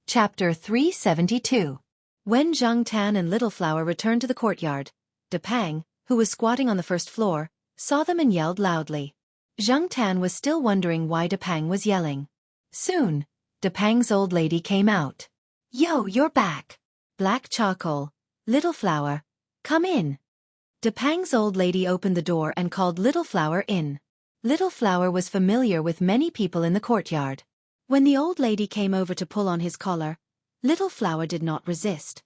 Chapter 372. When Zhang Tan and Little Flower returned to the courtyard, De Pang, who was squatting on the first floor, saw them and yelled loudly. Zhang Tan was still wondering why De Pang was yelling. Soon, De Pang's old lady came out. "Yo, you're back. Black Charcoal, Little Flower, come in." De Pang's old lady opened the door and called Little Flower in. Little Flower was familiar with many people in the courtyard. When the old lady came over to pull on his collar, Little Flower did not resist.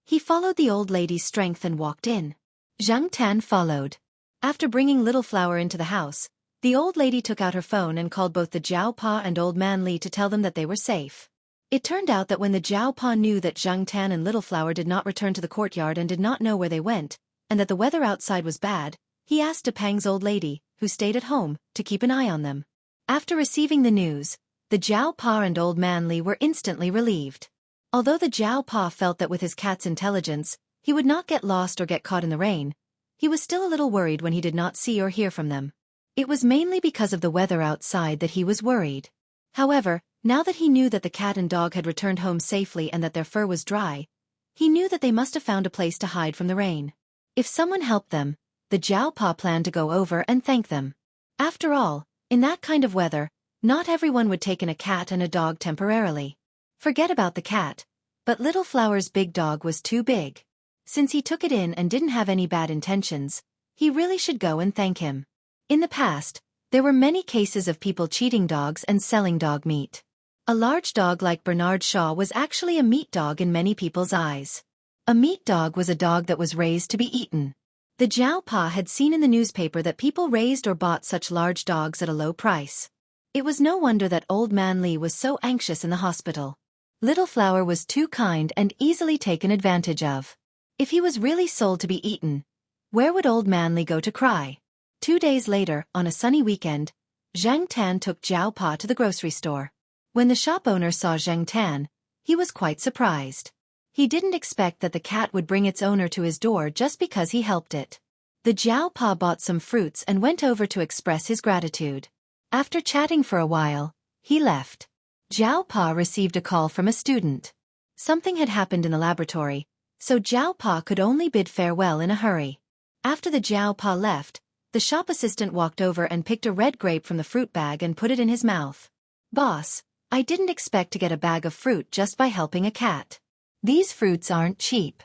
He followed the old lady's strength and walked in. Zhang Tan followed. After bringing Little Flower into the house, the old lady took out her phone and called both the Jiao Pa and Old Man Li to tell them that they were safe. It turned out that when the Jiao Pa knew that Zhang Tan and Little Flower did not return to the courtyard and did not know where they went, and that the weather outside was bad, he asked De Pang's old lady, who stayed at home, to keep an eye on them. After receiving the news, the Jiao Pa and Old Man Li were instantly relieved. Although the Jiao Pa felt that with his cat's intelligence, he would not get lost or get caught in the rain, he was still a little worried when he did not see or hear from them. It was mainly because of the weather outside that he was worried. However, now that he knew that the cat and dog had returned home safely and that their fur was dry, he knew that they must have found a place to hide from the rain. If someone helped them, the Jiao Pa planned to go over and thank them. After all, in that kind of weather, not everyone would take in a cat and a dog temporarily. Forget about the cat, but Little Flower's big dog was too big. Since he took it in and didn't have any bad intentions, he really should go and thank him. In the past, there were many cases of people cheating dogs and selling dog meat. A large dog like Bernard Shaw was actually a meat dog in many people's eyes. A meat dog was a dog that was raised to be eaten. The Jiao Pa had seen in the newspaper that people raised or bought such large dogs at a low price. It was no wonder that Old Man Li was so anxious in the hospital. Little Flower was too kind and easily taken advantage of. If he was really sold to be eaten, where would Old Man Li go to cry? 2 days later, on a sunny weekend, Zhang Tan took Jiao Pa to the grocery store. When the shop owner saw Zhang Tan, he was quite surprised. He didn't expect that the cat would bring its owner to his door just because he helped it. The Jiao Pa bought some fruits and went over to express his gratitude. After chatting for a while, he left. Jiao Pa received a call from a student. Something had happened in the laboratory, so Jiao Pa could only bid farewell in a hurry. After the Jiao Pa left, the shop assistant walked over and picked a red grape from the fruit bag and put it in his mouth. "Boss, I didn't expect to get a bag of fruit just by helping a cat. These fruits aren't cheap.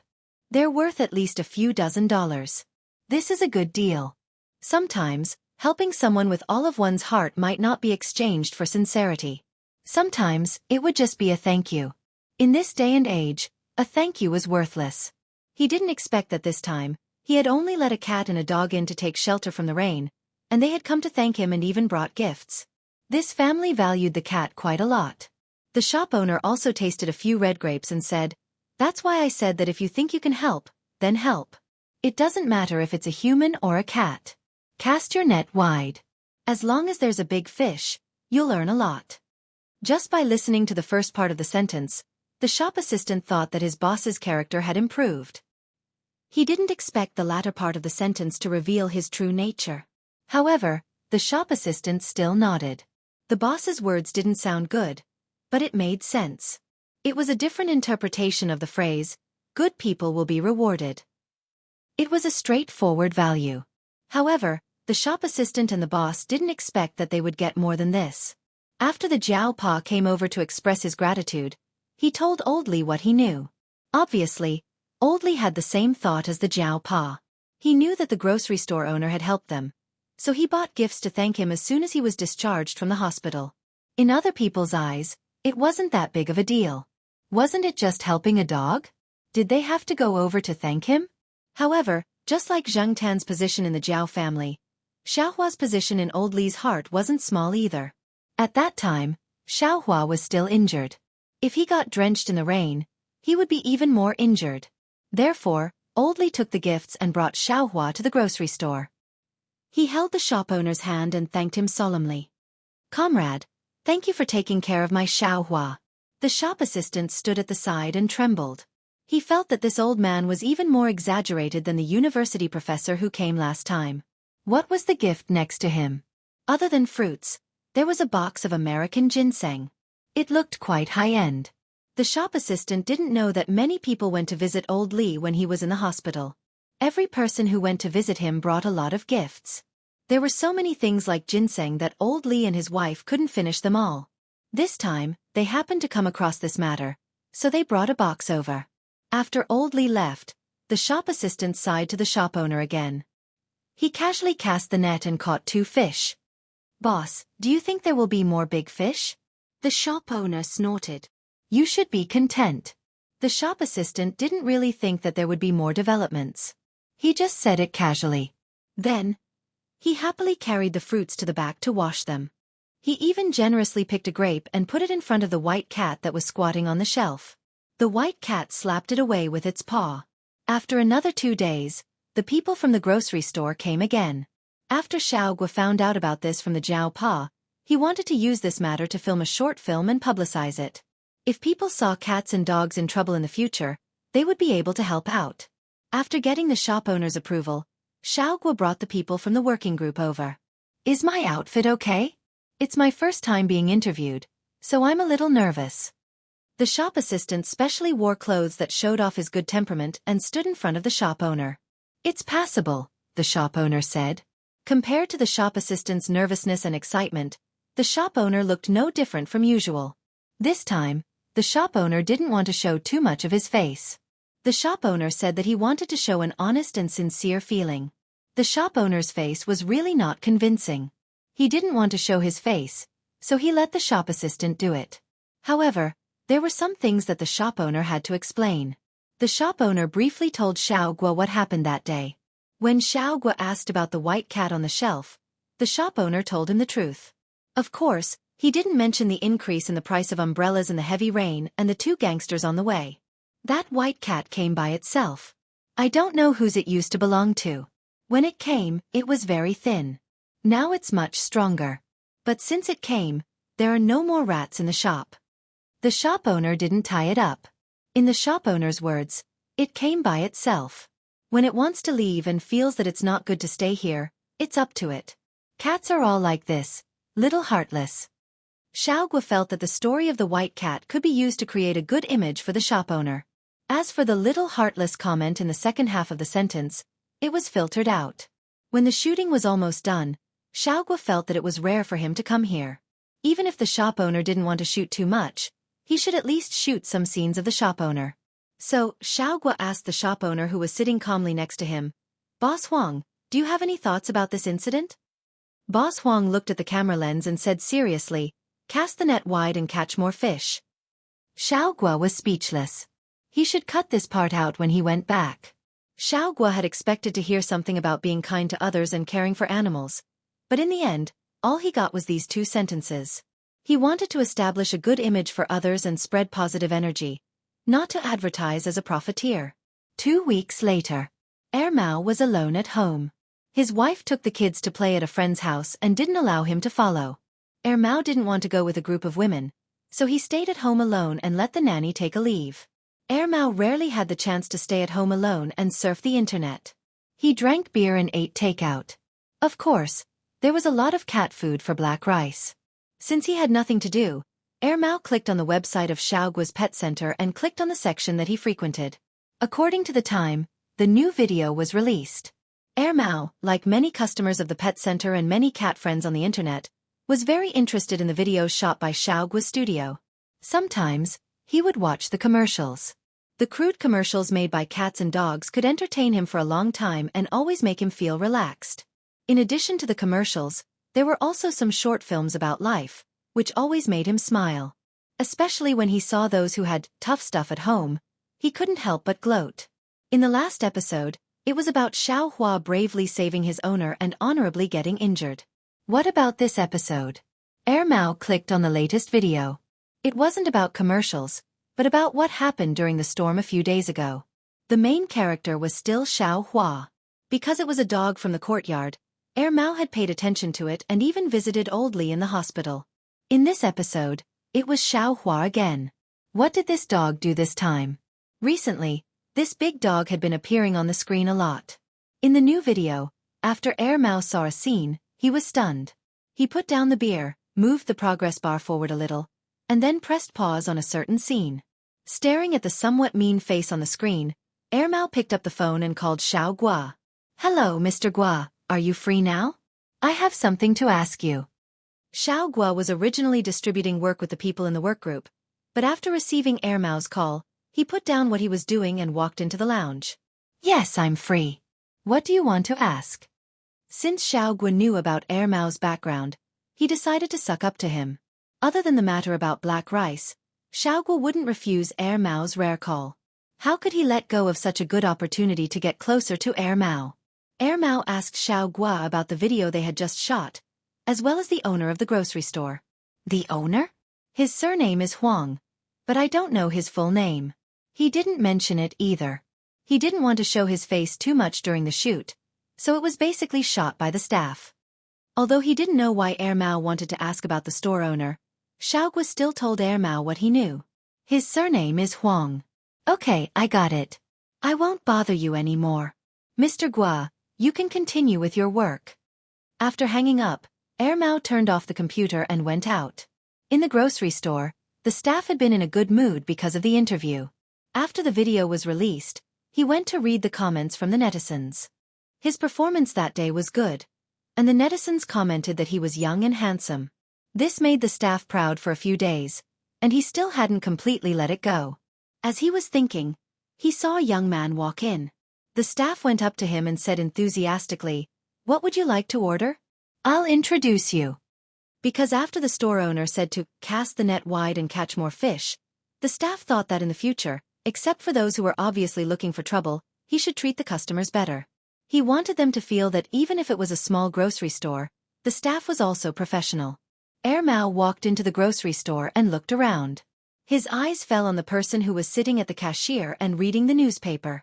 They're worth at least a few $dozen. This is a good deal." Sometimes, helping someone with all of one's heart might not be exchanged for sincerity. Sometimes, it would just be a thank you. In this day and age, a thank you was worthless. He didn't expect that this time, he had only let a cat and a dog in to take shelter from the rain, and they had come to thank him and even brought gifts. This family valued the cat quite a lot. The shop owner also tasted a few red grapes and said, "That's why I said that if you think you can help, then help. It doesn't matter if it's a human or a cat. Cast your net wide. As long as there's a big fish, you'll earn a lot." Just by listening to the first part of the sentence, the shop assistant thought that his boss's character had improved. He didn't expect the latter part of the sentence to reveal his true nature. However, the shop assistant still nodded. The boss's words didn't sound good, but it made sense. It was a different interpretation of the phrase, "Good people will be rewarded." It was a straightforward value. However, the shop assistant and the boss didn't expect that they would get more than this. After the Jiao Pa came over to express his gratitude, he told Old Li what he knew. Obviously, Old Li had the same thought as the Jiao Pa. He knew that the grocery store owner had helped them, so he bought gifts to thank him as soon as he was discharged from the hospital. In other people's eyes, it wasn't that big of a deal. Wasn't it just helping a dog? Did they have to go over to thank him? However, just like Zhang Tan's position in the Jiao family, Xiaohua's position in Old Li's heart wasn't small either. At that time, Xiaohua was still injured. If he got drenched in the rain, he would be even more injured. Therefore, Old Li took the gifts and brought Xiaohua to the grocery store. He held the shop owner's hand and thanked him solemnly. "Comrade, thank you for taking care of my Xiaohua." The shop assistant stood at the side and trembled. He felt that this old man was even more exaggerated than the university professor who came last time. What was the gift next to him? Other than fruits, there was a box of American ginseng. It looked quite high-end. The shop assistant didn't know that many people went to visit old Li when he was in the hospital. Every person who went to visit him brought a lot of gifts. There were so many things like ginseng that old Li and his wife couldn't finish them all. This time, they happened to come across this matter, so they brought a box over. After old Li left, the shop assistant sighed to the shop owner again. He casually cast the net and caught 2 fish. "Boss, do you think there will be more big fish?" The shop owner snorted. "You should be content." The shop assistant didn't really think that there would be more developments. He just said it casually. Then, he happily carried the fruits to the back to wash them. He even generously picked a grape and put it in front of the white cat that was squatting on the shelf. The white cat slapped it away with its paw. After another 2 days, the people from the grocery store came again. After Xiaogua found out about this from the Jiao Pa, he wanted to use this matter to film a short film and publicize it. If people saw cats and dogs in trouble in the future, they would be able to help out. After getting the shop owner's approval, Xiaogua brought the people from the working group over. "Is my outfit okay? It's my first time being interviewed, so I'm a little nervous." The shop assistant specially wore clothes that showed off his good temperament and stood in front of the shop owner. "It's passable," the shop owner said. Compared to the shop assistant's nervousness and excitement, the shop owner looked no different from usual. This time, the shop owner didn't want to show too much of his face. The shop owner said that he wanted to show an honest and sincere feeling. The shop owner's face was really not convincing. He didn't want to show his face, so he let the shop assistant do it. However, there were some things that the shop owner had to explain. The shop owner briefly told Xiaogua what happened that day. When Xiaogua asked about the white cat on the shelf, the shop owner told him the truth. Of course, he didn't mention the increase in the price of umbrellas in the heavy rain and the 2 gangsters on the way. That white cat came by itself. I don't know whose it used to belong to. When it came, it was very thin. Now it's much stronger. But since it came, there are no more rats in the shop. The shop owner didn't tie it up. In the shop owner's words, it came by itself. When it wants to leave and feels that it's not good to stay here, it's up to it. Cats are all like this, little heartless. Xiaogua felt that the story of the white cat could be used to create a good image for the shop owner. As for the little heartless comment in the second half of the sentence, it was filtered out. When the shooting was almost done, Xiaogua felt that it was rare for him to come here. Even if the shop owner didn't want to shoot too much, he should at least shoot some scenes of the shop owner. So, Xiaogua asked the shop owner who was sitting calmly next to him, "Boss Huang, do you have any thoughts about this incident?" Boss Huang looked at the camera lens and said seriously, "Cast the net wide and catch more fish." Xiaogua was speechless. He should cut this part out when he went back. Xiaogua had expected to hear something about being kind to others and caring for animals, but in the end, all he got was these 2 sentences. He wanted to establish a good image for others and spread positive energy, not to advertise as a profiteer. 2 weeks later, Mao was alone at home. His wife took the kids to play at a friend's house and didn't allow him to follow. Mao didn't want to go with a group of women, so he stayed at home alone and let the nanny take a leave. Mao rarely had the chance to stay at home alone and surf the internet. He drank beer and ate takeout. Of course, there was a lot of cat food for black rice. Since he had nothing to do, Mao clicked on the website of Xiaogua's pet center and clicked on the section that he frequented. According to the Time, the new video was released. Mao, like many customers of the pet center and many cat friends on the internet, was very interested in the videos shot by Xiaogua's studio. Sometimes, he would watch the commercials. The crude commercials made by cats and dogs could entertain him for a long time and always make him feel relaxed. In addition to the commercials, there were also some short films about life, which always made him smile. Especially when he saw those who had tough stuff at home, he couldn't help but gloat. In the last episode, it was about Xiao Hua bravely saving his owner and honorably getting injured. What about this episode? Mao clicked on the latest video. It wasn't about commercials, but about what happened during the storm a few days ago. The main character was still Xiao Hua. Because it was a dog from the courtyard, Mao had paid attention to it and even visited old Li in the hospital. In this episode, it was Xiao Hua again. What did this dog do this time? Recently, this big dog had been appearing on the screen a lot. In the new video, after Mao saw a scene, he was stunned. He put down the beer, moved the progress bar forward a little, and then pressed pause on a certain scene. Staring at the somewhat mean face on the screen, Air Mao picked up the phone and called Xiao Gua. "Hello, Mr. Gua, are you free now? I have something to ask you." Xiao Gua was originally distributing work with the people in the workgroup, but after receiving Air Mao's call, he put down what he was doing and walked into the lounge. "Yes, I'm free. What do you want to ask?" Since Xiao Gua knew about Air Mao's background, he decided to suck up to him. Other than the matter about black rice, Xiao Gua wouldn't refuse Air Mao's rare call. How could he let go of such a good opportunity to get closer to Air Mao? Air Mao asked Xiao Gua about the video they had just shot, as well as the owner of the grocery store. "The owner? His surname is Huang, but I don't know his full name. He didn't mention it either. He didn't want to show his face too much during the shoot, so it was basically shot by the staff." Although he didn't know why Air Mao wanted to ask about the store owner, Xiao Gua still told Air Mao what he knew. "His surname is Huang." "Okay, I got it. I won't bother you anymore. Mr. Gua, you can continue with your work." After hanging up, Air Mao turned off the computer and went out. In the grocery store, the staff had been in a good mood because of the interview. After the video was released, he went to read the comments from the netizens. His performance that day was good, and the netizens commented that he was young and handsome. This made the staff proud for a few days, and he still hadn't completely let it go. As he was thinking, he saw a young man walk in. The staff went up to him and said enthusiastically, "What would you like to order?" "I'll introduce you." Because after the store owner said to cast the net wide and catch more fish, the staff thought that in the future, except for those who were obviously looking for trouble, he should treat the customers better. He wanted them to feel that even if it was a small grocery store, the staff was also professional. Air Mao walked into the grocery store and looked around. His eyes fell on the person who was sitting at the cashier and reading the newspaper.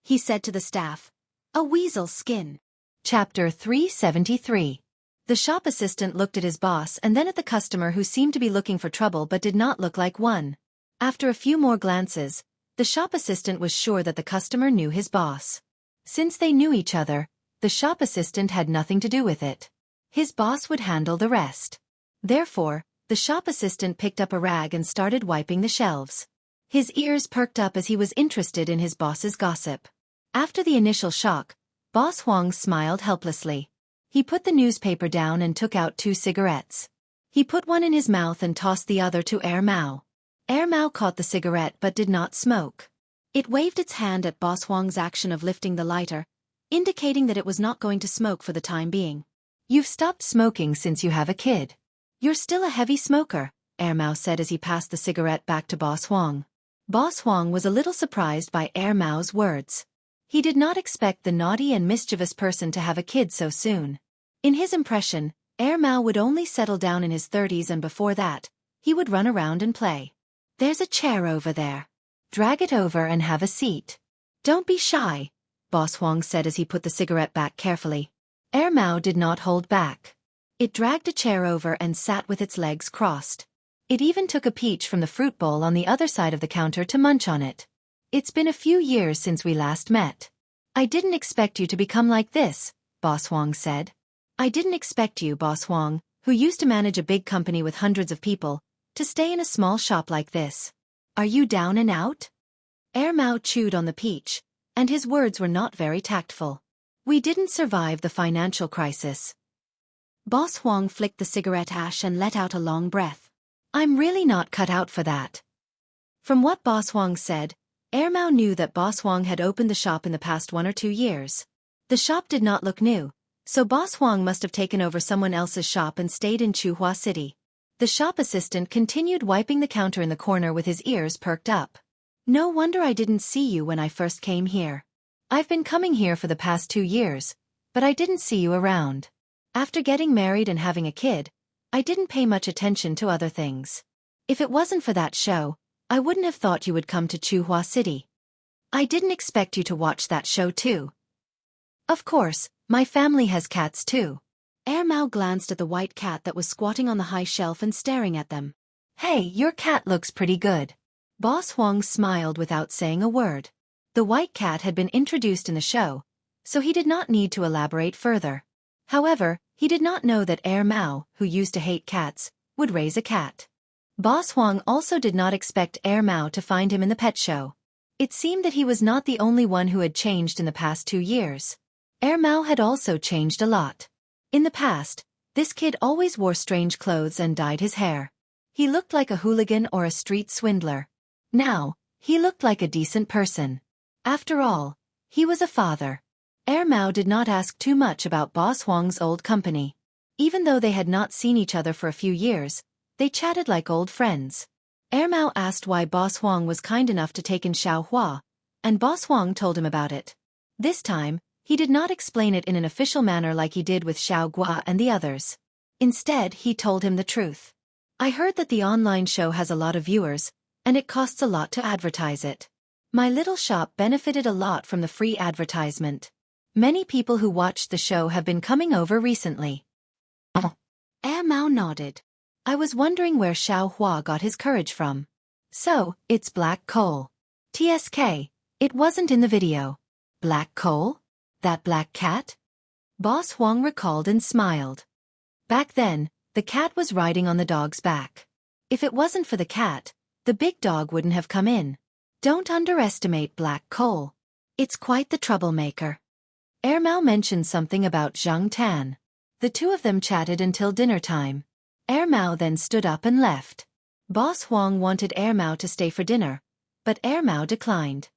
He said to the staff, "A weasel skin." Chapter 373. The shop assistant looked at his boss and then at the customer who seemed to be looking for trouble but did not look like one. After a few more glances, the shop assistant was sure that the customer knew his boss. Since they knew each other, the shop assistant had nothing to do with it. His boss would handle the rest. Therefore, the shop assistant picked up a rag and started wiping the shelves. His ears perked up as he was interested in his boss's gossip. After the initial shock, Boss Huang smiled helplessly. He put the newspaper down and took out 2 cigarettes. He put one in his mouth and tossed the other to Air Mao. Air Mao caught the cigarette but did not smoke. It waved its hand at Boss Huang's action of lifting the lighter, indicating that it was not going to smoke for the time being. "You've stopped smoking since you have a kid. You're still a heavy smoker," Air Mao said as he passed the cigarette back to Boss Huang. Boss Huang was a little surprised by Air Mao's words. He did not expect the naughty and mischievous person to have a kid so soon. In his impression, Air Mao would only settle down in his 30s, and before that, he would run around and play. "There's a chair over there. Drag it over and have a seat. Don't be shy," Boss Huang said as he put the cigarette back carefully. Air Mao did not hold back. It dragged a chair over and sat with its legs crossed. It even took a peach from the fruit bowl on the other side of the counter to munch on it. "It's been a few years since we last met. I didn't expect you to become like this," Boss Huang said. "I didn't expect you, Boss Huang, who used to manage a big company with hundreds of people, to stay in a small shop like this. Are you down and out?" Air Mao chewed on the peach, and his words were not very tactful. "We didn't survive the financial crisis." Boss Huang flicked the cigarette ash and let out a long breath. "I'm really not cut out for that." From what Boss Huang said, Air Mao knew that Boss Huang had opened the shop in the past 1 or 2 years. The shop did not look new, so Boss Huang must have taken over someone else's shop and stayed in Chuhua City. The shop assistant continued wiping the counter in the corner with his ears perked up. "No wonder I didn't see you when I first came here. I've been coming here for the past 2 years, but I didn't see you around. After getting married and having a kid, I didn't pay much attention to other things. If it wasn't for that show, I wouldn't have thought you would come to Chuhua City. I didn't expect you to watch that show too. Of course, my family has cats too." Air Mao glanced at the white cat that was squatting on the high shelf and staring at them. "Hey, your cat looks pretty good." Boss Huang smiled without saying a word. The white cat had been introduced in the show, so he did not need to elaborate further. However, he did not know that Air Mao, who used to hate cats, would raise a cat. Boss Huang also did not expect Mao to find him in the pet show. It seemed that he was not the only one who had changed in the past 2 years. Mao had also changed a lot. In the past, this kid always wore strange clothes and dyed his hair. He looked like a hooligan or a street swindler. Now, he looked like a decent person. After all, he was a father. Mao did not ask too much about Boss Huang's old company. Even though they had not seen each other for a few years, they chatted like old friends. Mao asked why Boss Huang was kind enough to take in Xiao Hua, and Boss Huang told him about it. This time, he did not explain it in an official manner like he did with Xiao Gua and the others. Instead, he told him the truth. I heard that the online show has a lot of viewers, and it costs a lot to advertise it. My little shop benefited a lot from the free advertisement. Many people who watched the show have been coming over recently. Mao nodded. I was wondering where Xiao Hua got his courage from. So, it's black coal. TSK, it wasn't in the video. Black coal? That black cat? Boss Huang recalled and smiled. Back then, the cat was riding on the dog's back. If it wasn't for the cat, the big dog wouldn't have come in. Don't underestimate black coal. It's quite the troublemaker. Mao mentioned something about Zhang Tan. The two of them chatted until dinner time. Mao then stood up and left. Boss Huang wanted Mao to stay for dinner, but Mao declined.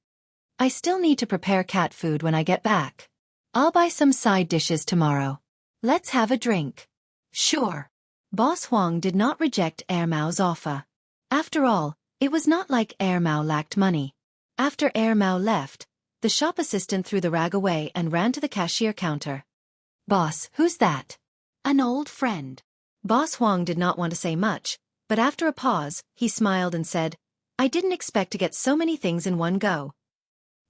I still need to prepare cat food when I get back. I'll buy some side dishes tomorrow. Let's have a drink. Sure. Boss Huang did not reject Mao's offer. After all, it was not like Mao lacked money. After Mao left, the shop assistant threw the rag away and ran to the cashier counter. Boss, who's that? An old friend. Boss Huang did not want to say much, but after a pause, he smiled and said, I didn't expect to get so many things in one go.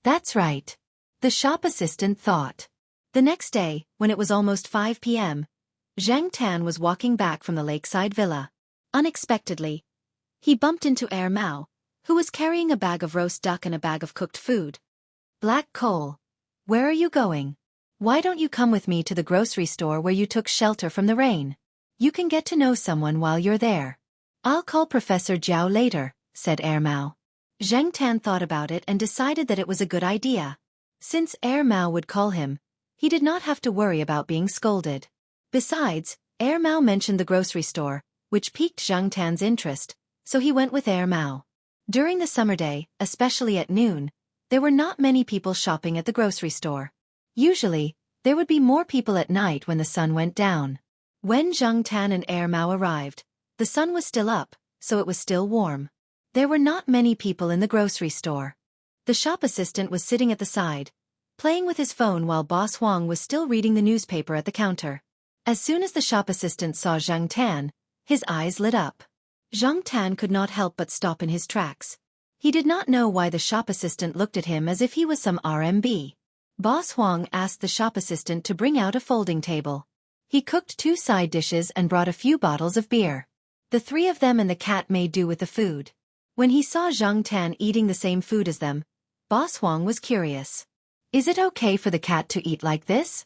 That's right. The shop assistant thought. The next day, when it was almost 5 p.m., Zhang Tan was walking back from the lakeside villa. Unexpectedly, he bumped into Mao, who was carrying a bag of roast duck and a bag of cooked food. Black coal. Where are you going? Why don't you come with me to the grocery store where you took shelter from the rain? You can get to know someone while you're there. I'll call Professor Jiao later, said Mao. Zhang Tan thought about it and decided that it was a good idea. Since Mao would call him, he did not have to worry about being scolded. Besides, Mao mentioned the grocery store, which piqued Zhang Tan's interest, so he went with Mao. During the summer day, especially at noon, there were not many people shopping at the grocery store. Usually, there would be more people at night when the sun went down. When Zhang Tan and Mao arrived, the sun was still up, so it was still warm. There were not many people in the grocery store. The shop assistant was sitting at the side, playing with his phone while Boss Huang was still reading the newspaper at the counter. As soon as the shop assistant saw Zhang Tan, his eyes lit up. Zhang Tan could not help but stop in his tracks. He did not know why the shop assistant looked at him as if he was some RMB. Boss Huang asked the shop assistant to bring out a folding table. He cooked 2 side dishes and brought a few bottles of beer. The 3 of them and the cat made do with the food. When he saw Zhang Tan eating the same food as them, Boss Huang was curious. Is it okay for the cat to eat like this?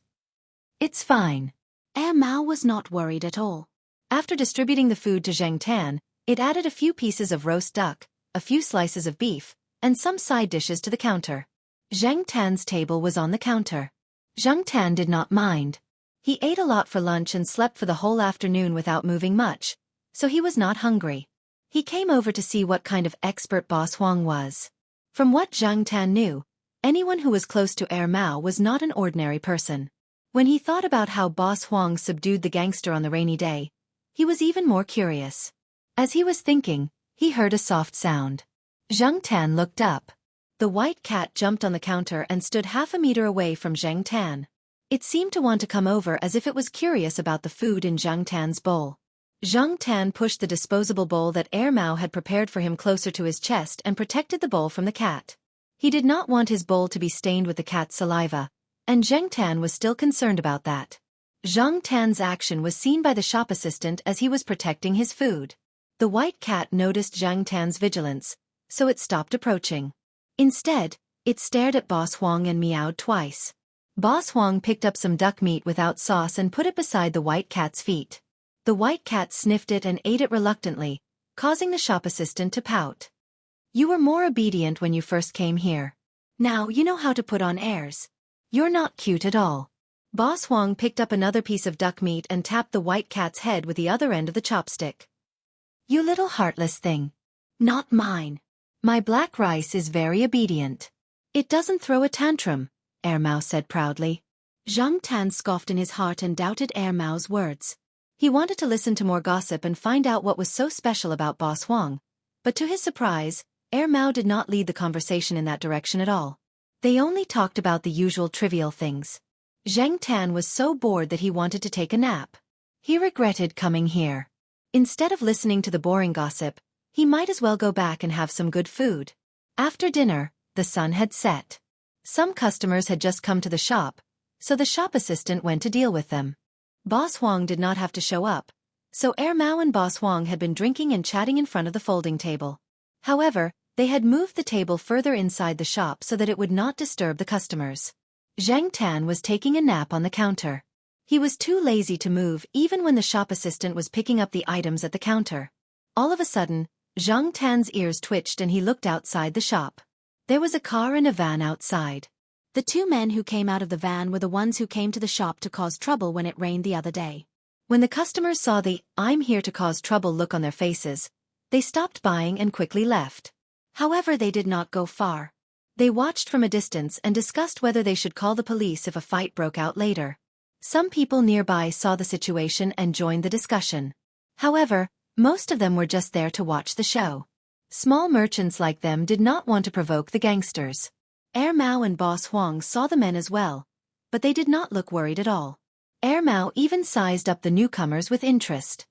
It's fine. Mao was not worried at all. After distributing the food to Zhang Tan, it added a few pieces of roast duck, a few slices of beef, and some side dishes to the counter. Zhang Tan's table was on the counter. Zhang Tan did not mind. He ate a lot for lunch and slept for the whole afternoon without moving much, so he was not hungry. He came over to see what kind of expert Boss Huang was. From what Zhang Tan knew, anyone who was close to Mao was not an ordinary person. When he thought about how Boss Huang subdued the gangster on the rainy day, he was even more curious. As he was thinking, he heard a soft sound. Zhang Tan looked up. The white cat jumped on the counter and stood half a meter away from Zhang Tan. It seemed to want to come over as if it was curious about the food in Zhang Tan's bowl. Zhang Tan pushed the disposable bowl that Mao had prepared for him closer to his chest and protected the bowl from the cat. He did not want his bowl to be stained with the cat's saliva, and Zhang Tan was still concerned about that. Zhang Tan's action was seen by the shop assistant as he was protecting his food. The white cat noticed Zhang Tan's vigilance, so it stopped approaching. Instead, it stared at Boss Huang and meowed twice. Boss Huang picked up some duck meat without sauce and put it beside the white cat's feet. The white cat sniffed it and ate it reluctantly, causing the shop assistant to pout. You were more obedient when you first came here. Now you know how to put on airs. You're not cute at all. Boss Huang picked up another piece of duck meat and tapped the white cat's head with the other end of the chopstick. You little heartless thing. Not mine. My black rice is very obedient. It doesn't throw a tantrum, Air Mao said proudly. Zhang Tan scoffed in his heart and doubted Air Mao's words. He wanted to listen to more gossip and find out what was so special about Boss Huang, but to his surprise, Air Mao did not lead the conversation in that direction at all. They only talked about the usual trivial things. Zhang Tan was so bored that he wanted to take a nap. He regretted coming here. Instead of listening to the boring gossip, he might as well go back and have some good food. After dinner, the sun had set. Some customers had just come to the shop, so the shop assistant went to deal with them. Boss Huang did not have to show up, so Air Mao and Boss Huang had been drinking and chatting in front of the folding table. However, they had moved the table further inside the shop so that it would not disturb the customers. Zhang Tan was taking a nap on the counter. He was too lazy to move even when the shop assistant was picking up the items at the counter. All of a sudden, Zhang Tan's ears twitched and he looked outside the shop. There was a car and a van outside. The two men who came out of the van were the ones who came to the shop to cause trouble when it rained the other day. When the customers saw the "I'm here to cause trouble" look on their faces, they stopped buying and quickly left. However, they did not go far. They watched from a distance and discussed whether they should call the police if a fight broke out later. Some people nearby saw the situation and joined the discussion. However, most of them were just there to watch the show. Small merchants like them did not want to provoke the gangsters. Air Mao and Boss Huang saw the men as well, but they did not look worried at all. Air Mao even sized up the newcomers with interest.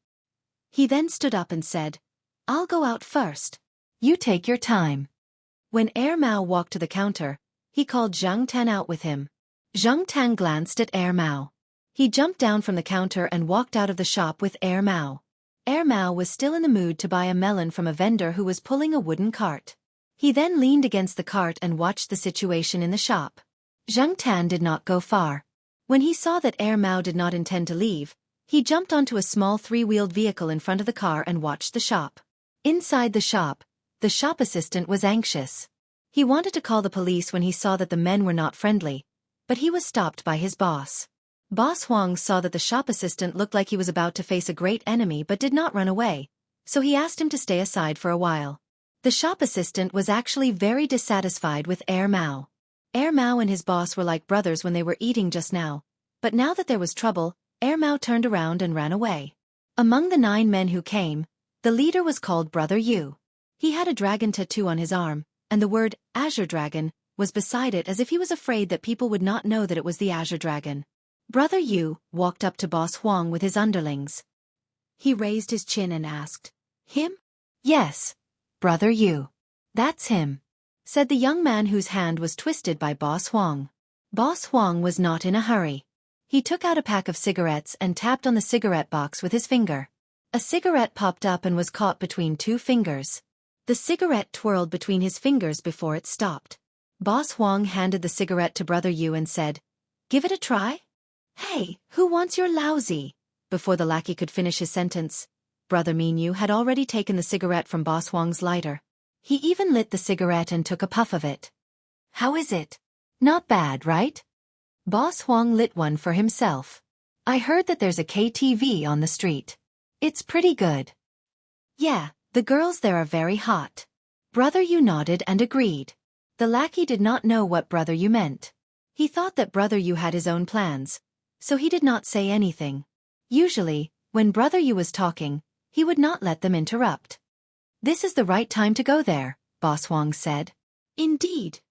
He then stood up and said, "I'll go out first. You take your time." When Air Mao walked to the counter, he called Zhang Tan out with him. Zhang Tan glanced at Air Mao. He jumped down from the counter and walked out of the shop with Air Mao. Air Mao was still in the mood to buy a melon from a vendor who was pulling a wooden cart. He then leaned against the cart and watched the situation in the shop. Zhang Tan did not go far. When he saw that Air Mao did not intend to leave, he jumped onto a small three-wheeled vehicle in front of the car and watched the shop. Inside the shop assistant was anxious. He wanted to call the police when he saw that the men were not friendly, but he was stopped by his boss. Boss Huang saw that the shop assistant looked like he was about to face a great enemy but did not run away, so he asked him to stay aside for a while. The shop assistant was actually very dissatisfied with Air Mao. Air Mao and his boss were like brothers when they were eating just now, but now that there was trouble, Air Mao turned around and ran away. Among the 9 men who came, the leader was called Brother Yu. He had a dragon tattoo on his arm, and the word Azure Dragon was beside it as if he was afraid that people would not know that it was the Azure Dragon. Brother Yu walked up to Boss Huang with his underlings. He raised his chin and asked, "Him?" "Yes, Brother Yu. That's him," said the young man whose hand was twisted by Boss Huang. Boss Huang was not in a hurry. He took out a pack of cigarettes and tapped on the cigarette box with his finger. A cigarette popped up and was caught between 2 fingers. The cigarette twirled between his fingers before it stopped. Boss Huang handed the cigarette to Brother Yu and said, "Give it a try?" "Hey, who wants your lousy?" Before the lackey could finish his sentence, Brother Minyu had already taken the cigarette from Boss Huang's lighter. He even lit the cigarette and took a puff of it. "How is it? Not bad, right?" Boss Huang lit one for himself. "I heard that there's a KTV on the street. It's pretty good." "Yeah, the girls there are very hot." Brother Yu nodded and agreed. The lackey did not know what Brother Yu meant. He thought that Brother Yu had his own plans, so he did not say anything. Usually, when Brother Yu was talking, he would not let them interrupt. "This is the right time to go there," Boss Huang said. "Indeed,"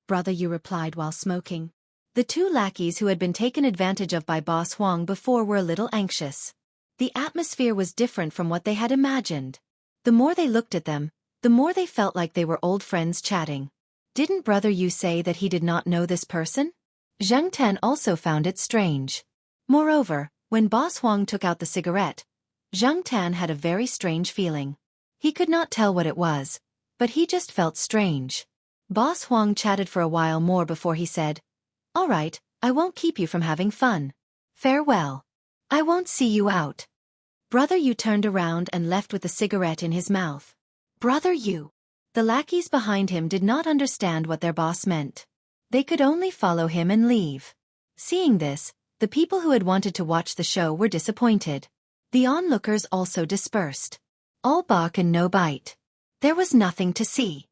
Brother Yu replied while smoking. The 2 lackeys who had been taken advantage of by Boss Huang before were a little anxious. The atmosphere was different from what they had imagined. The more they looked at them, the more they felt like they were old friends chatting. Didn't Brother Yu say that he did not know this person? Zhang Tan also found it strange. Moreover, when Boss Huang took out the cigarette, Zhang Tan had a very strange feeling. He could not tell what it was, but he just felt strange. Boss Huang chatted for a while more before he said, "All right, I won't keep you from having fun. Farewell. I won't see you out." Brother Yu turned around and left with the cigarette in his mouth. Brother Yu. The lackeys behind him did not understand what their boss meant. They could only follow him and leave. Seeing this, the people who had wanted to watch the show were disappointed. The onlookers also dispersed. All bark and no bite. There was nothing to see.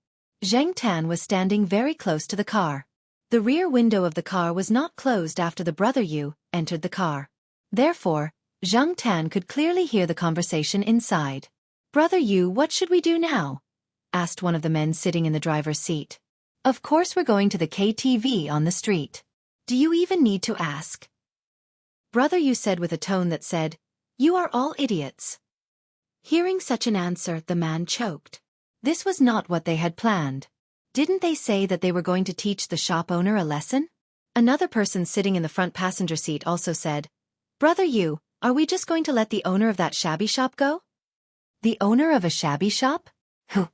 Zhang Tan was standing very close to the car. The rear window of the car was not closed after the Brother Yu entered the car. Therefore, Zhang Tan could clearly hear the conversation inside. Brother Yu, what should we do now? Asked one of the men sitting in the driver's seat. Of course we're going to the KTV on the street. Do you even need to ask? Brother Yu said with a tone that said, You are all idiots. Hearing such an answer, the man choked. This was not what they had planned. Didn't they say that they were going to teach the shop owner a lesson? Another person sitting in the front passenger seat also said, Brother Yu, are we just going to let the owner of that shabby shop go? The owner of a shabby shop? Who?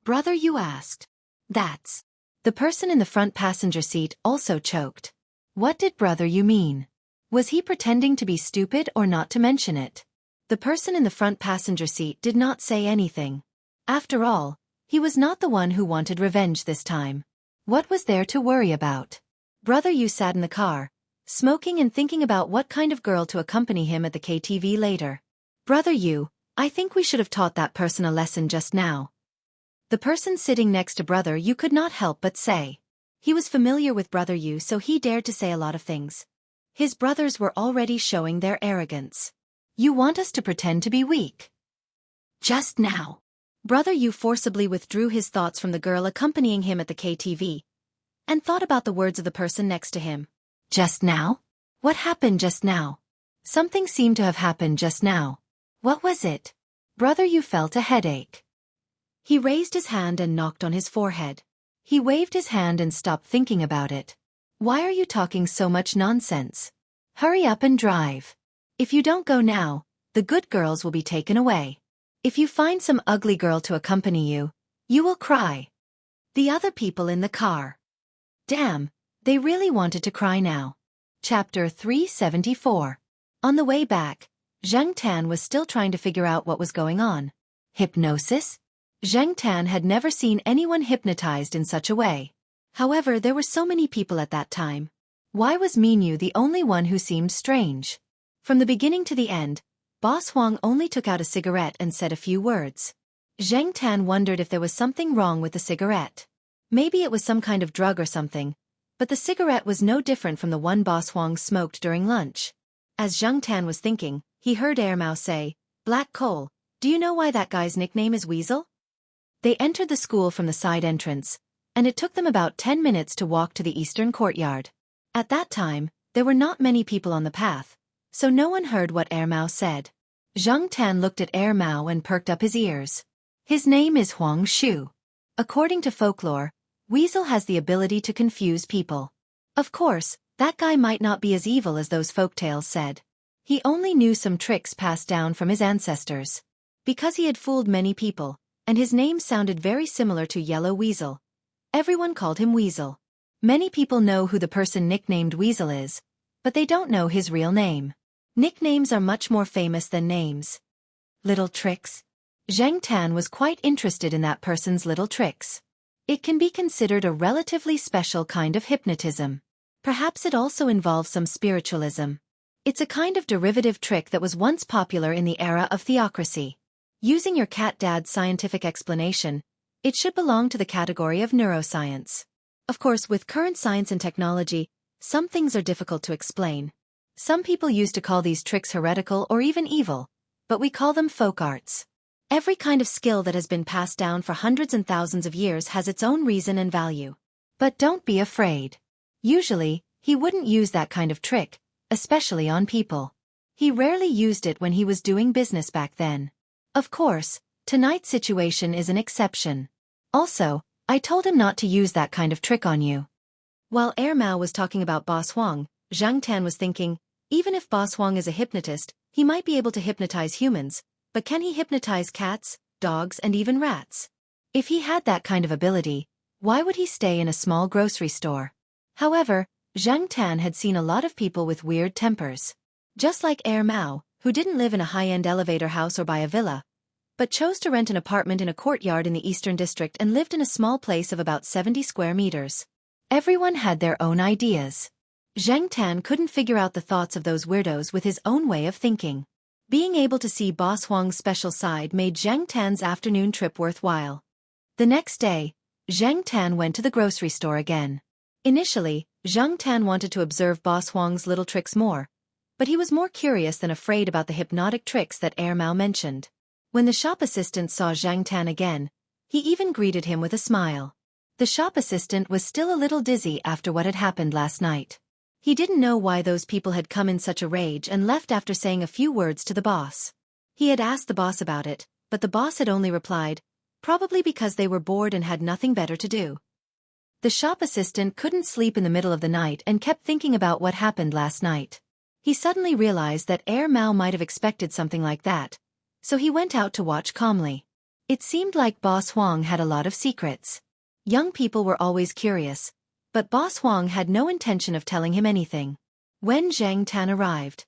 Brother Yu asked. That's. The person in the front passenger seat also choked. What did Brother Yu mean? Was he pretending to be stupid or not to mention it? The person in the front passenger seat did not say anything. After all, he was not the one who wanted revenge this time. What was there to worry about? Brother Yu sat in the car, smoking and thinking about what kind of girl to accompany him at the KTV later. Brother Yu, I think we should have taught that person a lesson just now. The person sitting next to Brother Yu could not help but say. He was familiar with Brother Yu, so he dared to say a lot of things. His brothers were already showing their arrogance. You want us to pretend to be weak? Just now. Brother Yu forcibly withdrew his thoughts from the girl accompanying him at the KTV, and thought about the words of the person next to him. Just now? What happened just now? Something seemed to have happened just now. What was it? Brother Yu felt a headache. He raised his hand and knocked on his forehead. He waved his hand and stopped thinking about it. Why are you talking so much nonsense? Hurry up and drive. If you don't go now, the good girls will be taken away. If you find some ugly girl to accompany you, you will cry. The other people in the car. Damn, they really wanted to cry now. Chapter 374. On the way back, Zhang Tan was still trying to figure out what was going on. Hypnosis? Zhang Tan had never seen anyone hypnotized in such a way. However, there were so many people at that time. Why was Minyu the only one who seemed strange? From the beginning to the end, Boss Huang only took out a cigarette and said a few words. Zhang Tan wondered if there was something wrong with the cigarette. Maybe it was some kind of drug or something, but the cigarette was no different from the one Boss Huang smoked during lunch. As Zhang Tan was thinking, he heard Mao say, Black Coal, do you know why that guy's nickname is Weasel? They entered the school from the side entrance, and it took them about 10 minutes to walk to the eastern courtyard. At that time, there were not many people on the path, so no one heard what Mao said. Zhang Tan looked at Mao and perked up his ears. His name is Huang Shu. According to folklore, Weasel has the ability to confuse people. Of course, that guy might not be as evil as those folktales said. He only knew some tricks passed down from his ancestors. Because he had fooled many people, and his name sounded very similar to Yellow Weasel, everyone called him Weasel. Many people know who the person nicknamed Weasel is, but they don't know his real name. Nicknames are much more famous than names. Little tricks? Zhang Tan was quite interested in that person's little tricks. It can be considered a relatively special kind of hypnotism. Perhaps it also involves some spiritualism. It's a kind of derivative trick that was once popular in the era of theocracy. Using your cat dad's scientific explanation, it should belong to the category of neuroscience. Of course, with current science and technology, some things are difficult to explain. Some people used to call these tricks heretical or even evil, but we call them folk arts. Every kind of skill that has been passed down for hundreds and thousands of years has its own reason and value. But don't be afraid. Usually, he wouldn't use that kind of trick, especially on people. He rarely used it when he was doing business back then. Of course, tonight's situation is an exception. Also, I told him not to use that kind of trick on you. While Mao was talking about Boss Huang, Zhang Tan was thinking, even if Boss Huang is a hypnotist, he might be able to hypnotize humans, but can he hypnotize cats, dogs, and even rats? If he had that kind of ability, why would he stay in a small grocery store? However, Zhang Tan had seen a lot of people with weird tempers. Just like Mao, who didn't live in a high-end elevator house or buy a villa, but chose to rent an apartment in a courtyard in the Eastern District and lived in a small place of about 70 square meters. Everyone had their own ideas. Zhang Tan couldn't figure out the thoughts of those weirdos with his own way of thinking. Being able to see Boss Huang's special side made Zhang Tan's afternoon trip worthwhile. The next day, Zhang Tan went to the grocery store again. Initially, Zhang Tan wanted to observe Boss Huang's little tricks more, but he was more curious than afraid about the hypnotic tricks that Mao mentioned. When the shop assistant saw Zhang Tan again, he even greeted him with a smile. The shop assistant was still a little dizzy after what had happened last night. He didn't know why those people had come in such a rage and left after saying a few words to the boss. He had asked the boss about it, but the boss had only replied, probably because they were bored and had nothing better to do. The shop assistant couldn't sleep in the middle of the night and kept thinking about what happened last night. He suddenly realized that Mao might have expected something like that, so he went out to watch calmly. It seemed like Boss Huang had a lot of secrets. Young people were always curious, but Boss Huang had no intention of telling him anything. When Zhang Tan arrived,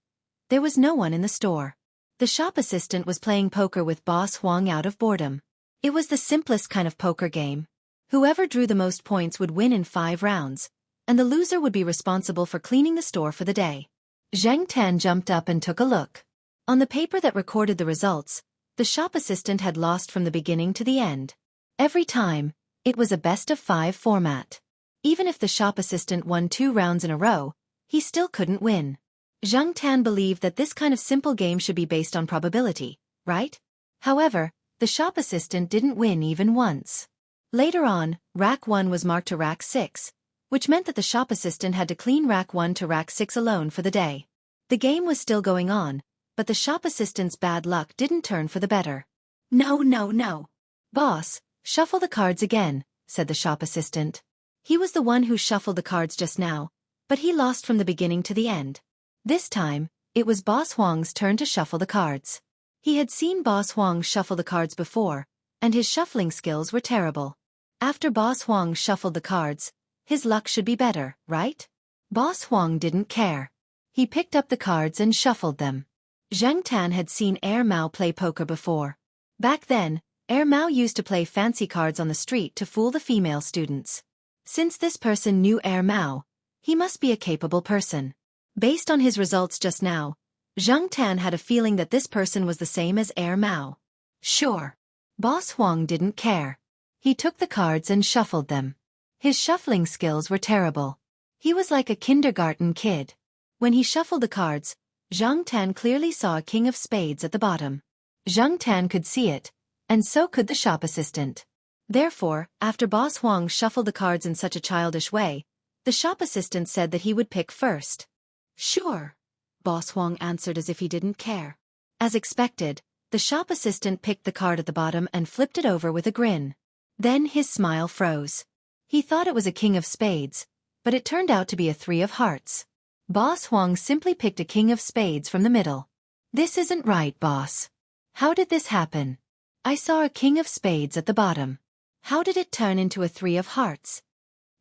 there was no one in the store. The shop assistant was playing poker with Boss Huang out of boredom. It was the simplest kind of poker game. Whoever drew the most points would win in 5 rounds, and the loser would be responsible for cleaning the store for the day. Zhang Tan jumped up and took a look. On the paper that recorded the results, the shop assistant had lost from the beginning to the end. Every time, it was a best-of-5 format. Even if the shop assistant won 2 rounds in a row, he still couldn't win. Zhang Tan believed that this kind of simple game should be based on probability, right? However, the shop assistant didn't win even once. Later on, Rack 1 was marked to Rack 6, which meant that the shop assistant had to clean Rack 1 to Rack 6 alone for the day. The game was still going on, but the shop assistant's bad luck didn't turn for the better. No. Boss, shuffle the cards again, said the shop assistant. He was the one who shuffled the cards just now, but he lost from the beginning to the end. This time, it was Boss Huang's turn to shuffle the cards. He had seen Boss Huang shuffle the cards before, and his shuffling skills were terrible. After Boss Huang shuffled the cards, his luck should be better, right? Boss Huang didn't care. He picked up the cards and shuffled them. Zhang Tan had seen Mao play poker before. Back then, Mao used to play fancy cards on the street to fool the female students. Since this person knew Mao, he must be a capable person. Based on his results just now, Zhang Tan had a feeling that this person was the same as Mao. Sure. Boss Huang didn't care. He took the cards and shuffled them. His shuffling skills were terrible. He was like a kindergarten kid. When he shuffled the cards, Zhang Tan clearly saw a king of spades at the bottom. Zhang Tan could see it, and so could the shop assistant. Therefore, after Boss Huang shuffled the cards in such a childish way, the shop assistant said that he would pick first. Sure. Boss Huang answered as if he didn't care. As expected, the shop assistant picked the card at the bottom and flipped it over with a grin. Then his smile froze. He thought it was a king of spades, but it turned out to be a 3 of hearts. Boss Huang simply picked a king of spades from the middle. This isn't right, boss. How did this happen? I saw a king of spades at the bottom. How did it turn into a 3 of hearts?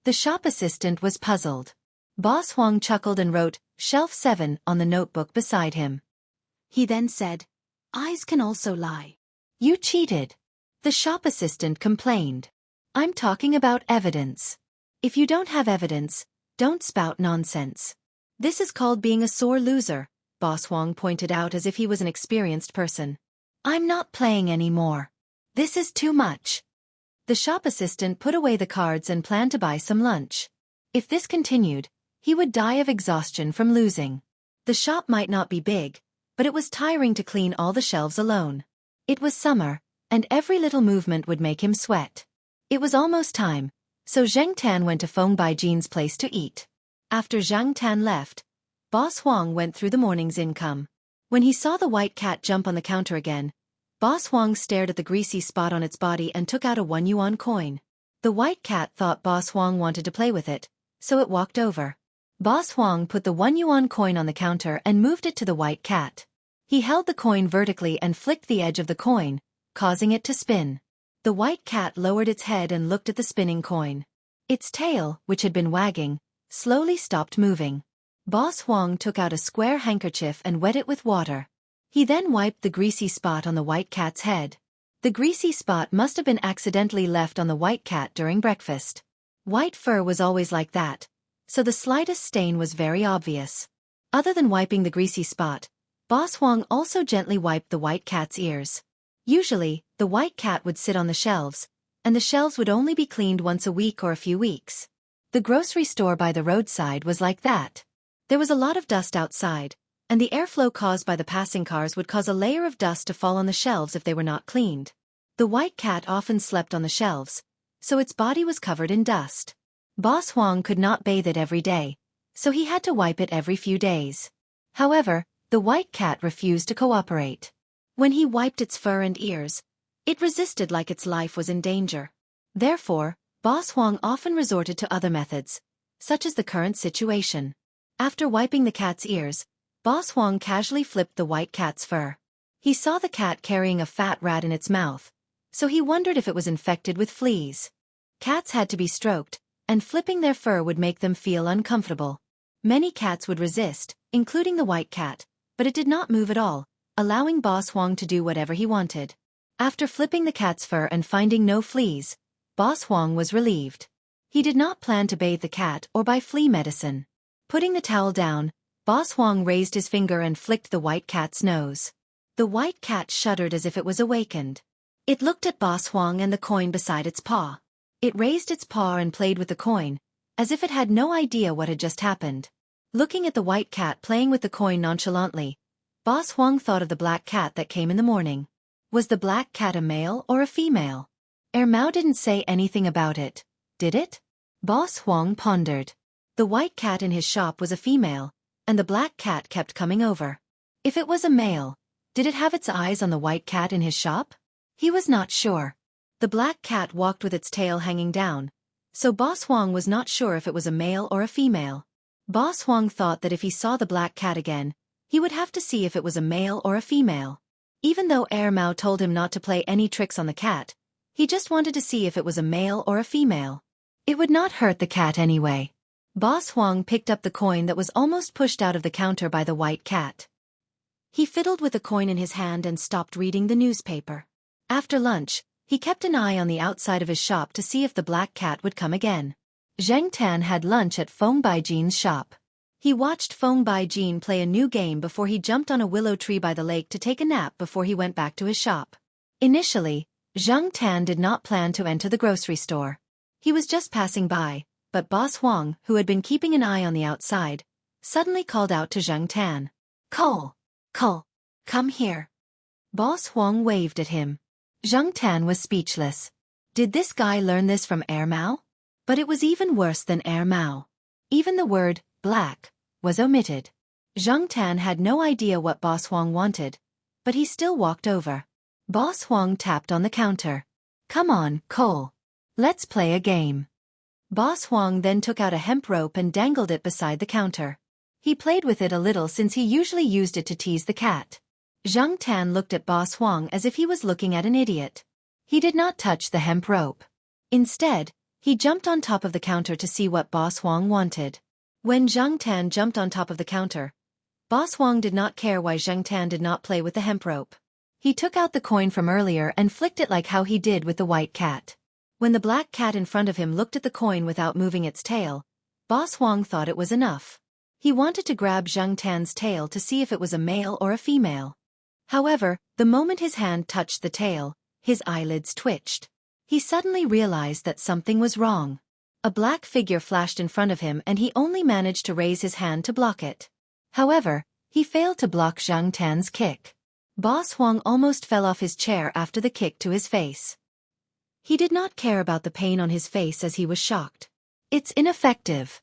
The shop assistant was puzzled. Boss Huang chuckled and wrote, "Shelf 7" on the notebook beside him. He then said, "Eyes can also lie. You cheated." The shop assistant complained. "I'm talking about evidence. If you don't have evidence, don't spout nonsense. This is called being a sore loser," Boss Huang pointed out as if he was an experienced person. "I'm not playing anymore. This is too much." The shop assistant put away the cards and planned to buy some lunch. If this continued, he would die of exhaustion from losing. The shop might not be big, but it was tiring to clean all the shelves alone. It was summer, and every little movement would make him sweat. It was almost time, so Zhang Tan went to Feng Baijian's place to eat. After Zhang Tan left, Boss Huang went through the morning's income. When he saw the white cat jump on the counter again, Boss Huang stared at the greasy spot on its body and took out a 1 yuan coin. The white cat thought Boss Huang wanted to play with it, so it walked over. Boss Huang put the 1 yuan coin on the counter and moved it to the white cat. He held the coin vertically and flicked the edge of the coin, causing it to spin. The white cat lowered its head and looked at the spinning coin. Its tail, which had been wagging, slowly stopped moving. Boss Huang took out a square handkerchief and wet it with water. He then wiped the greasy spot on the white cat's head. The greasy spot must have been accidentally left on the white cat during breakfast. White fur was always like that, so the slightest stain was very obvious. Other than wiping the greasy spot, Boss Huang also gently wiped the white cat's ears. Usually, the white cat would sit on the shelves, and the shelves would only be cleaned once a week or a few weeks. The grocery store by the roadside was like that. There was a lot of dust outside, and the airflow caused by the passing cars would cause a layer of dust to fall on the shelves if they were not cleaned. The white cat often slept on the shelves, so its body was covered in dust. Boss Huang could not bathe it every day, so he had to wipe it every few days. However, the white cat refused to cooperate. When he wiped its fur and ears, it resisted like its life was in danger. Therefore, Boss Huang often resorted to other methods, such as the current situation. After wiping the cat's ears, Boss Huang casually flipped the white cat's fur. He saw the cat carrying a fat rat in its mouth, so he wondered if it was infected with fleas. Cats had to be stroked, and flipping their fur would make them feel uncomfortable. Many cats would resist, including the white cat, but it did not move at all, allowing Boss Huang to do whatever he wanted. After flipping the cat's fur and finding no fleas, Boss Huang was relieved. He did not plan to bathe the cat or buy flea medicine. Putting the towel down, Boss Huang raised his finger and flicked the white cat's nose. The white cat shuddered as if it was awakened. It looked at Boss Huang and the coin beside its paw. It raised its paw and played with the coin, as if it had no idea what had just happened. Looking at the white cat playing with the coin nonchalantly, Boss Huang thought of the black cat that came in the morning. Was the black cat a male or a female? Mao didn't say anything about it, did it? Boss Huang pondered. The white cat in his shop was a female, and the black cat kept coming over. If it was a male, did it have its eyes on the white cat in his shop? He was not sure. The black cat walked with its tail hanging down, so Boss Huang was not sure if it was a male or a female. Boss Huang thought that if he saw the black cat again, he would have to see if it was a male or a female. Even though Mao told him not to play any tricks on the cat, he just wanted to see if it was a male or a female. It would not hurt the cat anyway. Boss Huang picked up the coin that was almost pushed out of the counter by the white cat. He fiddled with the coin in his hand and stopped reading the newspaper. After lunch, he kept an eye on the outside of his shop to see if the black cat would come again. Zheng Tan had lunch at Feng Baijin's shop. He watched Feng Baijin play a new game before he jumped on a willow tree by the lake to take a nap before he went back to his shop. Initially, Zheng Tan did not plan to enter the grocery store. He was just passing by, but Boss Huang, who had been keeping an eye on the outside, suddenly called out to Zheng Tan. Cole, come here. Boss Huang waved at him. Zheng Tan was speechless. Did this guy learn this from Mao? But it was even worse than Mao. Even the word, black, was omitted. Zheng Tan had no idea what Boss Huang wanted, but he still walked over. Boss Huang tapped on the counter. Come on, Cole. Let's play a game. Boss Huang then took out a hemp rope and dangled it beside the counter. He played with it a little since he usually used it to tease the cat. Zheng Tan looked at Boss Huang as if he was looking at an idiot. He did not touch the hemp rope. Instead, he jumped on top of the counter to see what Boss Huang wanted. When Zheng Tan jumped on top of the counter, Boss Huang did not care why Zheng Tan did not play with the hemp rope. He took out the coin from earlier and flicked it like how he did with the white cat. When the black cat in front of him looked at the coin without moving its tail, Boss Huang thought it was enough. He wanted to grab Zheng Tan's tail to see if it was a male or a female. However, the moment his hand touched the tail, his eyelids twitched. He suddenly realized that something was wrong. A black figure flashed in front of him and he only managed to raise his hand to block it. However, he failed to block Zheng Tan's kick. Boss Huang almost fell off his chair after the kick to his face. He did not care about the pain on his face as he was shocked. It's ineffective.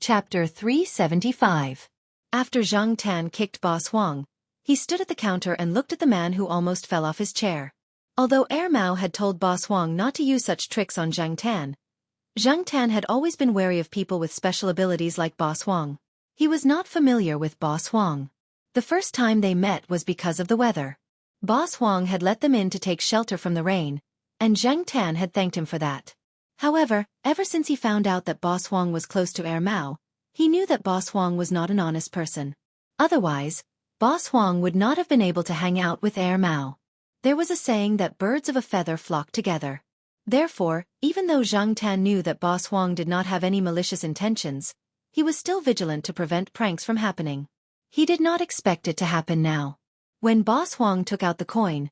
Chapter 375. After Zheng Tan kicked Boss Huang, he stood at the counter and looked at the man who almost fell off his chair. Although Mao had told Boss Huang not to use such tricks on Zheng Tan had always been wary of people with special abilities like Boss Huang. He was not familiar with Boss Huang. The first time they met was because of the weather. Boss Huang had let them in to take shelter from the rain, and Zheng Tan had thanked him for that. However, ever since he found out that Boss Huang was close to Mao, he knew that Boss Huang was not an honest person. Otherwise, Boss Huang would not have been able to hang out with Air Mao. There was a saying that birds of a feather flock together. Therefore, even though Zhang Tan knew that Boss Huang did not have any malicious intentions, he was still vigilant to prevent pranks from happening. He did not expect it to happen now. When Boss Huang took out the coin,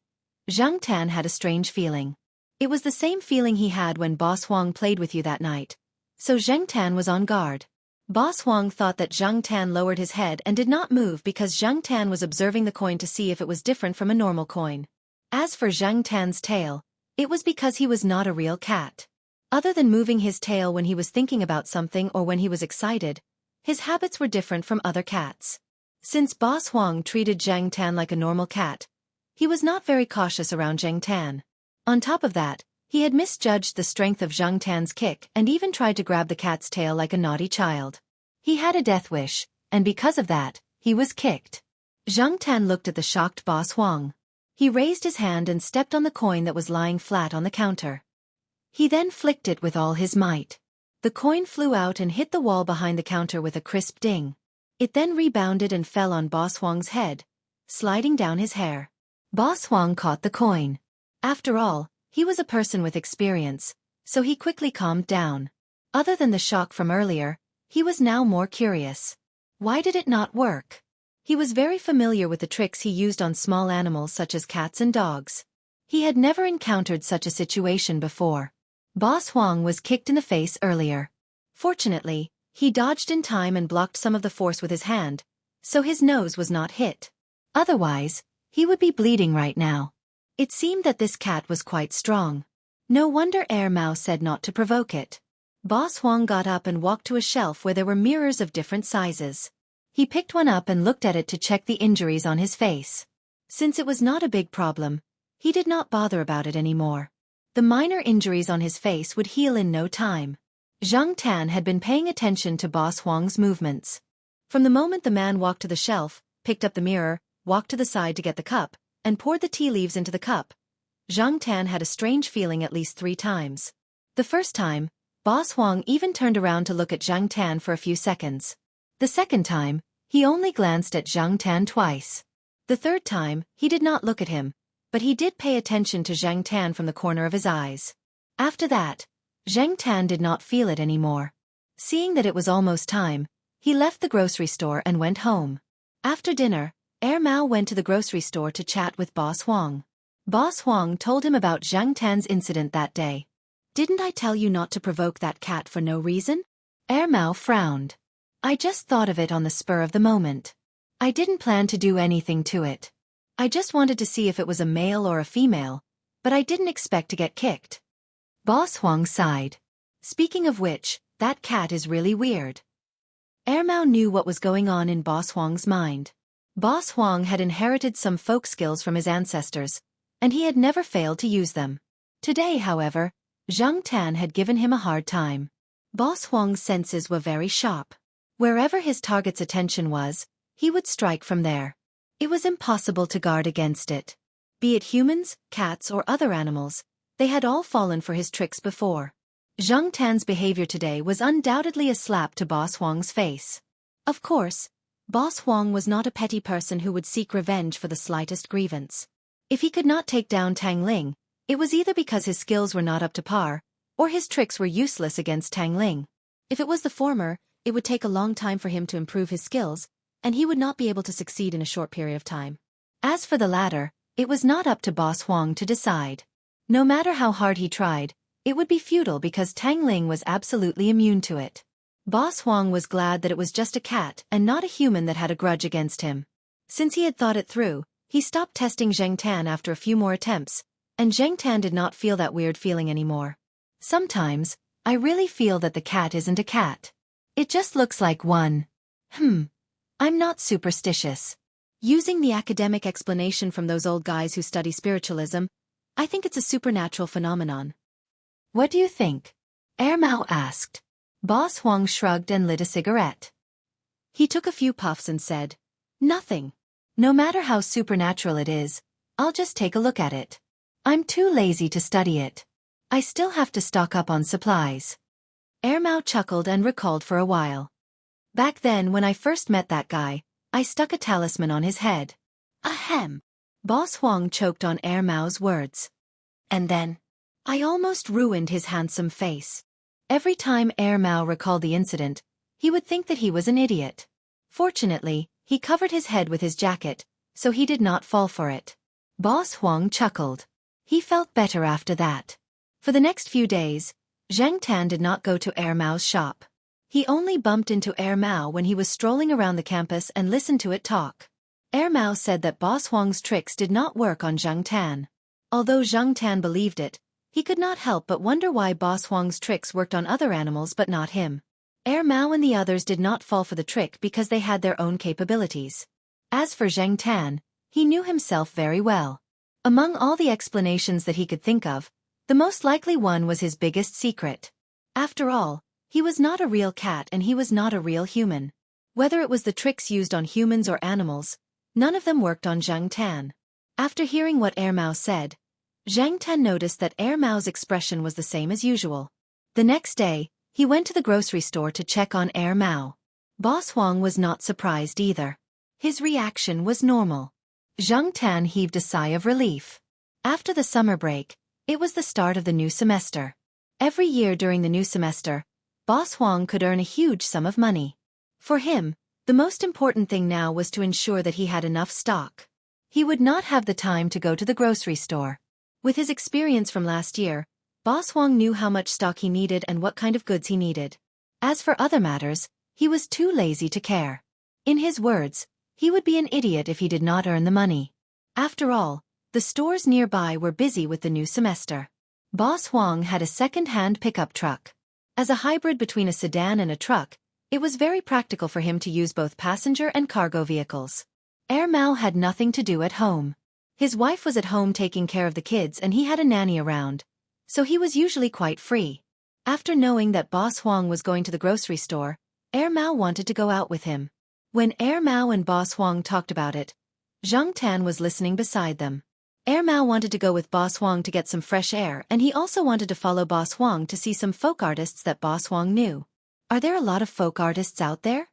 Zhang Tan had a strange feeling. It was the same feeling he had when Boss Huang played with you that night. So Zhang Tan was on guard. Boss Huang thought that Zhang Tan lowered his head and did not move because Zhang Tan was observing the coin to see if it was different from a normal coin. As for Zhang Tan's tail, it was because he was not a real cat. Other than moving his tail when he was thinking about something or when he was excited, his habits were different from other cats. Since Boss Huang treated Zhang Tan like a normal cat, he was not very cautious around Zhang Tan. On top of that, he had misjudged the strength of Zhang Tan's kick and even tried to grab the cat's tail like a naughty child. He had a death wish, and because of that, he was kicked. Zhang Tan looked at the shocked Boss Huang. He raised his hand and stepped on the coin that was lying flat on the counter. He then flicked it with all his might. The coin flew out and hit the wall behind the counter with a crisp ding. It then rebounded and fell on Boss Huang's head, sliding down his hair. Boss Huang caught the coin. After all, he was a person with experience, so he quickly calmed down. Other than the shock from earlier, he was now more curious. Why did it not work? He was very familiar with the tricks he used on small animals such as cats and dogs. He had never encountered such a situation before. Boss Huang was kicked in the face earlier. Fortunately, he dodged in time and blocked some of the force with his hand, so his nose was not hit. Otherwise, he would be bleeding right now. It seemed that this cat was quite strong. No wonder Air Mao said not to provoke it. Boss Huang got up and walked to a shelf where there were mirrors of different sizes. He picked one up and looked at it to check the injuries on his face. Since it was not a big problem, he did not bother about it anymore. The minor injuries on his face would heal in no time. Zhang Tan had been paying attention to Boss Huang's movements. From the moment the man walked to the shelf, picked up the mirror, walked to the side to get the cup, and poured the tea leaves into the cup, Zhang Tan had a strange feeling at least 3 times. The first time, Boss Huang even turned around to look at Zhang Tan for a few seconds. The second time, he only glanced at Zhang Tan twice. The third time, he did not look at him, but he did pay attention to Zhang Tan from the corner of his eyes. After that, Zhang Tan did not feel it anymore. Seeing that it was almost time, he left the grocery store and went home. After dinner, Air Mao went to the grocery store to chat with Boss Huang. Boss Huang told him about Zhang Tan's incident that day. "Didn't I tell you not to provoke that cat for no reason?" Air Mao frowned. "I just thought of it on the spur of the moment. I didn't plan to do anything to it. I just wanted to see if it was a male or a female, but I didn't expect to get kicked." Boss Huang sighed. "Speaking of which, that cat is really weird." Air Mao knew what was going on in Boss Huang's mind. Boss Huang had inherited some folk skills from his ancestors, and he had never failed to use them. Today, however, Zhang Tan had given him a hard time. Boss Huang's senses were very sharp. Wherever his target's attention was, he would strike from there. It was impossible to guard against it. Be it humans, cats or other animals, they had all fallen for his tricks before. Zhang Tan's behavior today was undoubtedly a slap to Boss Huang's face. Of course, Boss Huang was not a petty person who would seek revenge for the slightest grievance. If he could not take down Tang Ling, it was either because his skills were not up to par, or his tricks were useless against Tang Ling. If it was the former, it would take a long time for him to improve his skills, and he would not be able to succeed in a short period of time. As for the latter, it was not up to Boss Huang to decide. No matter how hard he tried, it would be futile because Tang Ling was absolutely immune to it. Boss Huang was glad that it was just a cat and not a human that had a grudge against him. Since he had thought it through, he stopped testing Zhang Tan after a few more attempts, and Zhang Tan did not feel that weird feeling anymore. "Sometimes, I really feel that the cat isn't a cat. It just looks like one. I'm not superstitious. Using the academic explanation from those old guys who study spiritualism, I think it's a supernatural phenomenon." "What do you think?" Air Mao asked. Boss Huang shrugged and lit a cigarette. He took a few puffs and said, "Nothing. No matter how supernatural it is, I'll just take a look at it. I'm too lazy to study it. I still have to stock up on supplies." Air Mao chuckled and recalled for a while. "Back then when I first met that guy, I stuck a talisman on his head. Ahem. Boss Huang choked on Air Mao's words. And then, I almost ruined his handsome face. Every time Air Mao recalled the incident, he would think that he was an idiot. Fortunately, he covered his head with his jacket, so he did not fall for it. Boss Huang chuckled. He felt better after that. For the next few days, Zhang Tan did not go to Air Mao's shop. He only bumped into Air Mao when he was strolling around the campus and listened to it talk. Air Mao said that Boss Huang's tricks did not work on Zhang Tan. Although Zhang Tan believed it, he could not help but wonder why Boss Huang's tricks worked on other animals but not him. Air Mao and the others did not fall for the trick because they had their own capabilities. As for Zhang Tan, he knew himself very well. Among all the explanations that he could think of, the most likely one was his biggest secret. After all, he was not a real cat and he was not a real human. Whether it was the tricks used on humans or animals, none of them worked on Zhang Tan. After hearing what Air Mao said, Zhang Tan noticed that Air Mao's expression was the same as usual. The next day, he went to the grocery store to check on Air Mao. Boss Huang was not surprised either. His reaction was normal. Zhang Tan heaved a sigh of relief. After the summer break, it was the start of the new semester. Every year during the new semester, Boss Huang could earn a huge sum of money. For him, the most important thing now was to ensure that he had enough stock. He would not have the time to go to the grocery store. With his experience from last year, Boss Huang knew how much stock he needed and what kind of goods he needed. As for other matters, he was too lazy to care. In his words, he would be an idiot if he did not earn the money. After all, the stores nearby were busy with the new semester. Boss Huang had a second-hand pickup truck. As a hybrid between a sedan and a truck, it was very practical for him to use both passenger and cargo vehicles. Air Mao had nothing to do at home. His wife was at home taking care of the kids and he had a nanny around, so he was usually quite free. After knowing that Boss Huang was going to the grocery store, Air Mao wanted to go out with him. When Air Mao and Boss Huang talked about it, Zhang Tan was listening beside them. Air Mao wanted to go with Boss Huang to get some fresh air and he also wanted to follow Boss Huang to see some folk artists that Boss Huang knew. Are there a lot of folk artists out there?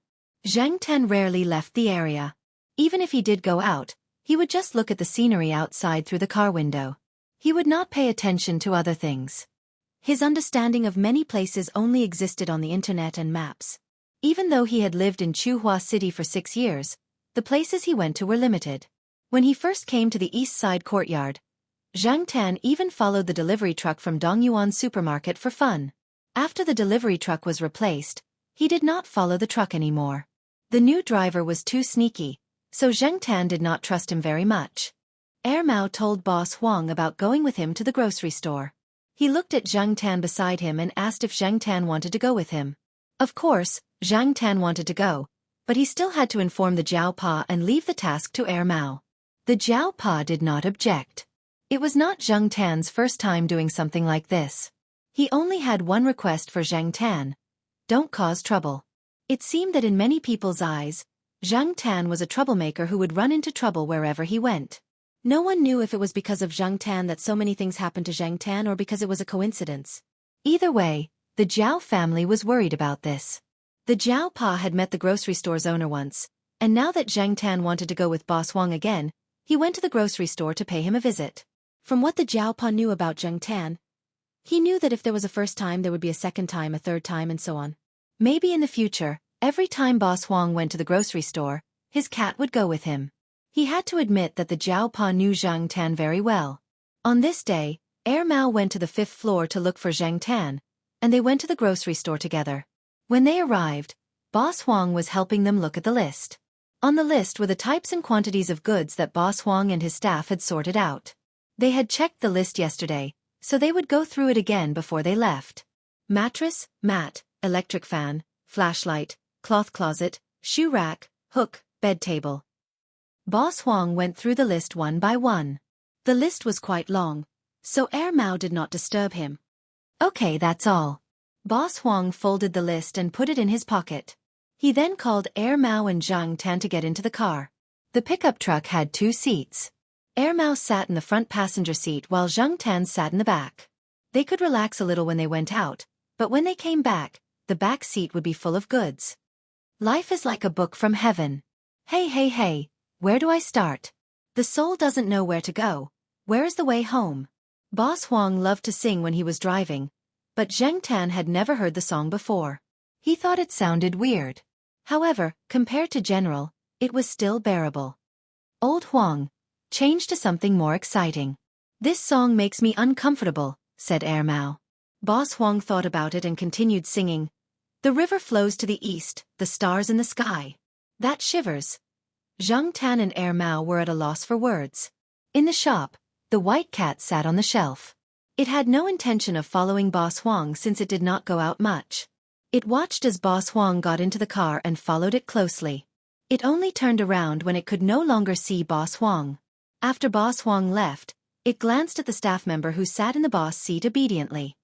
Zhang Tan rarely left the area. Even if he did go out, he would just look at the scenery outside through the car window. He would not pay attention to other things. His understanding of many places only existed on the internet and maps. Even though he had lived in Chuhua City for 6 years, the places he went to were limited. When he first came to the East Side courtyard, Zhang Tan even followed the delivery truck from Dongyuan supermarket for fun. After the delivery truck was replaced, he did not follow the truck anymore. The new driver was too sneaky, so Zhang Tan did not trust him very much. Air Mao told Boss Huang about going with him to the grocery store. He looked at Zhang Tan beside him and asked if Zhang Tan wanted to go with him. Of course, Zhang Tan wanted to go, but he still had to inform the Jiao Pa and leave the task to Air Mao. The Jiao Pa did not object. It was not Zhang Tan's first time doing something like this. He only had one request for Zhang Tan: don't cause trouble. It seemed that in many people's eyes, Zhang Tan was a troublemaker who would run into trouble wherever he went. No one knew if it was because of Zhang Tan that so many things happened to Zhang Tan or because it was a coincidence. Either way, the Jiao family was worried about this. The Jiao Pa had met the grocery store's owner once, and now that Zhang Tan wanted to go with Boss Huang again, he went to the grocery store to pay him a visit. From what the Jiao Pa knew about Zhang Tan, he knew that if there was a first time there would be a second time, a third time, and so on. Maybe in the future, every time Boss Huang went to the grocery store, his cat would go with him. He had to admit that the Jiao Pa knew Zhang Tan very well. On this day, Air Mao went to the 5th floor to look for Zhang Tan, and they went to the grocery store together. When they arrived, Boss Huang was helping them look at the list. On the list were the types and quantities of goods that Boss Huang and his staff had sorted out. They had checked the list yesterday, so they would go through it again before they left. Mattress, mat, electric fan, flashlight, cloth closet, shoe rack, hook, bed table. Boss Huang went through the list one by one. The list was quite long, so Air Mao did not disturb him. Okay, that's all. Boss Huang folded the list and put it in his pocket. He then called Air Mao and Zhang Tan to get into the car. The pickup truck had 2 seats. Air Mao sat in the front passenger seat while Zhang Tan sat in the back. They could relax a little when they went out, but when they came back, the back seat would be full of goods. Life is like a book from heaven. Hey, hey, hey, where do I start? The soul doesn't know where to go. Where is the way home? Boss Huang loved to sing when he was driving, but Zheng Tan had never heard the song before. He thought it sounded weird. However, compared to General, it was still bearable. Old Huang, change to something more exciting. This song makes me uncomfortable, said Air Mao. Boss Huang thought about it and continued singing. The river flows to the east, the stars in the sky. That shivers. Zhang Tan and Air Mao were at a loss for words. In the shop, the white cat sat on the shelf. It had no intention of following Boss Huang since it did not go out much. It watched as Boss Huang got into the car and followed it closely. It only turned around when it could no longer see Boss Huang. After Boss Huang left, it glanced at the staff member who sat in the boss seat obediently.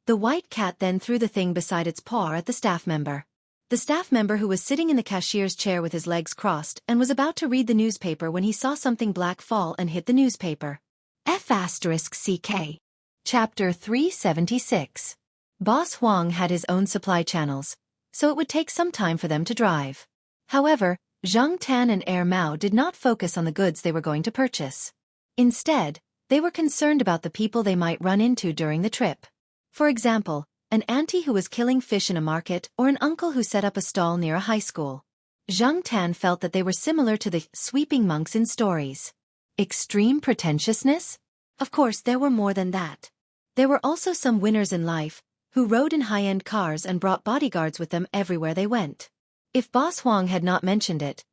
The white cat then threw the thing beside its paw at the staff member. The staff member who was sitting in the cashier's chair with his legs crossed and was about to read the newspaper when he saw something black fall and hit the newspaper. F***CK. Chapter 376. Boss Huang had his own supply channels, so it would take some time for them to drive. However, Zhang Tan and Air Mao did not focus on the goods they were going to purchase. Instead, they were concerned about the people they might run into during the trip. For example, an auntie who was killing fish in a market or an uncle who set up a stall near a high school. Zhang Tan felt that they were similar to the sweeping monks in stories. Extreme pretentiousness? Of course, there were more than that. There were also some winners in life, who rode in high-end cars and brought bodyguards with them everywhere they went. If Boss Huang had not mentioned it,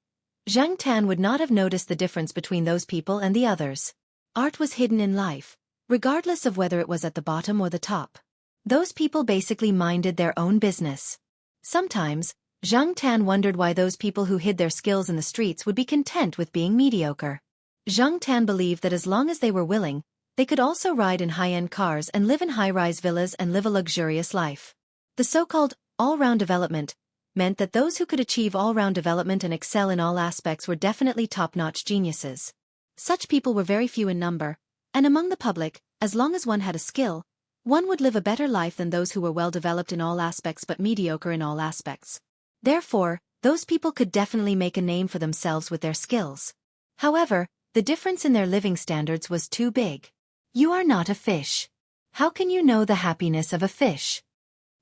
Zhang Tan would not have noticed the difference between those people and the others. Art was hidden in life, regardless of whether it was at the bottom or the top. Those people basically minded their own business. Sometimes, Zhang Tan wondered why those people who hid their skills in the streets would be content with being mediocre. Zhang Tan believed that as long as they were willing, they could also ride in high-end cars and live in high-rise villas and live a luxurious life. The so-called all-round development meant that those who could achieve all-round development and excel in all aspects were definitely top-notch geniuses. Such people were very few in number, and among the public, as long as one had a skill, one would live a better life than those who were well-developed in all aspects but mediocre in all aspects. Therefore, those people could definitely make a name for themselves with their skills. However, the difference in their living standards was too big. You are not a fish. How can you know the happiness of a fish?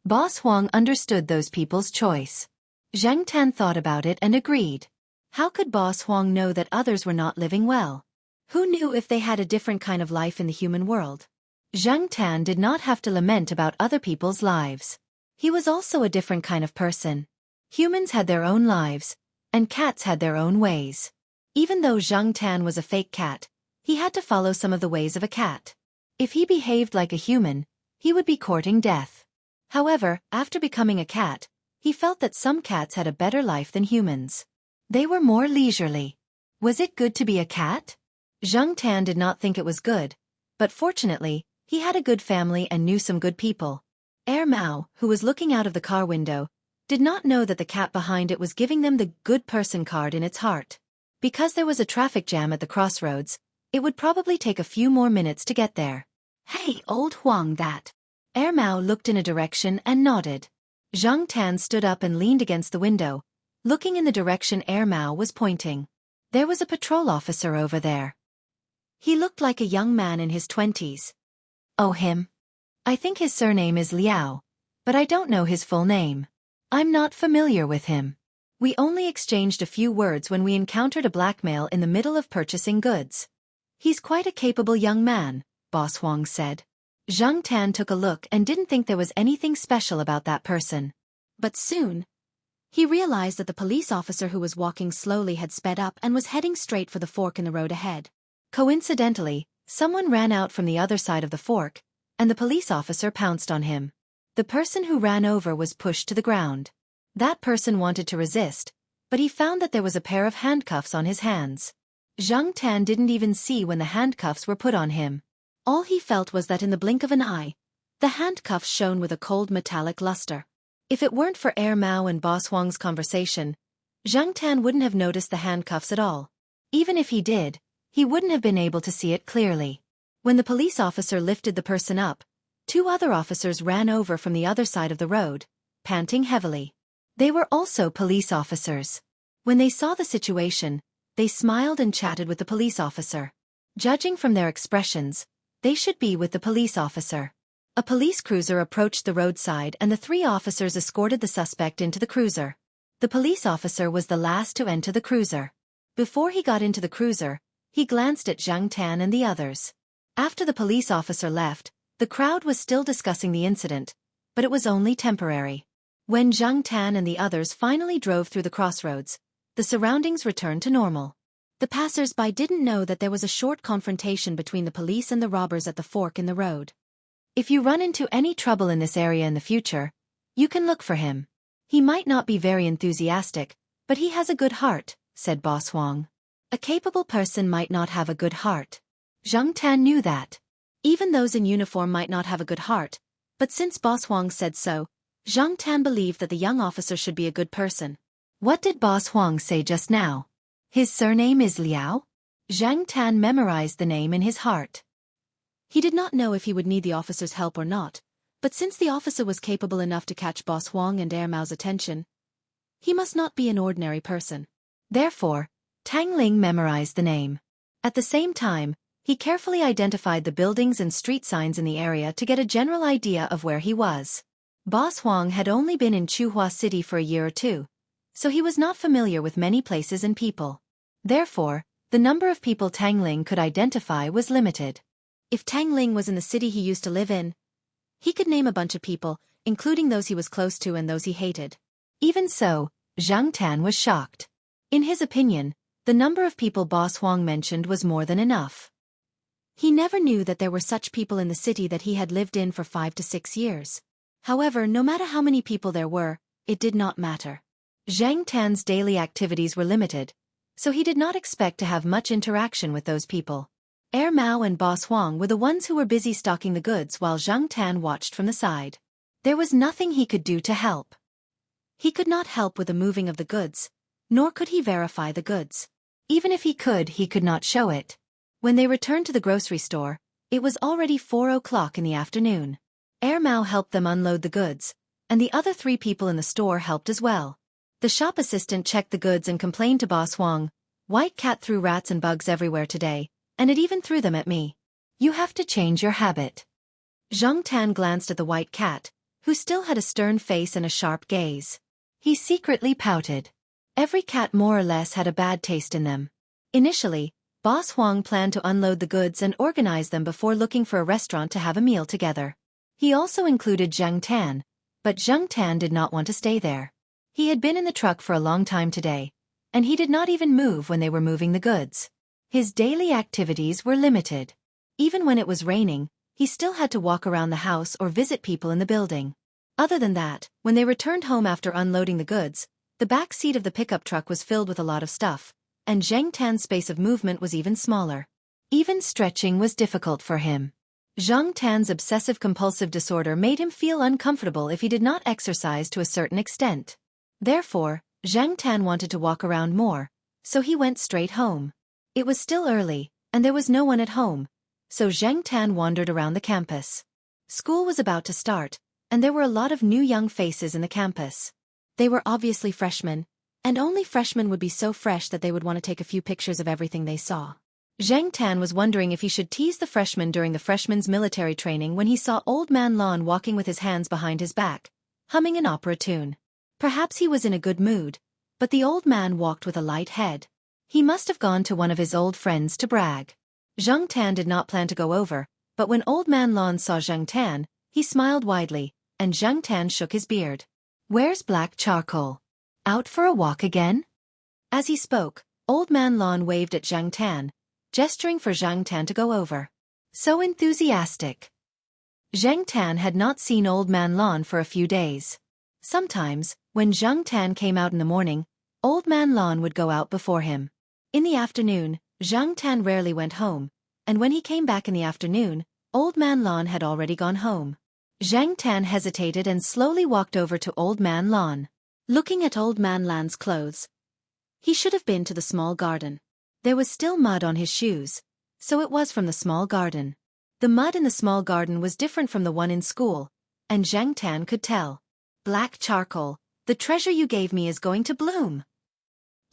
Boss Huang understood those people's choice. Zhang Tan thought about it and agreed. How could Boss Huang know that others were not living well? Who knew if they had a different kind of life in the human world? Zhang Tan did not have to lament about other people's lives. He was also a different kind of person. Humans had their own lives, and cats had their own ways. Even though Zhang Tan was a fake cat, he had to follow some of the ways of a cat. If he behaved like a human, he would be courting death. However, after becoming a cat, he felt that some cats had a better life than humans. They were more leisurely. Was it good to be a cat? Zhang Tan did not think it was good, but fortunately, he had a good family and knew some good people. Air Mao, who was looking out of the car window, did not know that the cat behind it was giving them the good person card in its heart. Because there was a traffic jam at the crossroads, it would probably take a few more minutes to get there. Hey, old Huang, that. Air Mao looked in a direction and nodded. Zhang Tan stood up and leaned against the window, looking in the direction Air Mao was pointing. There was a patrol officer over there. He looked like a young man in his 20s. Oh, him? I think his surname is Liao, but I don't know his full name. I'm not familiar with him. We only exchanged a few words when we encountered a blackmail in the middle of purchasing goods. He's quite a capable young man, Boss Huang said. Zhang Tan took a look and didn't think there was anything special about that person. But soon, he realized that the police officer who was walking slowly had sped up and was heading straight for the fork in the road ahead. Coincidentally, someone ran out from the other side of the fork, and the police officer pounced on him. The person who ran over was pushed to the ground. That person wanted to resist, but he found that there was a pair of handcuffs on his hands. Zhang Tan didn't even see when the handcuffs were put on him. All he felt was that in the blink of an eye, the handcuffs shone with a cold metallic luster. If it weren't for Air Mao and Boss Huang's conversation, Zhang Tan wouldn't have noticed the handcuffs at all. Even if he did, he wouldn't have been able to see it clearly. When the police officer lifted the person up, two other officers ran over from the other side of the road, panting heavily. They were also police officers. When they saw the situation, they smiled and chatted with the police officer. Judging from their expressions, they should be with the police officer. A police cruiser approached the roadside and the three officers escorted the suspect into the cruiser. The police officer was the last to enter the cruiser. Before he got into the cruiser, he glanced at Zhang Tan and the others. After the police officer left, the crowd was still discussing the incident, but it was only temporary. When Zhang Tan and the others finally drove through the crossroads, the surroundings returned to normal. The passers-by didn't know that there was a short confrontation between the police and the robbers at the fork in the road. If you run into any trouble in this area in the future, you can look for him. He might not be very enthusiastic, but he has a good heart, said Boss Huang. A capable person might not have a good heart. Zhang Tan knew that. Even those in uniform might not have a good heart, but since Boss Huang said so, Zhang Tan believed that the young officer should be a good person. What did Boss Huang say just now? His surname is Liao? Zhang Tan memorized the name in his heart. He did not know if he would need the officer's help or not, but since the officer was capable enough to catch Boss Huang and Mao's attention, he must not be an ordinary person. Therefore, Tang Ling memorized the name. At the same time, he carefully identified the buildings and street signs in the area to get a general idea of where he was. Boss Huang had only been in Chuhua City for a year or two, so he was not familiar with many places and people. Therefore, the number of people Tang Ling could identify was limited. If Tang Ling was in the city he used to live in, he could name a bunch of people, including those he was close to and those he hated. Even so, Zhang Tan was shocked. In his opinion, the number of people Boss Huang mentioned was more than enough. He never knew that there were such people in the city that he had lived in for 5 to 6 years. However, no matter how many people there were, it did not matter. Zhang Tan's daily activities were limited, so he did not expect to have much interaction with those people. Mao and Boss Huang were the ones who were busy stocking the goods while Zhang Tan watched from the side. There was nothing he could do to help. He could not help with the moving of the goods, nor could he verify the goods. Even if he could not show it. When they returned to the grocery store, it was already 4 o'clock in the afternoon. Mao helped them unload the goods, and the other 3 people in the store helped as well. The shop assistant checked the goods and complained to Boss Huang, "White cat threw rats and bugs everywhere today, and it even threw them at me. You have to change your habit." Zhang Tan glanced at the white cat, who still had a stern face and a sharp gaze. He secretly pouted. Every cat more or less had a bad taste in them. Initially, Boss Huang planned to unload the goods and organize them before looking for a restaurant to have a meal together. He also included Zhang Tan, but Zhang Tan did not want to stay there. He had been in the truck for a long time today, and he did not even move when they were moving the goods. His daily activities were limited. Even when it was raining, he still had to walk around the house or visit people in the building. Other than that, when they returned home after unloading the goods, the back seat of the pickup truck was filled with a lot of stuff, and Zhang Tan's space of movement was even smaller. Even stretching was difficult for him. Zhang Tan's obsessive-compulsive disorder made him feel uncomfortable if he did not exercise to a certain extent. Therefore, Zhang Tan wanted to walk around more, so he went straight home. It was still early, and there was no one at home, so Zhang Tan wandered around the campus. School was about to start, and there were a lot of new young faces in the campus. They were obviously freshmen, and only freshmen would be so fresh that they would want to take a few pictures of everything they saw. Zhang Tan was wondering if he should tease the freshmen during the freshmen's military training when he saw Old Man Lon walking with his hands behind his back, humming an opera tune. Perhaps he was in a good mood, but the old man walked with a light head. He must have gone to one of his old friends to brag. Zhang Tan did not plan to go over, but when Old Man Lon saw Zhang Tan, he smiled widely, and Zhang Tan shook his beard. "Where's Black Charcoal? Out for a walk again?" As he spoke, Old Man Lon waved at Zhang Tan, gesturing for Zhang Tan to go over. So enthusiastic. Zhang Tan had not seen Old Man Lon for a few days. Sometimes, when Zhang Tan came out in the morning, Old Man Lon would go out before him. In the afternoon, Zhang Tan rarely went home, and when he came back in the afternoon, Old Man Lon had already gone home. Zhang Tan hesitated and slowly walked over to Old Man Lon. Looking at Old Man Lon's clothes, he should have been to the small garden. There was still mud on his shoes, so it was from the small garden. The mud in the small garden was different from the one in school, and Zhang Tan could tell. "Black Charcoal, the treasure you gave me is going to bloom."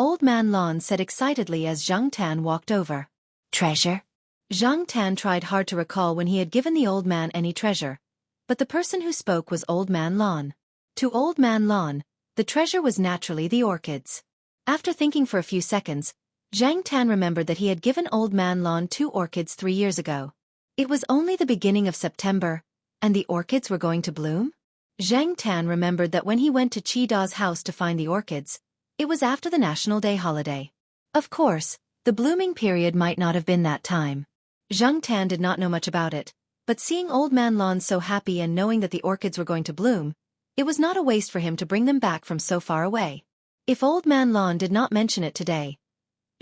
Old Man Lon said excitedly as Zhang Tan walked over. Treasure? Zhang Tan tried hard to recall when he had given the old man any treasure, but the person who spoke was Old Man Lon. To Old Man Lon, the treasure was naturally the orchids. After thinking for a few seconds, Zhang Tan remembered that he had given Old Man Lon 2 orchids 3 years ago. It was only the beginning of September, and the orchids were going to bloom? Zhang Tan remembered that when he went to Chi Da's house to find the orchids, it was after the National Day holiday. Of course, the blooming period might not have been that time. Zhang Tan did not know much about it, but seeing Old Man Lon so happy and knowing that the orchids were going to bloom, it was not a waste for him to bring them back from so far away. If Old Man Lon did not mention it today,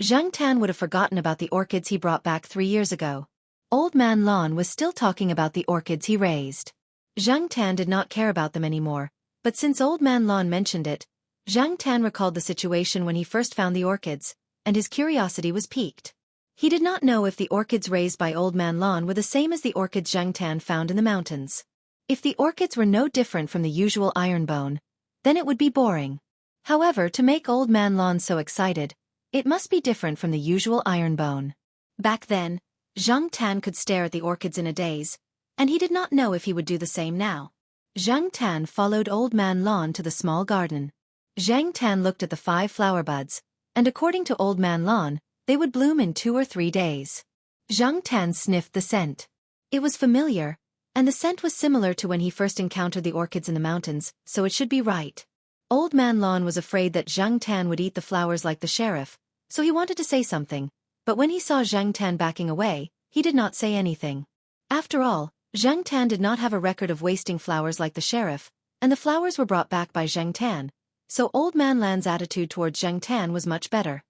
Zhang Tan would have forgotten about the orchids he brought back 3 years ago. Old Man Lon was still talking about the orchids he raised. Zhang Tan did not care about them anymore, but since Old Man Lon mentioned it, Zhang Tan recalled the situation when he first found the orchids, and his curiosity was piqued. He did not know if the orchids raised by Old Man Lon were the same as the orchids Zhang Tan found in the mountains. If the orchids were no different from the usual ironbone, then it would be boring. However, to make Old Man Lon so excited, it must be different from the usual ironbone. Back then, Zhang Tan could stare at the orchids in a daze, and he did not know if he would do the same now. Zhang Tan followed Old Man Lon to the small garden. Zhang Tan looked at the 5 flower buds, and according to Old Man Lon, they would bloom in 2 or 3 days. Zhang Tan sniffed the scent. It was familiar, and the scent was similar to when he first encountered the orchids in the mountains, so it should be right. Old Man Lon was afraid that Zhang Tan would eat the flowers like the sheriff, so he wanted to say something, but when he saw Zhang Tan backing away, he did not say anything. After all, Zhang Tan did not have a record of wasting flowers like the sheriff, and the flowers were brought back by Zhang Tan, so Old Man Lan's attitude towards Zhang Tan was much better.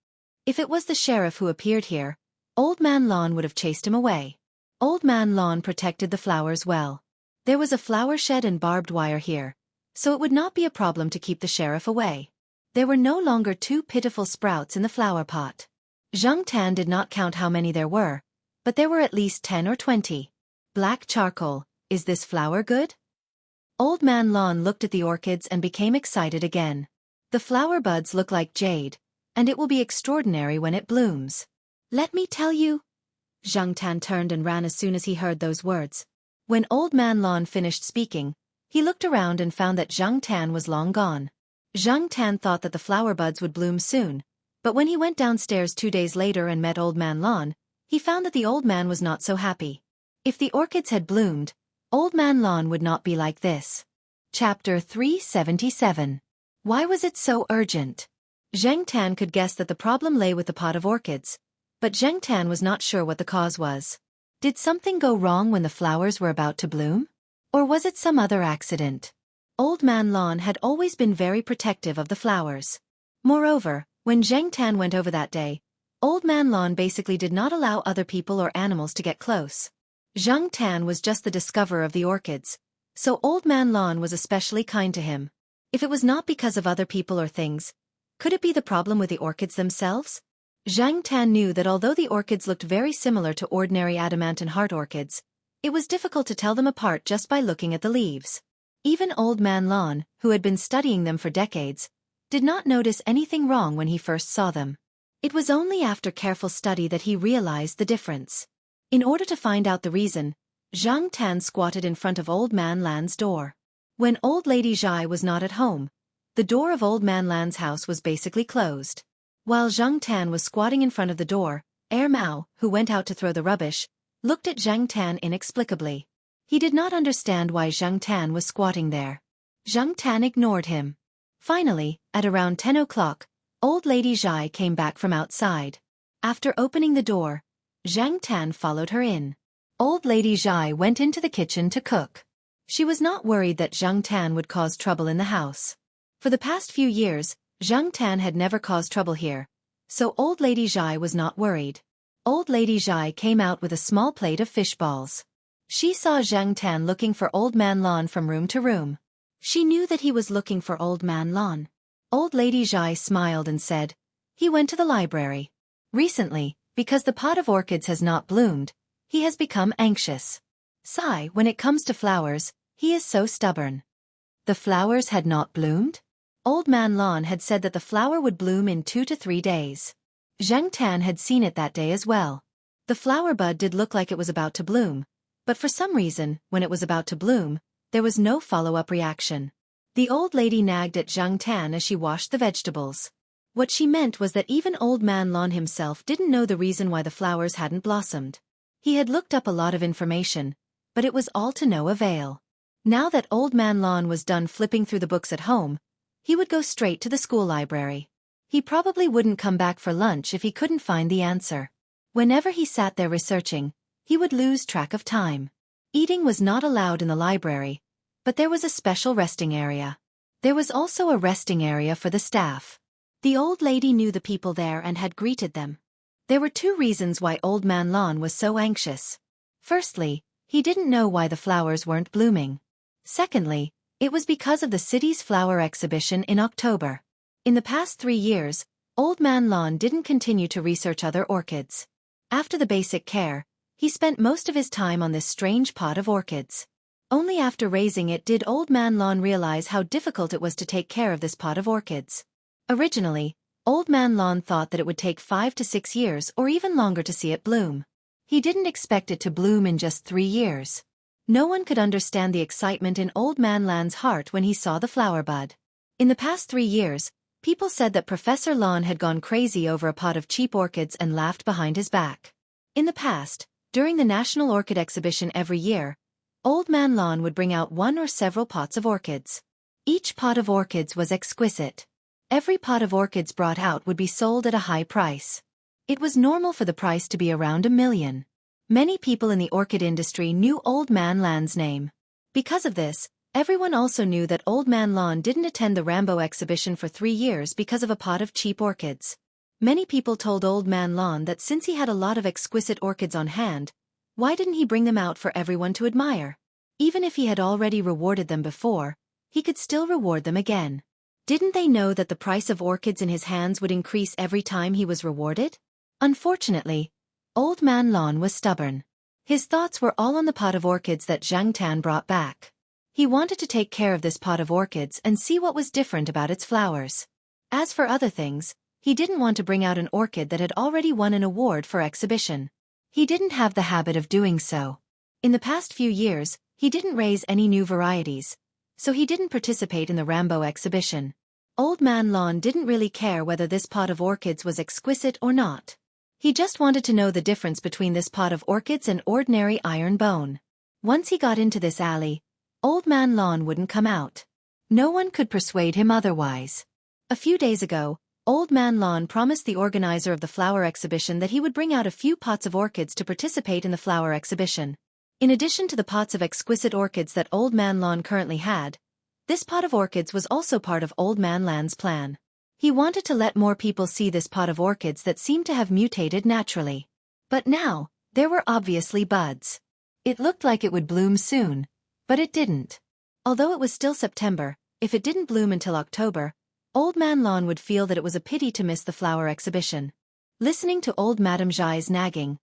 If it was the sheriff who appeared here, Old Man Lon would have chased him away. Old Man Lon protected the flowers well. There was a flower shed and barbed wire here, so it would not be a problem to keep the sheriff away. There were no longer 2 pitiful sprouts in the flower pot. Zhang Tan did not count how many there were, but there were at least 10 or 20. Black charcoal, is this flower good? Old Man Lon looked at the orchids and became excited again. The flower buds look like jade, and it will be extraordinary when it blooms. Let me tell you. Zhang Tan turned and ran as soon as he heard those words. When Old Man Lon finished speaking, he looked around and found that Zhang Tan was long gone. Zhang Tan thought that the flower buds would bloom soon, but when he went downstairs 2 days later and met Old Man Lon, he found that the old man was not so happy. If the orchids had bloomed, Old Man Lon would not be like this. Chapter 377. Why was it so urgent? Zhang Tan could guess that the problem lay with the pot of orchids, but Zhang Tan was not sure what the cause was. Did something go wrong when the flowers were about to bloom? Or was it some other accident? Old Man Lon had always been very protective of the flowers. Moreover, when Zhang Tan went over that day, Old Man Lon basically did not allow other people or animals to get close. Zhang Tan was just the discoverer of the orchids, so Old Man Lon was especially kind to him. If it was not because of other people or things, could it be the problem with the orchids themselves? Zhang Tan knew that although the orchids looked very similar to ordinary adamant and heart orchids, it was difficult to tell them apart just by looking at the leaves. Even Old Man Lon, who had been studying them for decades, did not notice anything wrong when he first saw them. It was only after careful study that he realized the difference. In order to find out the reason, Zhang Tan squatted in front of Old Man Lan's door. When Old Lady Zhai was not at home, the door of Old Man Lan's house was basically closed. While Zhang Tan was squatting in front of the door, Mao, who went out to throw the rubbish, looked at Zhang Tan inexplicably. He did not understand why Zhang Tan was squatting there. Zhang Tan ignored him. Finally, at around 10 o'clock, Old Lady Zhai came back from outside. After opening the door, Zhang Tan followed her in. Old Lady Zhai went into the kitchen to cook. She was not worried that Zhang Tan would cause trouble in the house. For the past few years, Zhang Tan had never caused trouble here, so Old Lady Zhai was not worried. Old Lady Zhai came out with a small plate of fish balls. She saw Zhang Tan looking for Old Man Lon from room to room. She knew that he was looking for Old Man Lon. Old Lady Zhai smiled and said, "He went to the library. Recently, because the pot of orchids has not bloomed, he has become anxious. Sigh, when it comes to flowers, he is so stubborn." The flowers had not bloomed? Old Man Lon had said that the flower would bloom in 2 to 3 days. Zhang Tan had seen it that day as well. The flower bud did look like it was about to bloom, but for some reason, when it was about to bloom, there was no follow-up reaction. The old lady nagged at Zhang Tan as she washed the vegetables. What she meant was that even Old Man Lon himself didn't know the reason why the flowers hadn't blossomed. He had looked up a lot of information, but it was all to no avail. Now that Old Man Lon was done flipping through the books at home, he would go straight to the school library. He probably wouldn't come back for lunch if he couldn't find the answer. Whenever he sat there researching, he would lose track of time. Eating was not allowed in the library, but there was a special resting area. There was also a resting area for the staff. The old lady knew the people there and had greeted them. There were 2 reasons why Old Man Lon was so anxious. Firstly, he didn't know why the flowers weren't blooming. Secondly, it was because of the city's flower exhibition in October. In the past 3 years, Old Man Lon didn't continue to research other orchids. After the basic care, he spent most of his time on this strange pot of orchids. Only after raising it did Old Man Lon realize how difficult it was to take care of this pot of orchids. Originally, Old Man Lon thought that it would take 5 to 6 years or even longer to see it bloom. He didn't expect it to bloom in just 3 years. No one could understand the excitement in Old Man Lon's heart when he saw the flower bud. In the past 3 years, people said that Professor Lon had gone crazy over a pot of cheap orchids and laughed behind his back. In the past, during the National Orchid Exhibition every year, Old Man Lon would bring out 1 or several pots of orchids. Each pot of orchids was exquisite. Every pot of orchids brought out would be sold at a high price. It was normal for the price to be around $1 million. Many people in the orchid industry knew Old Man Lon's name. Because of this, everyone also knew that Old Man Lon didn't attend the Rambo exhibition for 3 years because of a pot of cheap orchids. Many people told Old Man Lon that since he had a lot of exquisite orchids on hand, why didn't he bring them out for everyone to admire? Even if he had already rewarded them before, he could still reward them again. Didn't they know that the price of orchids in his hands would increase every time he was rewarded? Unfortunately, Old Man Lon was stubborn. His thoughts were all on the pot of orchids that Zhang Tan brought back. He wanted to take care of this pot of orchids and see what was different about its flowers. As for other things, he didn't want to bring out an orchid that had already won an award for exhibition. He didn't have the habit of doing so. In the past few years, he didn't raise any new varieties, so he didn't participate in the Rambo exhibition. Old Man Lon didn't really care whether this pot of orchids was exquisite or not. He just wanted to know the difference between this pot of orchids and ordinary iron bone. Once he got into this alley, Old Man Lon wouldn't come out. No one could persuade him otherwise. A few days ago, Old Man Lon promised the organizer of the flower exhibition that he would bring out a few pots of orchids to participate in the flower exhibition. In addition to the pots of exquisite orchids that Old Man Lon currently had, this pot of orchids was also part of Old Man Lon's plan. He wanted to let more people see this pot of orchids that seemed to have mutated naturally. But now, there were obviously buds. It looked like it would bloom soon, but it didn't. Although it was still September, if it didn't bloom until October, Old Man Lon would feel that it was a pity to miss the flower exhibition. Listening to old Madame Zhai's nagging,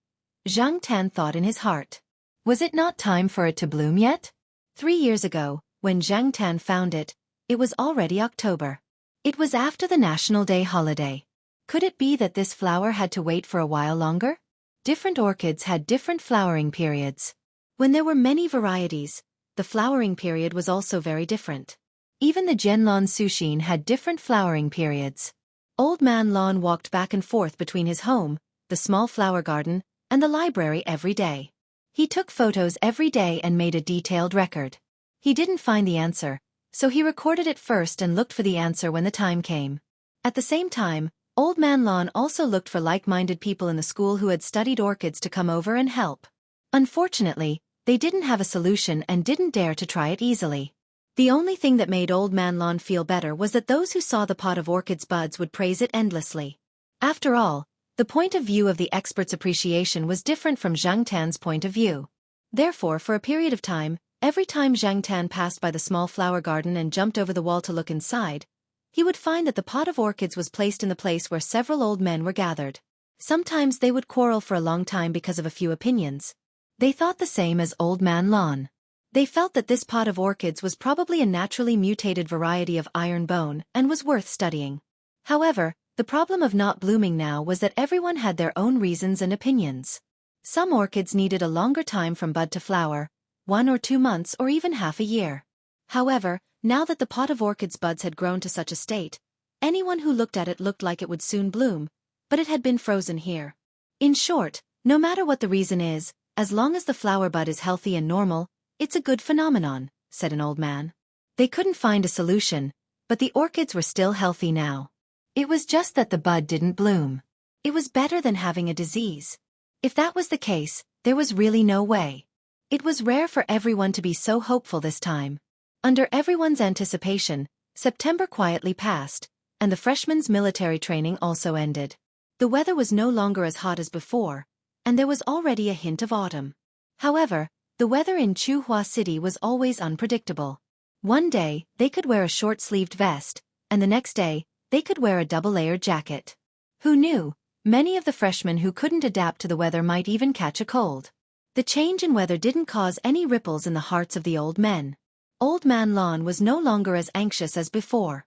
Zhang Tan thought in his heart, was it not time for it to bloom yet? 3 years ago, when Zhang Tan found it, it was already October. It was after the National Day holiday. Could it be that this flower had to wait for a while longer? Different orchids had different flowering periods. When there were many varieties, the flowering period was also very different. Even the Jianlon Sushin had different flowering periods. Old Man Lon walked back and forth between his home, the small flower garden, and the library every day. He took photos every day and made a detailed record. He didn't find the answer, so he recorded it first and looked for the answer when the time came. At the same time, Old Man Lon also looked for like-minded people in the school who had studied orchids to come over and help. Unfortunately, they didn't have a solution and didn't dare to try it easily. The only thing that made Old Man Lon feel better was that those who saw the pot of orchids buds would praise it endlessly. After all, the point of view of the expert's appreciation was different from Zhang Tan's point of view. Therefore, for a period of time, every time Zhang Tan passed by the small flower garden and jumped over the wall to look inside, he would find that the pot of orchids was placed in the place where several old men were gathered. Sometimes they would quarrel for a long time because of a few opinions. They thought the same as Old Man Lon. They felt that this pot of orchids was probably a naturally mutated variety of iron bone and was worth studying. However, the problem of not blooming now was that everyone had their own reasons and opinions. Some orchids needed a longer time from bud to flower, 1 or 2 months or even half a year. However, now that the pot of orchids' buds had grown to such a state, anyone who looked at it looked like it would soon bloom, but it had been frozen here. In short, no matter what the reason is, as long as the flower bud is healthy and normal, it's a good phenomenon, said an old man. They couldn't find a solution, but the orchids were still healthy now. It was just that the bud didn't bloom. It was better than having a disease. If that was the case, there was really no way. It was rare for everyone to be so hopeful this time. Under everyone's anticipation, September quietly passed, and the freshmen's military training also ended. The weather was no longer as hot as before, and there was already a hint of autumn. However, the weather in Chuhua City was always unpredictable. One day, they could wear a short-sleeved vest, and the next day, they could wear a double-layered jacket. Who knew? Many of the freshmen who couldn't adapt to the weather might even catch a cold. The change in weather didn't cause any ripples in the hearts of the old men. Old Man Lon was no longer as anxious as before.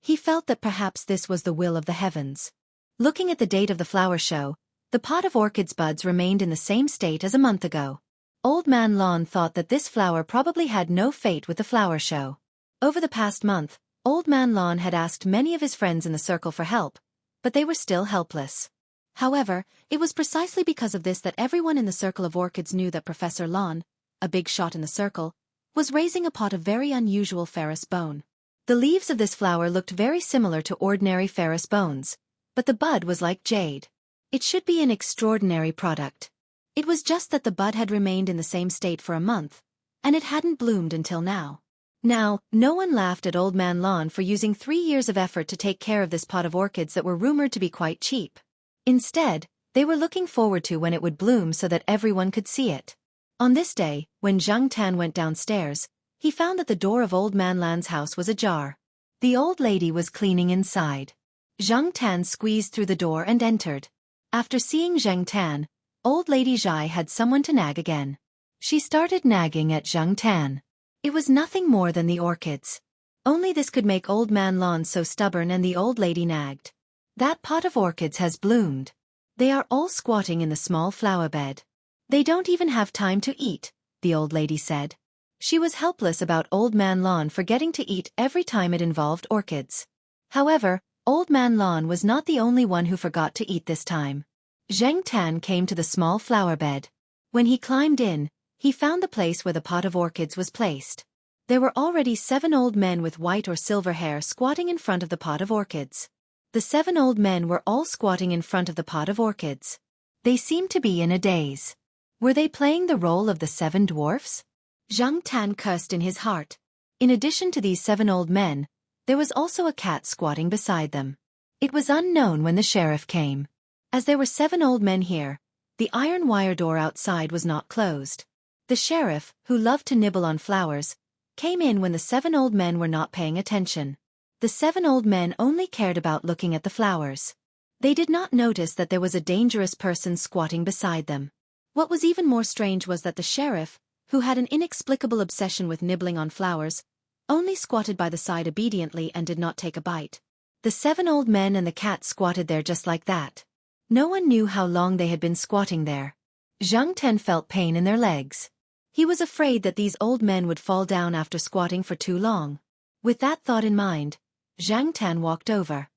He felt that perhaps this was the will of the heavens. Looking at the date of the flower show, the pot of orchids' buds remained in the same state as a month ago. Old Man Lon thought that this flower probably had no fate with the flower show. Over the past month, Old Man Lon had asked many of his friends in the circle for help, but they were still helpless. However, it was precisely because of this that everyone in the circle of orchids knew that Professor Lon, a big shot in the circle, was raising a pot of very unusual ferrous bone. The leaves of this flower looked very similar to ordinary ferrous bones, but the bud was like jade. It should be an extraordinary product. It was just that the bud had remained in the same state for a month, and it hadn't bloomed until now. Now, no one laughed at Old Man Lon for using 3 years of effort to take care of this pot of orchids that were rumored to be quite cheap. Instead, they were looking forward to when it would bloom so that everyone could see it. On this day, when Zhang Tan went downstairs, he found that the door of Old Man Lan's house was ajar. The old lady was cleaning inside. Zhang Tan squeezed through the door and entered. After seeing Zhang Tan, Old Lady Zhai had someone to nag again. She started nagging at Zhang Tan. It was nothing more than the orchids. Only this could make Old Man Lon so stubborn, and the old lady nagged. That pot of orchids has bloomed. They are all squatting in the small flower bed. They don't even have time to eat, the old lady said. She was helpless about Old Man Lon forgetting to eat every time it involved orchids. However, Old Man Lon was not the only one who forgot to eat this time. Zhang Tan came to the small flower bed. When he climbed in, he found the place where the pot of orchids was placed. There were already 7 old men with white or silver hair squatting in front of the pot of orchids. The 7 old men were all squatting in front of the pot of orchids. They seemed to be in a daze. Were they playing the role of the 7 dwarfs? Zhang Tan cursed in his heart. In addition to these 7 old men, there was also a cat squatting beside them. It was unknown when the sheriff came. As there were 7 old men here, the iron wire door outside was not closed. The sheriff, who loved to nibble on flowers, came in when the 7 old men were not paying attention. The 7 old men only cared about looking at the flowers. They did not notice that there was a dangerous person squatting beside them. What was even more strange was that the sheriff, who had an inexplicable obsession with nibbling on flowers, only squatted by the side obediently and did not take a bite. The 7 old men and the cat squatted there just like that. No one knew how long they had been squatting there. Zhang Tan felt pain in their legs. He was afraid that these old men would fall down after squatting for too long. With that thought in mind, Zhang Tan walked over.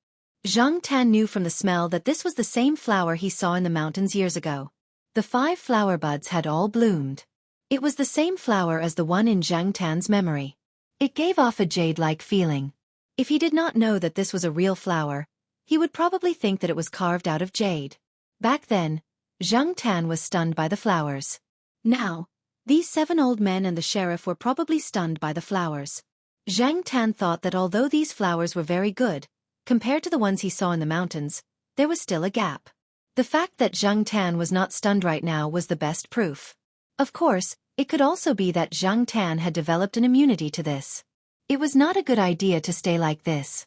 Zhang Tan knew from the smell that this was the same flower he saw in the mountains years ago. The 5 flower buds had all bloomed. It was the same flower as the one in Zhang Tan's memory. It gave off a jade-like feeling. If he did not know that this was a real flower, he would probably think that it was carved out of jade. Back then, Zhang Tan was stunned by the flowers. Now, these 7 old men and the sheriff were probably stunned by the flowers. Zhang Tan thought that although these flowers were very good, compared to the ones he saw in the mountains, there was still a gap. The fact that Zhang Tan was not stunned right now was the best proof. Of course, it could also be that Zhang Tan had developed an immunity to this. It was not a good idea to stay like this.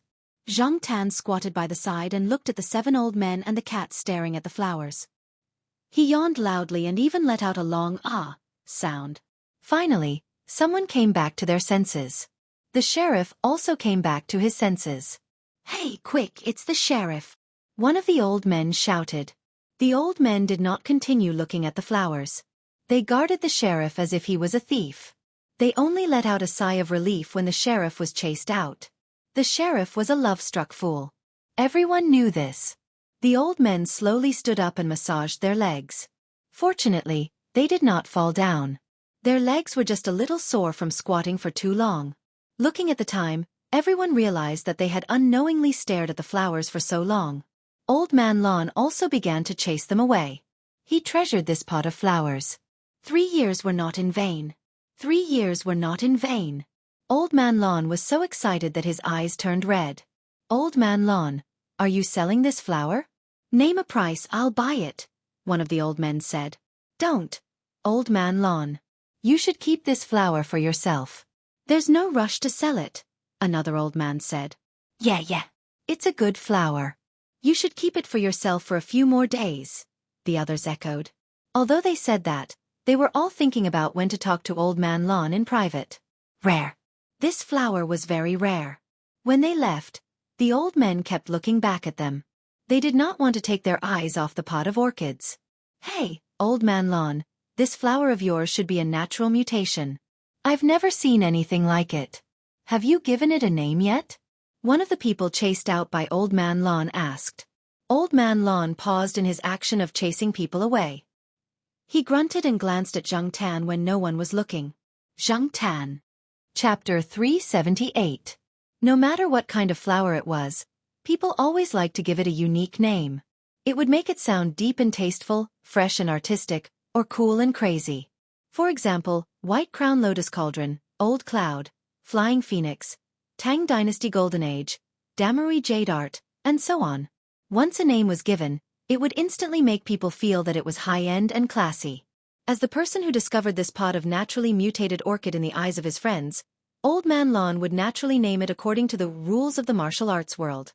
Zhang Tan squatted by the side and looked at the 7 old men and the cat staring at the flowers. He yawned loudly and even let out a long ah sound. Finally, Someone came back to their senses. The sheriff also came back to his senses. "Hey, quick, it's the sheriff!" one of the old men shouted. The old men did not continue looking at the flowers. They guarded the sheriff as if he was a thief. They only let out a sigh of relief when the sheriff was chased out. The sheriff was a love-struck fool. Everyone knew this. The old men slowly stood up and massaged their legs. Fortunately, they did not fall down. Their legs were just a little sore from squatting for too long. Looking at the time, everyone realized that they had unknowingly stared at the flowers for so long. Old Man Lawn also began to chase them away. He treasured this pot of flowers. 3 years were not in vain. 3 years were not in vain. Old Man Lawn was so excited that his eyes turned red. "Old Man Lawn, are you selling this flower?" "Name a price, I'll buy it," one of the old men said. "Don't, Old Man Lawn. You should keep this flower for yourself." "There's no rush to sell it," another old man said. Yeah. It's a good flower. You should keep it for yourself for a few more days," the others echoed. Although they said that, they were all thinking about when to talk to Old Man Lawn in private. Rare. This flower was very rare. When they left, the old men kept looking back at them. They did not want to take their eyes off the pot of orchids. "Hey, Old Man Lawn, this flower of yours should be a natural mutation. I've never seen anything like it. Have you given it a name yet?" one of the people chased out by Old Man Lawn asked. Old Man Lawn paused in his action of chasing people away. He grunted and glanced at Zhang Tan when no one was looking. Zhang Tan. Chapter 378. No matter what kind of flower it was, people always liked to give it a unique name. It would make it sound deep and tasteful, fresh and artistic, or cool and crazy. For example, White Crown Lotus Cauldron, Old Cloud, Flying Phoenix, Tang Dynasty Golden Age, Damery Jade Art, and so on. Once a name was given, it would instantly make people feel that it was high-end and classy. As the person who discovered this pot of naturally mutated orchid in the eyes of his friends, Old Man Lawn would naturally name it according to the rules of the martial arts world.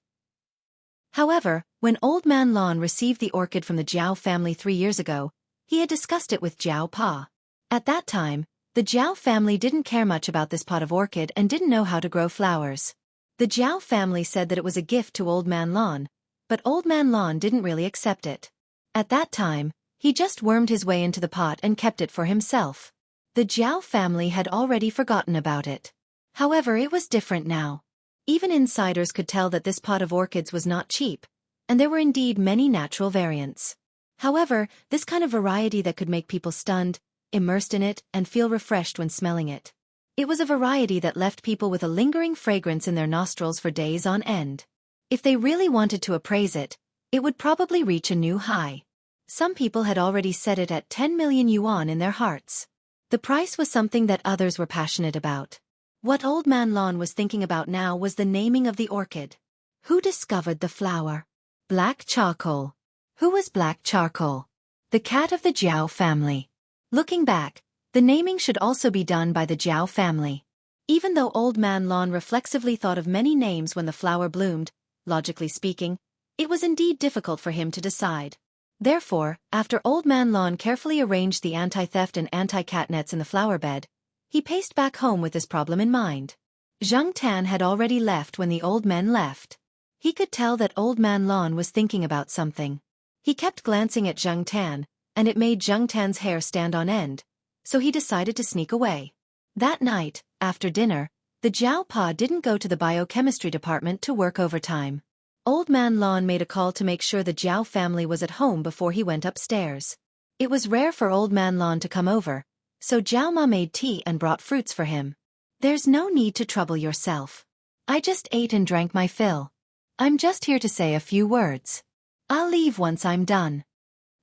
However, when Old Man Lawn received the orchid from the Jiao family 3 years ago, he had discussed it with Jiao Pa. At that time, the Jiao family didn't care much about this pot of orchid and didn't know how to grow flowers. The Jiao family said that it was a gift to Old Man Lawn, but Old Man Lawn didn't really accept it. At that time, he just wormed his way into the pot and kept it for himself. The Jiao family had already forgotten about it. However, it was different now. Even insiders could tell that this pot of orchids was not cheap, and there were indeed many natural variants. However, this kind of variety that could make people stunned, immersed in it, and feel refreshed when smelling it. It was a variety that left people with a lingering fragrance in their nostrils for days on end. If they really wanted to appraise it, it would probably reach a new high. Some people had already set it at 10 million yuan in their hearts. The price was something that others were passionate about. What Old Man Lawn was thinking about now was the naming of the orchid. Who discovered the flower? Black Charcoal. Who was Black Charcoal? The cat of the Jiao family. Looking back, the naming should also be done by the Jiao family. Even though Old Man Lawn reflexively thought of many names when the flower bloomed, logically speaking, it was indeed difficult for him to decide. Therefore, after Old Man Lawn carefully arranged the anti-theft and anti-cat nets in the flower bed, he paced back home with this problem in mind. Zhang Tan had already left when the old men left. He could tell that Old Man Lawn was thinking about something. He kept glancing at Zhang Tan, and it made Zhang Tan's hair stand on end, so he decided to sneak away. That night, after dinner, the Jiao Pa didn't go to the biochemistry department to work overtime. Old Man Lawn made a call to make sure the Jiao family was at home before he went upstairs. It was rare for Old Man Lawn to come over, so Jiao Ma made tea and brought fruits for him. "There's no need to trouble yourself. I just ate and drank my fill. I'm just here to say a few words. I'll leave once I'm done."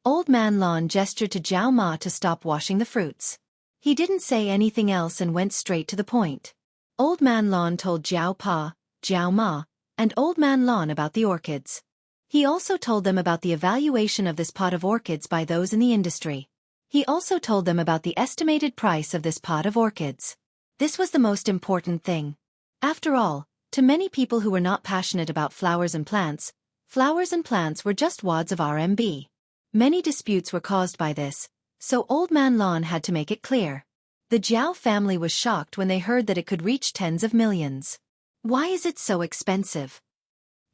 Old Man Lawn gestured to Jiao Ma to stop washing the fruits. He didn't say anything else and went straight to the point. Old Man Lawn told Jiao Pa, Jiao Ma, and Old Man Lawn about the orchids. He also told them about the evaluation of this pot of orchids by those in the industry. He also told them about the estimated price of this pot of orchids. This was the most important thing. After all, to many people who were not passionate about flowers and plants were just wads of RMB. Many disputes were caused by this, so Old Man Lawn had to make it clear. The Jiao family was shocked when they heard that it could reach tens of millions. Why is it so expensive?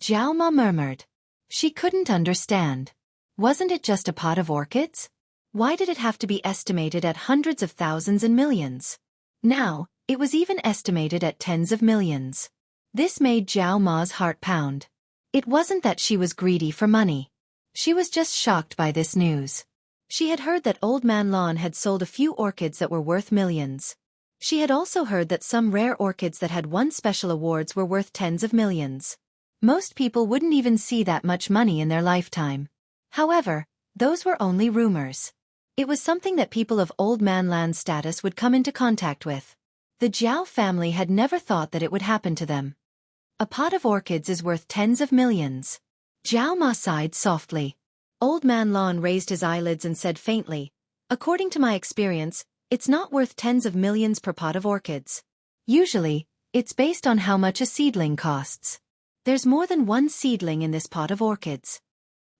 Jiao Ma murmured. She couldn't understand. Wasn't it just a pot of orchids? Why did it have to be estimated at hundreds of thousands and millions? Now, it was even estimated at tens of millions. This made Jiao Ma's heart pound. It wasn't that she was greedy for money. She was just shocked by this news. She had heard that Old Man Lon had sold a few orchids that were worth millions. She had also heard that some rare orchids that had won special awards were worth tens of millions. Most people wouldn't even see that much money in their lifetime. However, those were only rumors. It was something that people of Old Man Lan's status would come into contact with. The Jiao family had never thought that it would happen to them. A pot of orchids is worth tens of millions. Jiao Ma sighed softly. Old Man Lon raised his eyelids and said faintly, according to my experience, it's not worth tens of millions per pot of orchids. Usually, it's based on how much a seedling costs. There's more than one seedling in this pot of orchids.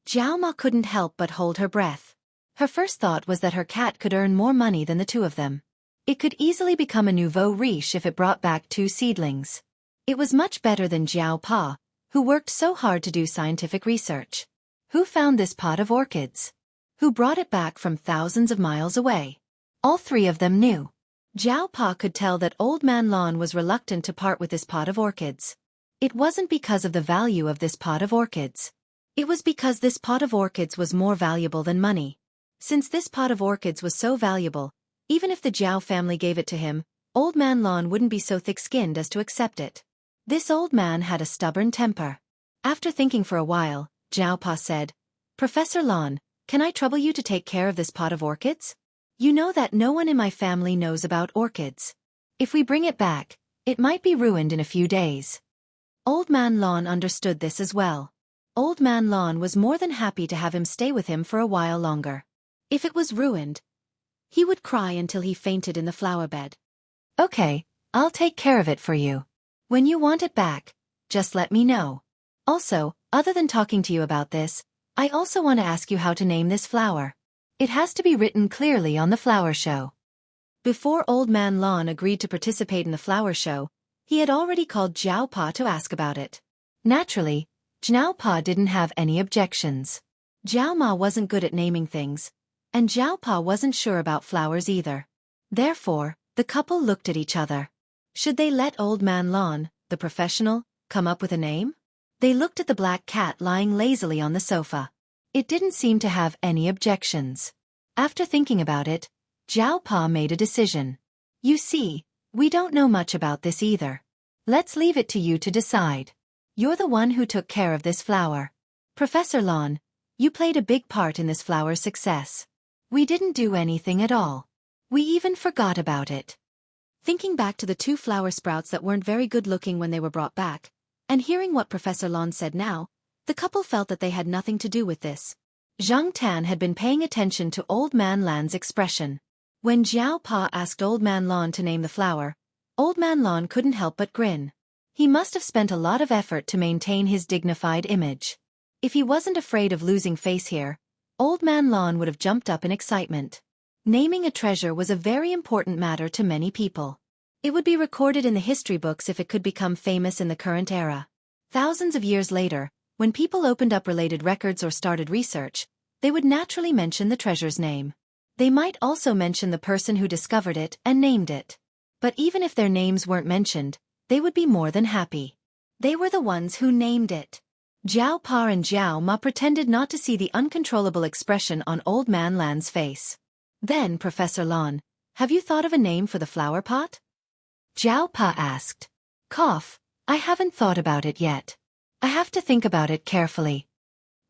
Jiao Ma couldn't help but hold her breath. Her first thought was that her cat could earn more money than the two of them. It could easily become a nouveau riche if it brought back 2 seedlings. It was much better than Jiao Pa, who worked so hard to do scientific research. Who found this pot of orchids? Who brought it back from thousands of miles away? All 3 of them knew. Jiao Pa could tell that Old Man Lon was reluctant to part with this pot of orchids. It wasn't because of the value of this pot of orchids. It was because this pot of orchids was more valuable than money. Since this pot of orchids was so valuable, even if the Jiao family gave it to him, Old Man Lon wouldn't be so thick-skinned as to accept it. This old man had a stubborn temper. After thinking for a while, Jiao Pa said, Professor Lon, can I trouble you to take care of this pot of orchids? You know that no one in my family knows about orchids. If we bring it back, it might be ruined in a few days. Old Man Lon understood this as well. Old Man Lon was more than happy to have him stay with him for a while longer. If it was ruined, he would cry until he fainted in the flower bed. Okay, I'll take care of it for you. When you want it back, just let me know. Also, other than talking to you about this, I also want to ask you how to name this flower. It has to be written clearly on the flower show. Before Old Man Lon agreed to participate in the flower show, he had already called Jiao Pa to ask about it. Naturally, Jiao Pa didn't have any objections. Jiao Ma wasn't good at naming things, and Jiao Pa wasn't sure about flowers either. Therefore, the couple looked at each other. Should they let Old Man Lon, the professional, come up with a name? They looked at the black cat lying lazily on the sofa. It didn't seem to have any objections. After thinking about it, Jiao Pa made a decision. You see, we don't know much about this either. Let's leave it to you to decide. You're the one who took care of this flower. Professor Lon, you played a big part in this flower's success. We didn't do anything at all. We even forgot about it. Thinking back to the 2 flower sprouts that weren't very good looking when they were brought back, and hearing what Professor Lon said now, the couple felt that they had nothing to do with this. Zhang Tan had been paying attention to Old Man Lan's expression. When Jiao Pa asked Old Man Lon to name the flower, Old Man Lon couldn't help but grin. He must have spent a lot of effort to maintain his dignified image. If he wasn't afraid of losing face here, Old Man Lon would have jumped up in excitement. Naming a treasure was a very important matter to many people. It would be recorded in the history books if it could become famous in the current era. Thousands of years later, when people opened up related records or started research, they would naturally mention the treasure's name. They might also mention the person who discovered it and named it. But even if their names weren't mentioned, they would be more than happy. They were the ones who named it. Jiao Pa and Jiao Ma pretended not to see the uncontrollable expression on Old Man Lan's face. Then, Professor Lon, have you thought of a name for the flower pot? Jiao Pa asked. Cough, I haven't thought about it yet. I have to think about it carefully.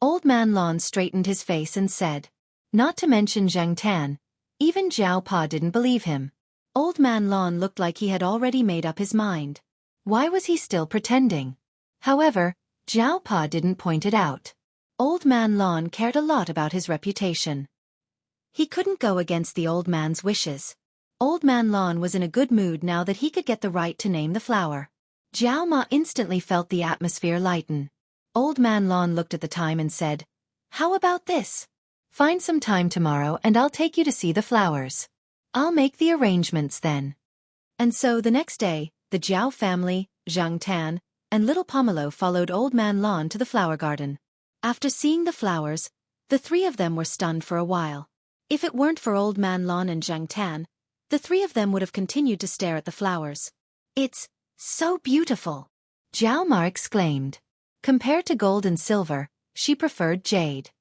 Old Man Lon straightened his face and said. Not to mention Zhang Tan, even Jiao Pa didn't believe him. Old Man Lon looked like he had already made up his mind. Why was he still pretending? However, Jiao Pa didn't point it out. Old Man Lon cared a lot about his reputation. He couldn't go against the old man's wishes. Old Man Lon was in a good mood now that he could get the right to name the flower. Jiao Ma instantly felt the atmosphere lighten. Old Man Lon looked at the time and said, How about this? Find some time tomorrow and I'll take you to see the flowers. I'll make the arrangements then. And so the next day, the Jiao family, Zhang Tan, and little Pomelo followed Old Man Lon to the flower garden. After seeing the flowers, the three of them were stunned for a while. If it weren't for Old Man Lon and Zhang Tan, the three of them would have continued to stare at the flowers. It's so beautiful, Jiao Ma exclaimed. Compared to gold and silver, she preferred jade.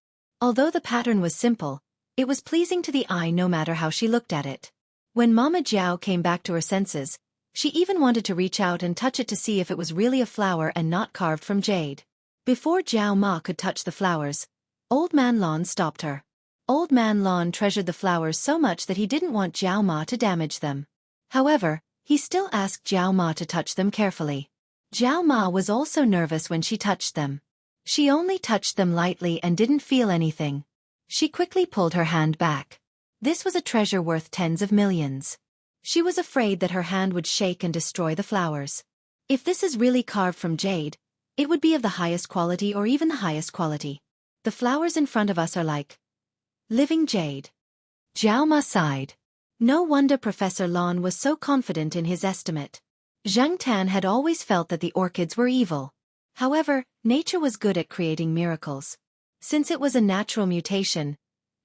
Although the pattern was simple, it was pleasing to the eye no matter how she looked at it. When Mama Jiao came back to her senses, she even wanted to reach out and touch it to see if it was really a flower and not carved from jade. Before Jiao Ma could touch the flowers, Old Man Lon stopped her. Old Man Lon treasured the flowers so much that he didn't want Jiao Ma to damage them. However, he still asked Jiao Ma to touch them carefully. Jiao Ma was also nervous when she touched them. She only touched them lightly and didn't feel anything. She quickly pulled her hand back. This was a treasure worth tens of millions. She was afraid that her hand would shake and destroy the flowers. If this is really carved from jade, it would be of the highest quality or even the highest quality. The flowers in front of us are like living jade. Jiao Ma sighed. No wonder Professor Lon was so confident in his estimate. Zhang Tan had always felt that the orchids were evil. However, nature was good at creating miracles. Since it was a natural mutation,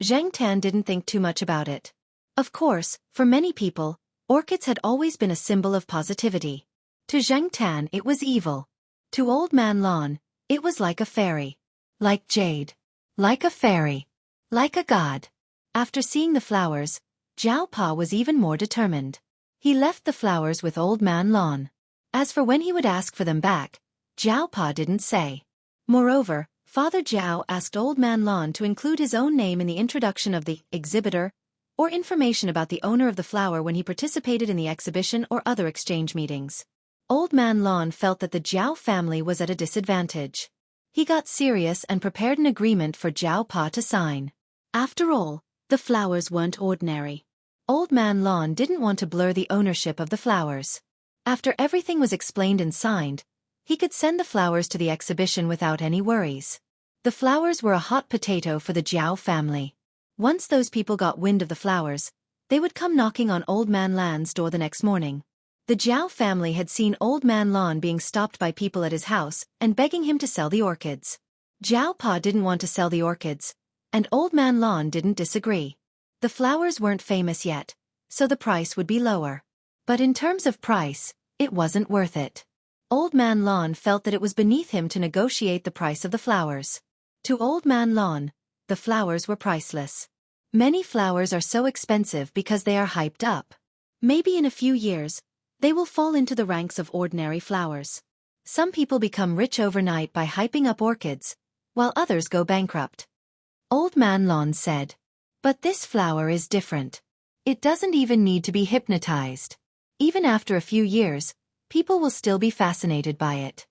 Zhang Tan didn't think too much about it. Of course, for many people, orchids had always been a symbol of positivity. To Zhang Tan it was evil. To Old Man Lon, it was like a fairy. Like jade. Like a fairy. Like a god. After seeing the flowers, Jiao Pa was even more determined. He left the flowers with Old Man Lon. As for when he would ask for them back, Jiao Pa didn't say. Moreover, Father Jiao asked Old Man Lon to include his own name in the introduction of the exhibitor, or information about the owner of the flower when he participated in the exhibition or other exchange meetings. Old Man Lon felt that the Jiao family was at a disadvantage. He got serious and prepared an agreement for Jiao Pa to sign. After all, the flowers weren't ordinary. Old Man Lon didn't want to blur the ownership of the flowers. After everything was explained and signed, he could send the flowers to the exhibition without any worries. The flowers were a hot potato for the Jiao family. Once those people got wind of the flowers, they would come knocking on Old Man Lan's door the next morning. The Jiao family had seen Old Man Lon being stopped by people at his house and begging him to sell the orchids. Jiao Pa didn't want to sell the orchids, and Old Man Lon didn't disagree. The flowers weren't famous yet, so the price would be lower. But in terms of price, it wasn't worth it. Old Man Lon felt that it was beneath him to negotiate the price of the flowers. To Old Man Lon, the flowers were priceless. Many flowers are so expensive because they are hyped up. Maybe in a few years, they will fall into the ranks of ordinary flowers. Some people become rich overnight by hyping up orchids, while others go bankrupt. Old Man Lon said. But this flower is different. It doesn't even need to be hypnotized. Even after a few years, people will still be fascinated by it.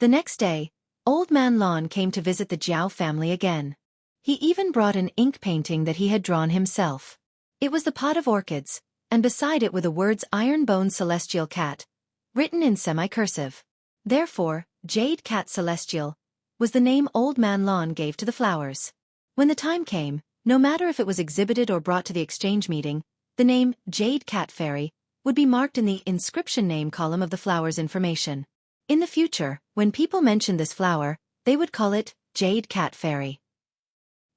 The next day, Old Man Lon came to visit the Jiao family again. He even brought an ink painting that he had drawn himself. It was the pot of orchids, and beside it were the words Iron Bone Celestial Cat, written in semi-cursive. Therefore, Jade Cat Celestial was the name Old Man Lon gave to the flowers. When the time came, no matter if it was exhibited or brought to the exchange meeting, the name Jade Cat Fairy would be marked in the inscription name column of the flower's information. In the future, when people mentioned this flower, they would call it Jade Cat Fairy.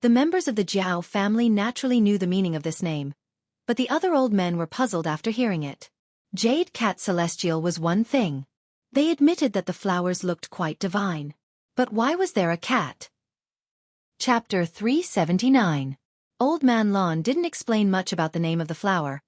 The members of the Jiao family naturally knew the meaning of this name, but the other old men were puzzled after hearing it. Jade Cat Celestial was one thing. They admitted that the flowers looked quite divine. But why was there a cat? Chapter 379. Old Man Lon didn't explain much about the name of the flower,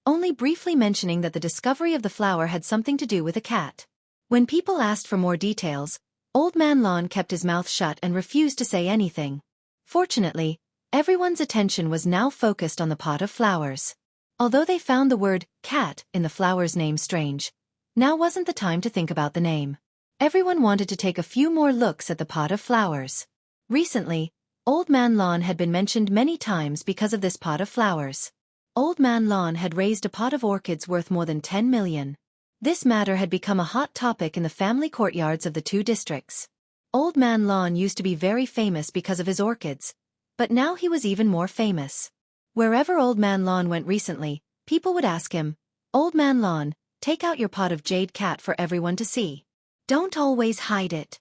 only briefly mentioning that the discovery of the flower had something to do with a cat. When people asked for more details, Old Man Lon kept his mouth shut and refused to say anything. Fortunately, everyone's attention was now focused on the pot of flowers. Although they found the word cat in the flower's name strange, now wasn't the time to think about the name. Everyone wanted to take a few more looks at the pot of flowers. Recently, Old Man Lon had been mentioned many times because of this pot of flowers. Old Man Lon had raised a pot of orchids worth more than 10 million. This matter had become a hot topic in the family courtyards of the two districts. Old Man Lon used to be very famous because of his orchids, but now he was even more famous. Wherever Old Man Lon went recently, People would ask him, "Old Man Lawn, take out your pot of jade cat for everyone to see. Don't always hide it."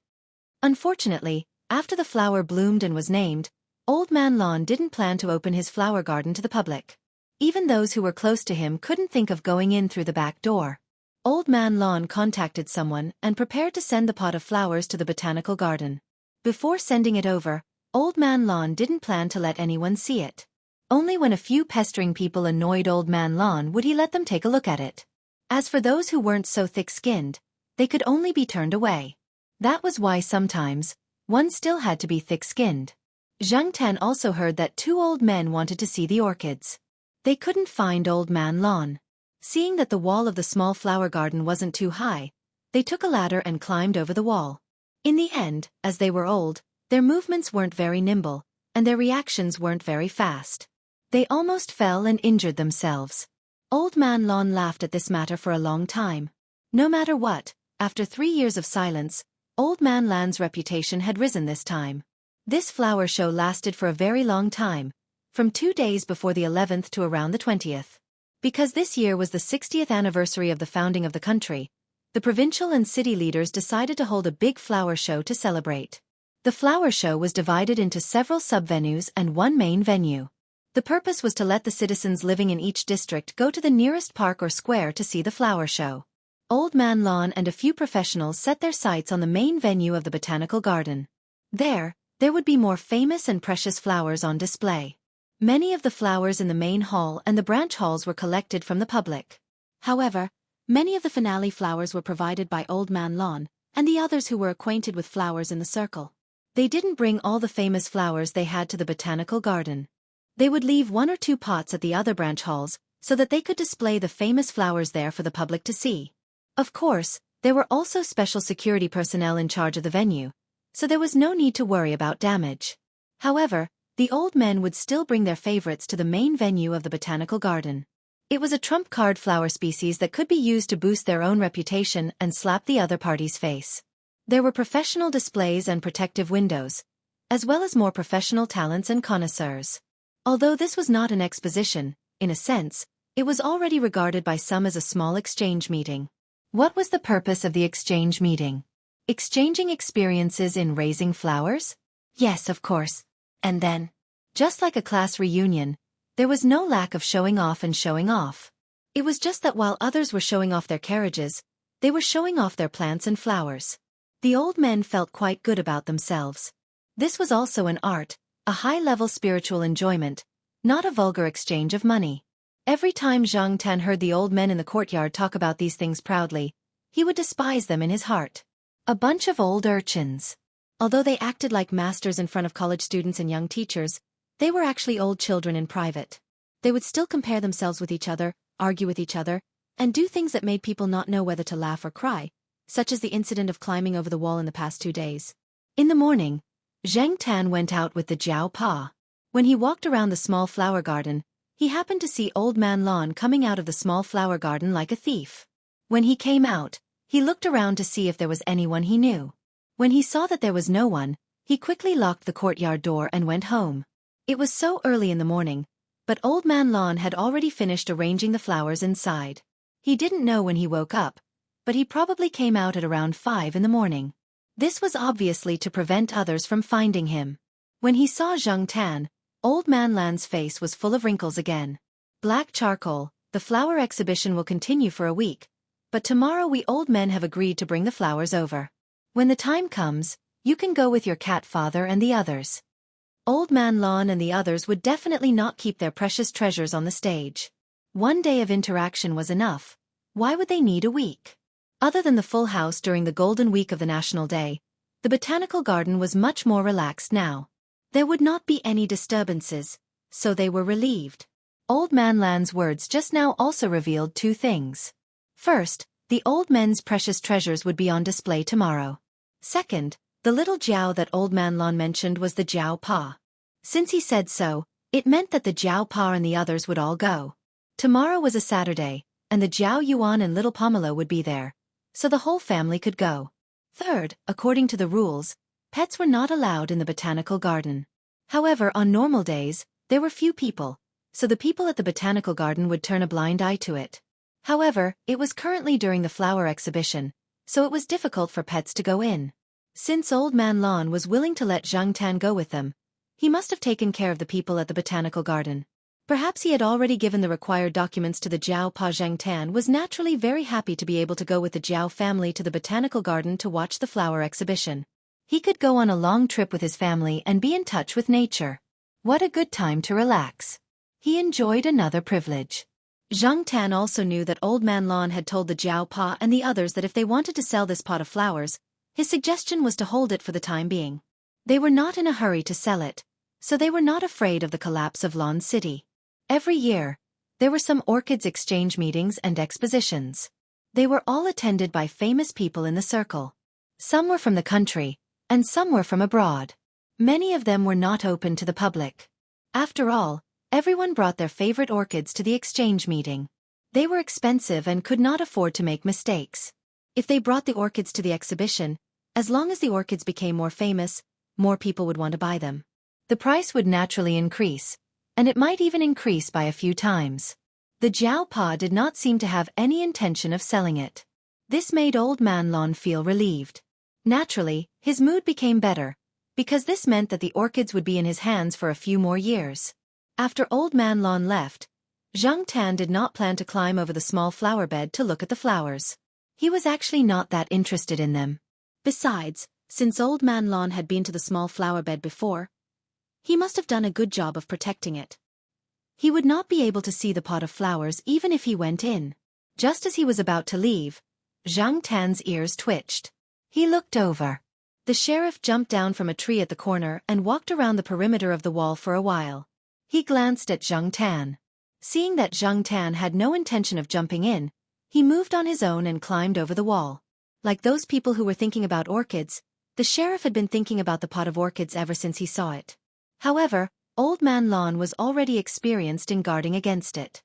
Unfortunately, after the flower bloomed and was named, Old Man Lawn didn't plan to open his flower garden to the public. Even those who were close to him couldn't think of going in through the back door. Old Man Lawn contacted someone and prepared to send the pot of flowers to the botanical garden. Before sending it over, Old Man Lawn didn't plan to let anyone see it. Only when a few pestering people annoyed Old Man Lawn would he let them take a look at it. As for those who weren't so thick-skinned, they could only be turned away. That was why sometimes, one still had to be thick-skinned. Zhang Tan also heard that two old men wanted to see the orchids. They couldn't find Old Man Lawn. Seeing that the wall of the small flower garden wasn't too high, they took a ladder and climbed over the wall. In the end, as they were old, their movements weren't very nimble, and their reactions weren't very fast. They almost fell and injured themselves. Old Man Lawn laughed at this matter for a long time. No matter what, after 3 years of silence, Old Man Lawn's reputation had risen this time. This flower show lasted for a very long time, from 2 days before the 11th to around the 20th. Because this year was the 60th anniversary of the founding of the country, the provincial and city leaders decided to hold a big flower show to celebrate. The flower show was divided into several sub-venues and one main venue. The purpose was to let the citizens living in each district go to the nearest park or square to see the flower show. Old Man Lawn and a few professionals set their sights on the main venue of the botanical garden. There would be more famous and precious flowers on display. Many of the flowers in the main hall and the branch halls were collected from the public. However, many of the finale flowers were provided by Old Man Lawn, and the others who were acquainted with flowers in the circle. They didn't bring all the famous flowers they had to the botanical garden. They would leave 1 or 2 pots at the other branch halls, so that they could display the famous flowers there for the public to see. Of course, there were also special security personnel in charge of the venue, so there was no need to worry about damage. However, the old men would still bring their favorites to the main venue of the botanical garden. It was a trump card flower species that could be used to boost their own reputation and slap the other party's face. There were professional displays and protective windows, as well as more professional talents and connoisseurs. Although this was not an exposition, in a sense, it was already regarded by some as a small exchange meeting. What was the purpose of the exchange meeting? Exchanging experiences in raising flowers? Yes, of course. And then, just like a class reunion, there was no lack of showing off and showing off. It was just that while others were showing off their carriages, they were showing off their plants and flowers. The old men felt quite good about themselves. This was also an art, a high-level spiritual enjoyment, not a vulgar exchange of money. Every time Zhang Tan heard the old men in the courtyard talk about these things proudly, he would despise them in his heart. A bunch of old urchins. Although they acted like masters in front of college students and young teachers, they were actually old children in private. They would still compare themselves with each other, argue with each other, and do things that made people not know whether to laugh or cry, such as the incident of climbing over the wall in the past 2 days. In the morning, Zhang Tan went out with the Jiao Pa. When he walked around the small flower garden, he happened to see Old Man Lawn coming out of the small flower garden like a thief. When he came out, he looked around to see if there was anyone he knew. When he saw that there was no one, he quickly locked the courtyard door and went home. It was so early in the morning, but Old Man Lawn had already finished arranging the flowers inside. He didn't know when he woke up, but he probably came out at around 5 in the morning. This was obviously to prevent others from finding him. When he saw Zhang Tan, Old Man Lawn's face was full of wrinkles again. Black charcoal, the flower exhibition will continue for a week, but tomorrow we old men have agreed to bring the flowers over. When the time comes, you can go with your cat father and the others. Old Man Lawn and the others would definitely not keep their precious treasures on the stage. 1 day of interaction was enough. Why would they need a week? Other than the full house during the golden week of the National Day, the botanical garden was much more relaxed now. There would not be any disturbances, so they were relieved. Old Man Lawn's words just now also revealed 2 things. First, the old men's precious treasures would be on display tomorrow. Second, the little Jiao that Old Man Lawn mentioned was the Jiao Pa. Since he said so, it meant that the Jiao Pa and the others would all go. Tomorrow was a Saturday, and the Jiao Yuan and little Pomelo would be there, so the whole family could go. Third, according to the rules, pets were not allowed in the botanical garden. However, on normal days, there were few people, so the people at the botanical garden would turn a blind eye to it. However, it was currently during the flower exhibition, so it was difficult for pets to go in. Since Old Man Lon was willing to let Zhang Tan go with them, he must have taken care of the people at the botanical garden. Perhaps he had already given the required documents to the Jiao Pa. Zhang Tan was naturally very happy to be able to go with the Jiao family to the botanical garden to watch the flower exhibition. He could go on a long trip with his family and be in touch with nature. What a good time to relax. He enjoyed another privilege. Zhang Tan also knew that Old Man Lon had told the Jiao Pa and the others that if they wanted to sell this pot of flowers, his suggestion was to hold it for the time being. They were not in a hurry to sell it, so they were not afraid of the collapse of Lon City. Every year, there were some orchids exchange meetings and expositions. They were all attended by famous people in the circle. Some were from the country, and some were from abroad. Many of them were not open to the public. After all, everyone brought their favorite orchids to the exchange meeting. They were expensive and could not afford to make mistakes. If they brought the orchids to the exhibition, as long as the orchids became more famous, more people would want to buy them. The price would naturally increase, and it might even increase by a few times. The Jiao Pa did not seem to have any intention of selling it. This made Old Man Lon feel relieved. Naturally, his mood became better, because this meant that the orchids would be in his hands for a few more years. After Old Man Lon left, Zhang Tan did not plan to climb over the small flower bed to look at the flowers. He was actually not that interested in them. Besides, since Old Man Lon had been to the small flower bed before, he must have done a good job of protecting it. He would not be able to see the pot of flowers even if he went in. Just as he was about to leave, Zhang Tan's ears twitched. He looked over. The sheriff jumped down from a tree at the corner and walked around the perimeter of the wall for a while. He glanced at Zhang Tan. Seeing that Zhang Tan had no intention of jumping in, he moved on his own and climbed over the wall. Like those people who were thinking about orchids, the sheriff had been thinking about the pot of orchids ever since he saw it. However, Old Man Lon was already experienced in guarding against it.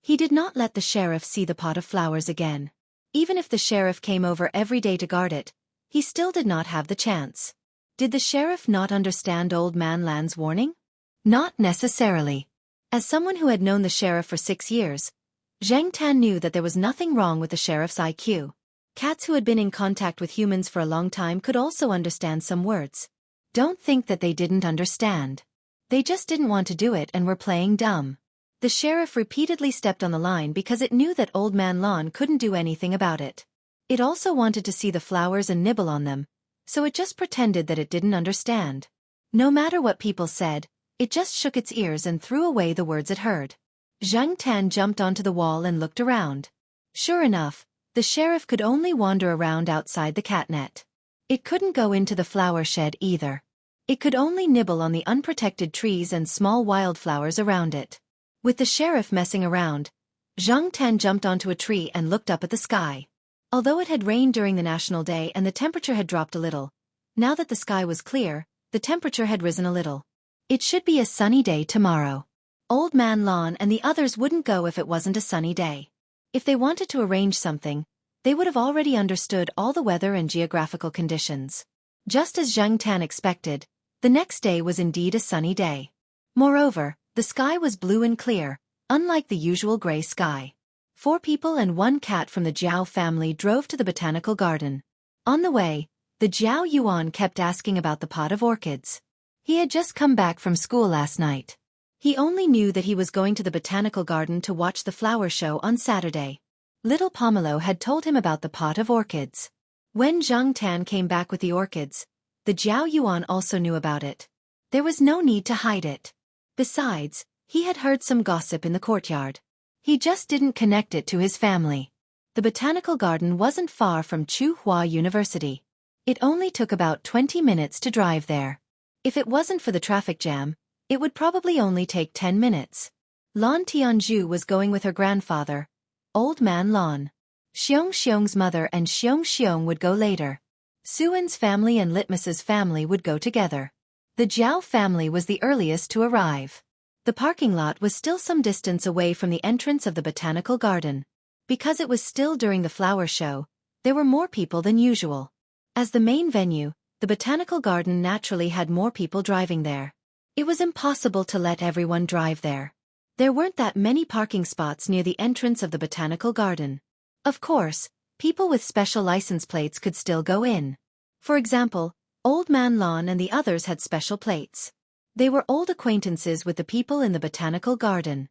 He did not let the sheriff see the pot of flowers again. Even if the sheriff came over every day to guard it, he still did not have the chance. Did the sheriff not understand Old Man Lan's warning? Not necessarily. As someone who had known the sheriff for 6 years, Zhang Tan knew that there was nothing wrong with the sheriff's IQ. Cats who had been in contact with humans for a long time could also understand some words. Don't think that they didn't understand. They just didn't want to do it and were playing dumb. The sheriff repeatedly stepped on the line because it knew that Old Man Lon couldn't do anything about it. It also wanted to see the flowers and nibble on them, so it just pretended that it didn't understand. No matter what people said, it just shook its ears and threw away the words it heard. Zhang Tan jumped onto the wall and looked around. Sure enough, the sheriff could only wander around outside the catnet. It couldn't go into the flower shed either. It could only nibble on the unprotected trees and small wildflowers around it. With the sheriff messing around, Zhang Tan jumped onto a tree and looked up at the sky. Although it had rained during the national day and the temperature had dropped a little, now that the sky was clear, the temperature had risen a little. It should be a sunny day tomorrow. Old Man Lon and the others wouldn't go if it wasn't a sunny day. If they wanted to arrange something, they would have already understood all the weather and geographical conditions. Just as Zhang Tan expected, the next day was indeed a sunny day. Moreover, the sky was blue and clear, unlike the usual gray sky. 4 people and 1 cat from the Jiao family drove to the botanical garden. On the way, the Jiao Yuan kept asking about the pot of orchids. He had just come back from school last night. He only knew that he was going to the botanical garden to watch the flower show on Saturday. Little Pomelo had told him about the pot of orchids. When Zhang Tan came back with the orchids, the Jiao Yuan also knew about it. There was no need to hide it. Besides, he had heard some gossip in the courtyard. He just didn't connect it to his family. The botanical garden wasn't far from Tsinghua University. It only took about 20 minutes to drive there. If it wasn't for the traffic jam, it would probably only take 10 minutes. Lan Tianzhu was going with her grandfather, Old Man Lon. Xiong Xiong's mother and Xiong Xiong would go later. Suan's family and Litmus's family would go together. The Jiao family was the earliest to arrive. The parking lot was still some distance away from the entrance of the botanical garden. Because it was still during the flower show, there were more people than usual. As the main venue, the botanical garden naturally had more people driving there. It was impossible to let everyone drive there. There weren't that many parking spots near the entrance of the botanical garden. Of course, people with special license plates could still go in. For example, Old Man Lon and the others had special plates. They were old acquaintances with the people in the botanical garden.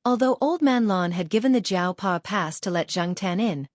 Although Old Man Lon had given the Jiao Pa a pass to let Zhang Tan in,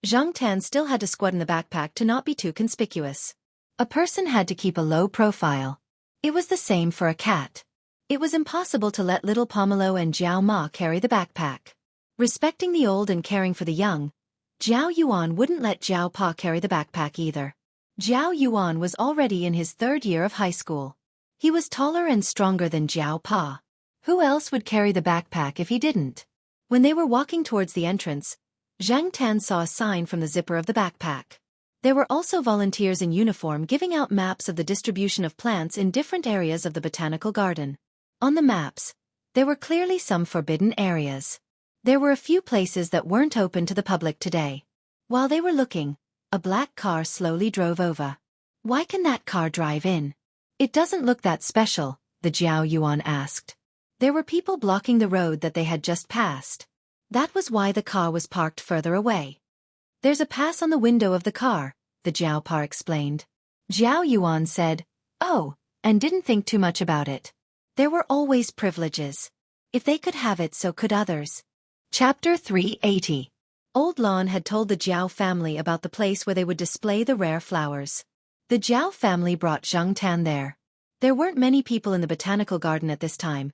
Zhang Tan still had to squat in the backpack to not be too conspicuous. A person had to keep a low profile. It was the same for a cat. It was impossible to let little Pomelo and Jiao Ma carry the backpack. Respecting the old and caring for the young, Jiao Yuan wouldn't let Jiao Pa carry the backpack either. Jiao Yuan was already in his 3rd year of high school. He was taller and stronger than Jiao Pa. Who else would carry the backpack if he didn't? When they were walking towards the entrance, Zhang Tan saw a sign from the zipper of the backpack. There were also volunteers in uniform giving out maps of the distribution of plants in different areas of the botanical garden. On the maps, there were clearly some forbidden areas. There were a few places that weren't open to the public today. While they were looking, a black car slowly drove over. Why can that car drive in? It doesn't look that special, the Jiao Yuan asked. There were people blocking the road that they had just passed. That was why the car was parked further away. There's a pass on the window of the car, the Jiao Pa explained. Jiao Yuan said, "Oh," and didn't think too much about it. There were always privileges. If they could have it, so could others. Chapter 380. Old Lon had told the Jiao family about the place where they would display the rare flowers. The Jiao family brought Zhang Tan there. There weren't many people in the botanical garden at this time,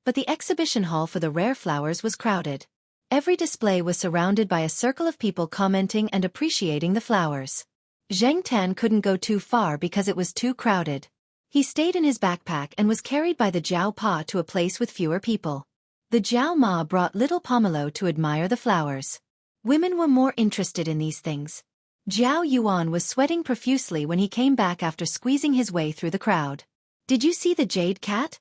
but the exhibition hall for the rare flowers was crowded. Every display was surrounded by a circle of people commenting and appreciating the flowers. Zhang Tan couldn't go too far because it was too crowded. He stayed in his backpack and was carried by the Jiao Pa to a place with fewer people. The Jiao Ma brought little Pomelo to admire the flowers. Women were more interested in these things. Jiao Yuan was sweating profusely when he came back after squeezing his way through the crowd. "Did you see the jade cat?"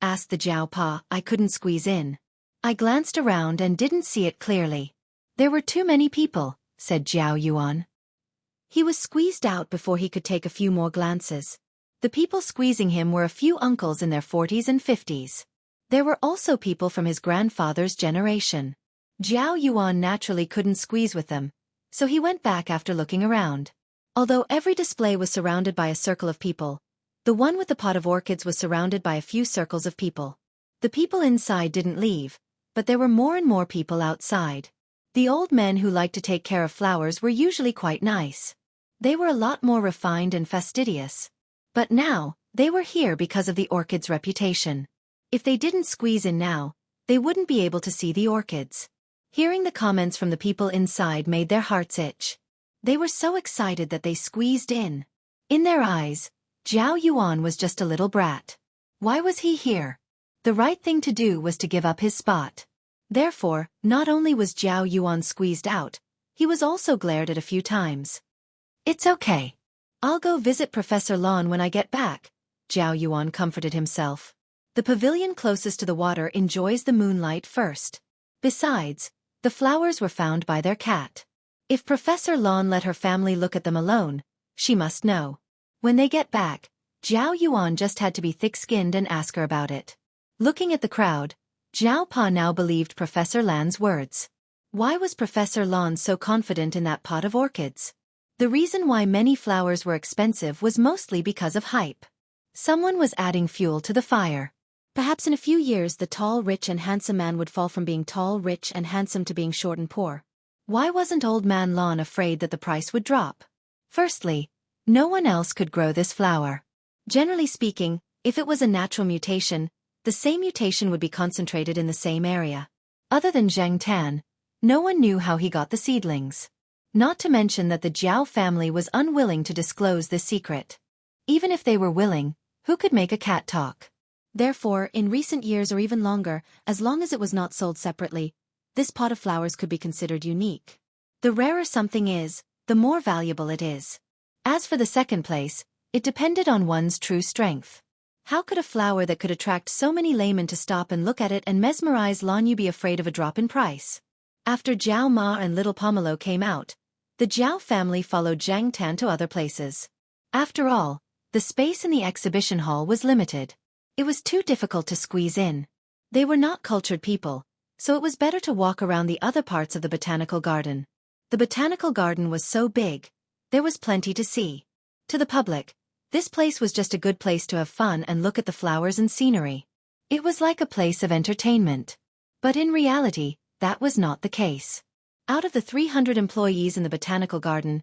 asked the Jiao Pa. "I couldn't squeeze in. I glanced around and didn't see it clearly. There were too many people," said Jiao Yuan. He was squeezed out before he could take a few more glances. The people squeezing him were a few uncles in their 40s and 50s. There were also people from his grandfather's generation. Jiao Yuan naturally couldn't squeeze with them, so he went back after looking around. Although every display was surrounded by a circle of people, the one with the pot of orchids was surrounded by a few circles of people. The people inside didn't leave, but there were more and more people outside. The old men who liked to take care of flowers were usually quite nice. They were a lot more refined and fastidious. But now, they were here because of the orchid's reputation. If they didn't squeeze in now, they wouldn't be able to see the orchids. Hearing the comments from the people inside made their hearts itch. They were so excited that they squeezed in. In their eyes, Jiao Yuan was just a little brat. Why was he here? The right thing to do was to give up his spot. Therefore, not only was Jiao Yuan squeezed out, he was also glared at a few times. "It's okay. I'll go visit Professor Lon when I get back," Jiao Yuan comforted himself. The pavilion closest to the water enjoys the moonlight first. Besides, the flowers were found by their cat. If Professor Lon let her family look at them alone, she must know. When they get back, Jiao Yuan just had to be thick-skinned and ask her about it. Looking at the crowd, Jiao Pa now believed Professor Lan's words. Why was Professor Lon so confident in that pot of orchids? The reason why many flowers were expensive was mostly because of hype. Someone was adding fuel to the fire. Perhaps in a few years the tall, rich and handsome man would fall from being tall, rich and handsome to being short and poor. Why wasn't Old Man Lon afraid that the price would drop? Firstly, no one else could grow this flower. Generally speaking, if it was a natural mutation, the same mutation would be concentrated in the same area. Other than Zhang Tan, no one knew how he got the seedlings. Not to mention that the Jiao family was unwilling to disclose this secret. Even if they were willing, who could make a cat talk? Therefore, in recent years or even longer, as long as it was not sold separately, this pot of flowers could be considered unique. The rarer something is, the more valuable it is. As for the second place, it depended on one's true strength. How could a flower that could attract so many laymen to stop and look at it and mesmerize Lan Yu be afraid of a drop in price? After Jiao Ma and little Pomelo came out, the Jiao family followed Zhang Tan to other places. After all, the space in the exhibition hall was limited. It was too difficult to squeeze in. They were not cultured people, so it was better to walk around the other parts of the botanical garden. The botanical garden was so big, there was plenty to see. To the public, this place was just a good place to have fun and look at the flowers and scenery. It was like a place of entertainment. But in reality, that was not the case. Out of the 300 employees in the botanical garden,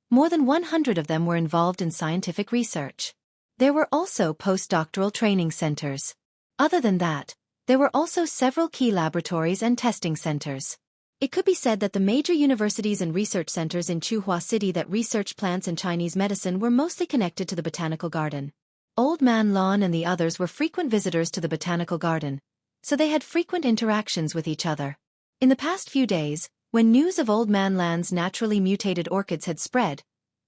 more than 100 of them were involved in scientific research. There were also postdoctoral training centers. Other than that, there were also several key laboratories and testing centers. It could be said that the major universities and research centers in Chuhua City that research plants and Chinese medicine were mostly connected to the botanical garden. Old Man Lon and the others were frequent visitors to the botanical garden, so they had frequent interactions with each other. In the past few days, when news of Old Man Lan's naturally mutated orchids had spread,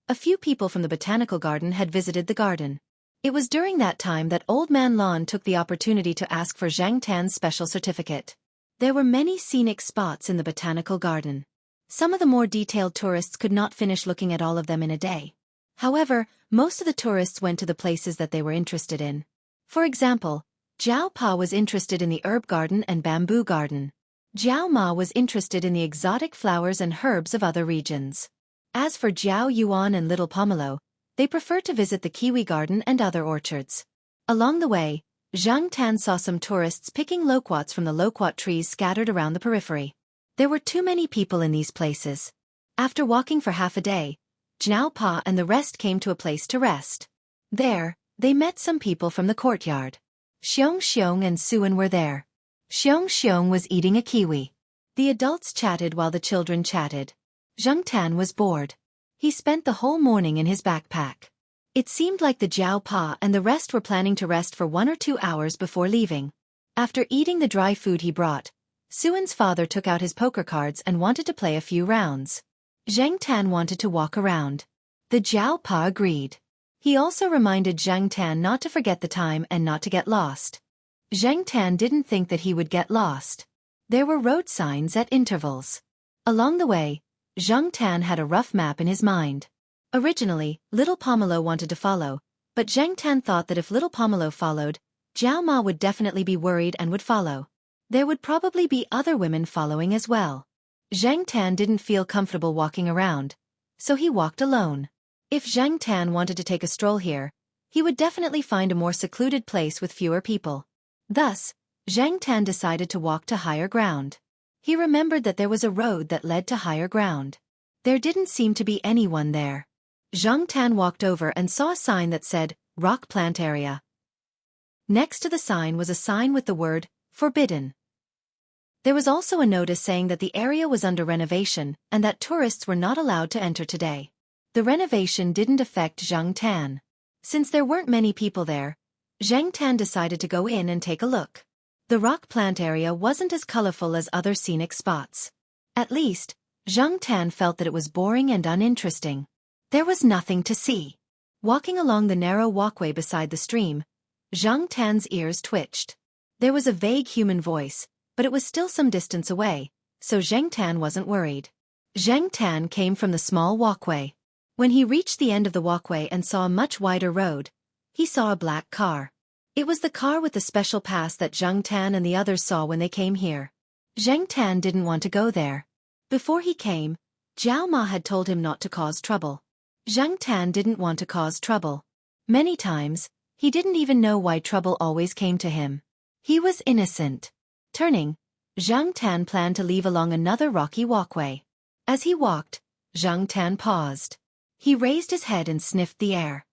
a few people from the botanical garden had visited the garden. It was during that time that Old Man Lon took the opportunity to ask for Zhang Tan's special certificate. There were many scenic spots in the botanical garden. Some of the more detailed tourists could not finish looking at all of them in a day. However, most of the tourists went to the places that they were interested in. For example, Jiao Pa was interested in the herb garden and bamboo garden. Jiao Ma was interested in the exotic flowers and herbs of other regions. As for Jiao Yuan and Little Pomelo, they preferred to visit the kiwi garden and other orchards. Along the way, Zhang Tan saw some tourists picking loquats from the loquat trees scattered around the periphery. There were too many people in these places. After walking for half a day, Jiao Pa and the rest came to a place to rest. There, they met some people from the courtyard. Xiong Xiong and Suan were there. Xiong Xiong was eating a kiwi. The adults chatted while the children chatted. Zhang Tan was bored. He spent the whole morning in his backpack. It seemed like the Jiao Pa and the rest were planning to rest for 1 or 2 hours before leaving. After eating the dry food he brought, Suan's father took out his poker cards and wanted to play a few rounds. Zhang Tan wanted to walk around. The Jiao Pa agreed. He also reminded Zhang Tan not to forget the time and not to get lost. Zhang Tan didn't think that he would get lost. There were road signs at intervals. Along the way, Zhang Tan had a rough map in his mind. Originally, Little Pomelo wanted to follow, but Zhang Tan thought that if Little Pomelo followed, Jiao Ma would definitely be worried and would follow. There would probably be other women following as well. Zhang Tan didn't feel comfortable walking around, so he walked alone. If Zhang Tan wanted to take a stroll here, he would definitely find a more secluded place with fewer people. Thus, Zhang Tan decided to walk to higher ground. He remembered that there was a road that led to higher ground. There didn't seem to be anyone there. Zhang Tan walked over and saw a sign that said, Rock Plant Area. Next to the sign was a sign with the word, Forbidden. There was also a notice saying that the area was under renovation and that tourists were not allowed to enter today. The renovation didn't affect Zhang Tan. Since there weren't many people there, Zhang Tan decided to go in and take a look. The rock plant area wasn't as colorful as other scenic spots. At least, Zhang Tan felt that it was boring and uninteresting. There was nothing to see. Walking along the narrow walkway beside the stream, Zhang Tan's ears twitched. There was a vague human voice, but it was still some distance away, so Zhang Tan wasn't worried. Zhang Tan came from the small walkway. When he reached the end of the walkway and saw a much wider road, he saw a black car. It was the car with the special pass that Zhang Tan and the others saw when they came here. Zhang Tan didn't want to go there. Before he came, Jiao Ma had told him not to cause trouble. Zhang Tan didn't want to cause trouble. Many times, he didn't even know why trouble always came to him. He was innocent. Turning, Zhang Tan planned to leave along another rocky walkway. As he walked, Zhang Tan paused. He raised his head and sniffed the air.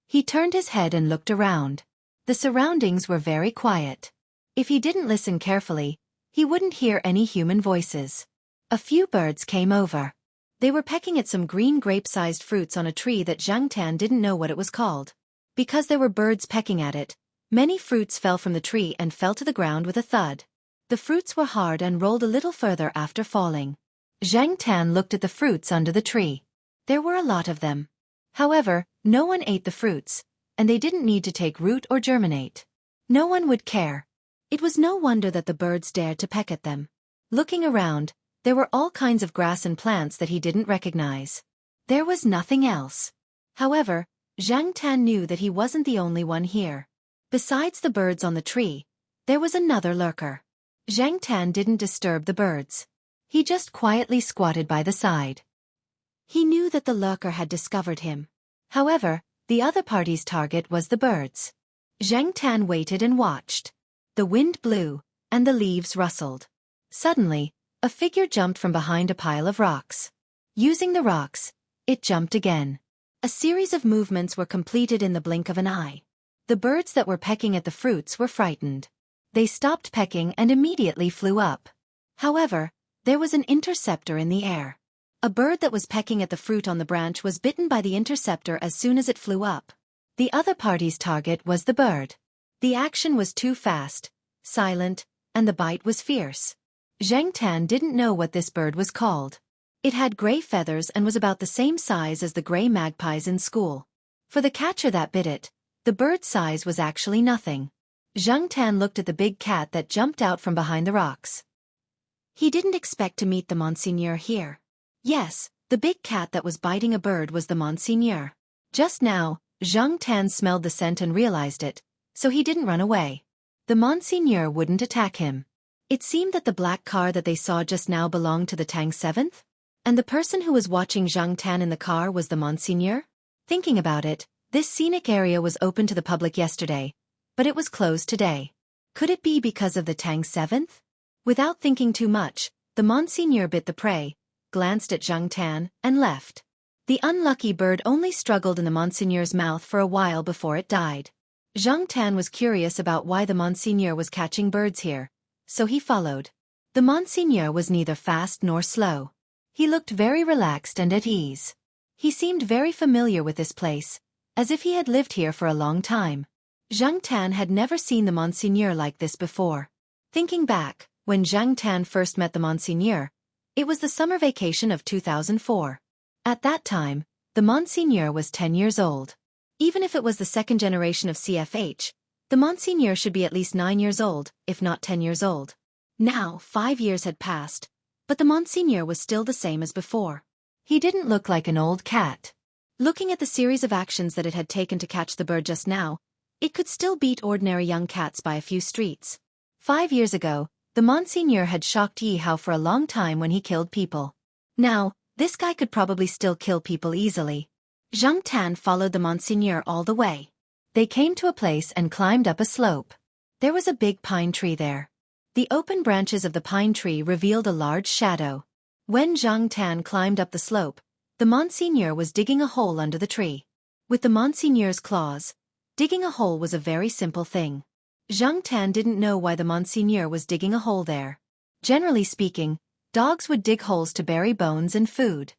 He turned his head and looked around. The surroundings were very quiet. If he didn't listen carefully, he wouldn't hear any human voices. A few birds came over. They were pecking at some green grape-sized fruits on a tree that Zhang Tan didn't know what it was called. Because there were birds pecking at it, many fruits fell from the tree and fell to the ground with a thud. The fruits were hard and rolled a little further after falling. Zhang Tan looked at the fruits under the tree. There were a lot of them. However, no one ate the fruits, and they didn't need to take root or germinate. No one would care. It was no wonder that the birds dared to peck at them. Looking around, there were all kinds of grass and plants that he didn't recognize. There was nothing else. However, Zhang Tan knew that he wasn't the only one here. Besides the birds on the tree, there was another lurker. Zhang Tan didn't disturb the birds. He just quietly squatted by the side. He knew that the lurker had discovered him. However, the other party's target was the birds. Zhang Tan waited and watched. The wind blew, and the leaves rustled. Suddenly, a figure jumped from behind a pile of rocks. Using the rocks, it jumped again. A series of movements were completed in the blink of an eye. The birds that were pecking at the fruits were frightened. They stopped pecking and immediately flew up. However, there was an interceptor in the air. A bird that was pecking at the fruit on the branch was bitten by the interceptor as soon as it flew up. The other party's target was the bird. The action was too fast, silent, and the bite was fierce. Zhang Tan didn't know what this bird was called. It had gray feathers and was about the same size as the gray magpies in school. For the catcher that bit it, the bird's size was actually nothing. Zhang Tan looked at the big cat that jumped out from behind the rocks. He didn't expect to meet the Monseigneur here. Yes, the big cat that was biting a bird was the Monseigneur. Just now, Zhang Tan smelled the scent and realized it, so he didn't run away. The Monseigneur wouldn't attack him. It seemed that the black car that they saw just now belonged to the Tang 7th? And the person who was watching Zhang Tan in the car was the Monseigneur? Thinking about it, this scenic area was open to the public yesterday, but it was closed today. Could it be because of the Tang 7th? Without thinking too much, the Monseigneur bit the prey, glanced at Zhang Tan, and left. The unlucky bird only struggled in the Monseigneur's mouth for a while before it died. Zhang Tan was curious about why the Monseigneur was catching birds here, so he followed. The Monseigneur was neither fast nor slow. He looked very relaxed and at ease. He seemed very familiar with this place, as if he had lived here for a long time. Zhang Tan had never seen the Monseigneur like this before. Thinking back, when Zhang Tan first met the Monseigneur, it was the summer vacation of 2004. At that time, the Monseigneur was 10 years old. Even if it was the second generation of CFH, the Monseigneur should be at least 9 years old, if not 10 years old. Now, 5 years had passed, but the Monseigneur was still the same as before. He didn't look like an old cat. Looking at the series of actions that it had taken to catch the bird just now, it could still beat ordinary young cats by a few streets. 5 years ago, the Monseigneur had shocked Yi Hao for a long time when he killed people. Now, this guy could probably still kill people easily. Zhang Tan followed the Monseigneur all the way. They came to a place and climbed up a slope. There was a big pine tree there. The open branches of the pine tree revealed a large shadow. When Zhang Tan climbed up the slope, the Monseigneur was digging a hole under the tree. With the Monseigneur's claws, digging a hole was a very simple thing. Zhang Tan didn't know why the Monseigneur was digging a hole there. Generally speaking, dogs would dig holes to bury bones and food.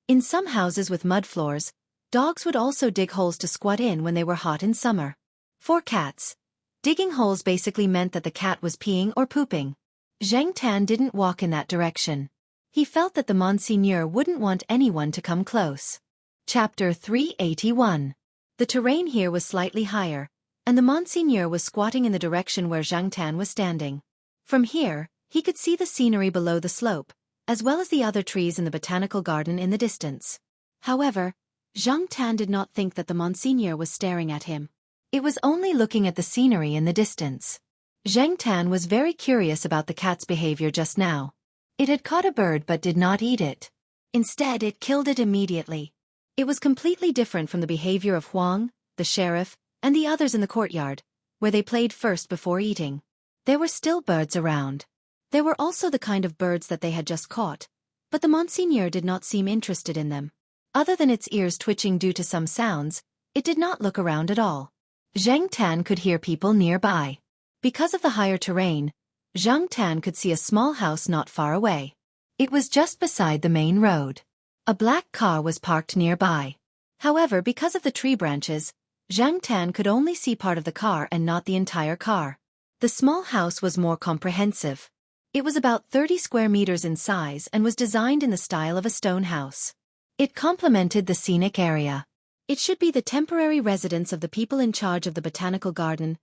In some houses with mud floors, dogs would also dig holes to squat in when they were hot in summer. For cats, digging holes basically meant that the cat was peeing or pooping. Zhang Tan didn't walk in that direction. He felt that the Monseigneur wouldn't want anyone to come close. Chapter 381. The terrain here was slightly higher, and the Monseigneur was squatting in the direction where Zhang Tan was standing. From here, he could see the scenery below the slope, as well as the other trees in the botanical garden in the distance. However, Zhang Tan did not think that the Monseigneur was staring at him. It was only looking at the scenery in the distance. Zhang Tan was very curious about the cat's behavior just now. It had caught a bird but did not eat it. Instead, it killed it immediately. It was completely different from the behavior of Huang, the sheriff, and the others in the courtyard, where they played first before eating. There were still birds around. There were also the kind of birds that they had just caught, but the Monseigneur did not seem interested in them. Other than its ears twitching due to some sounds, it did not look around at all. Zhang Tan could hear people nearby. Because of the higher terrain, Zhang Tan could see a small house not far away. It was just beside the main road. A black car was parked nearby. However, because of the tree branches, Zhang Tan could only see part of the car and not the entire car. The small house was more comprehensive. It was about 30 square meters in size and was designed in the style of a stone house. It complemented the scenic area. It should be the temporary residence of the people in charge of the botanical garden,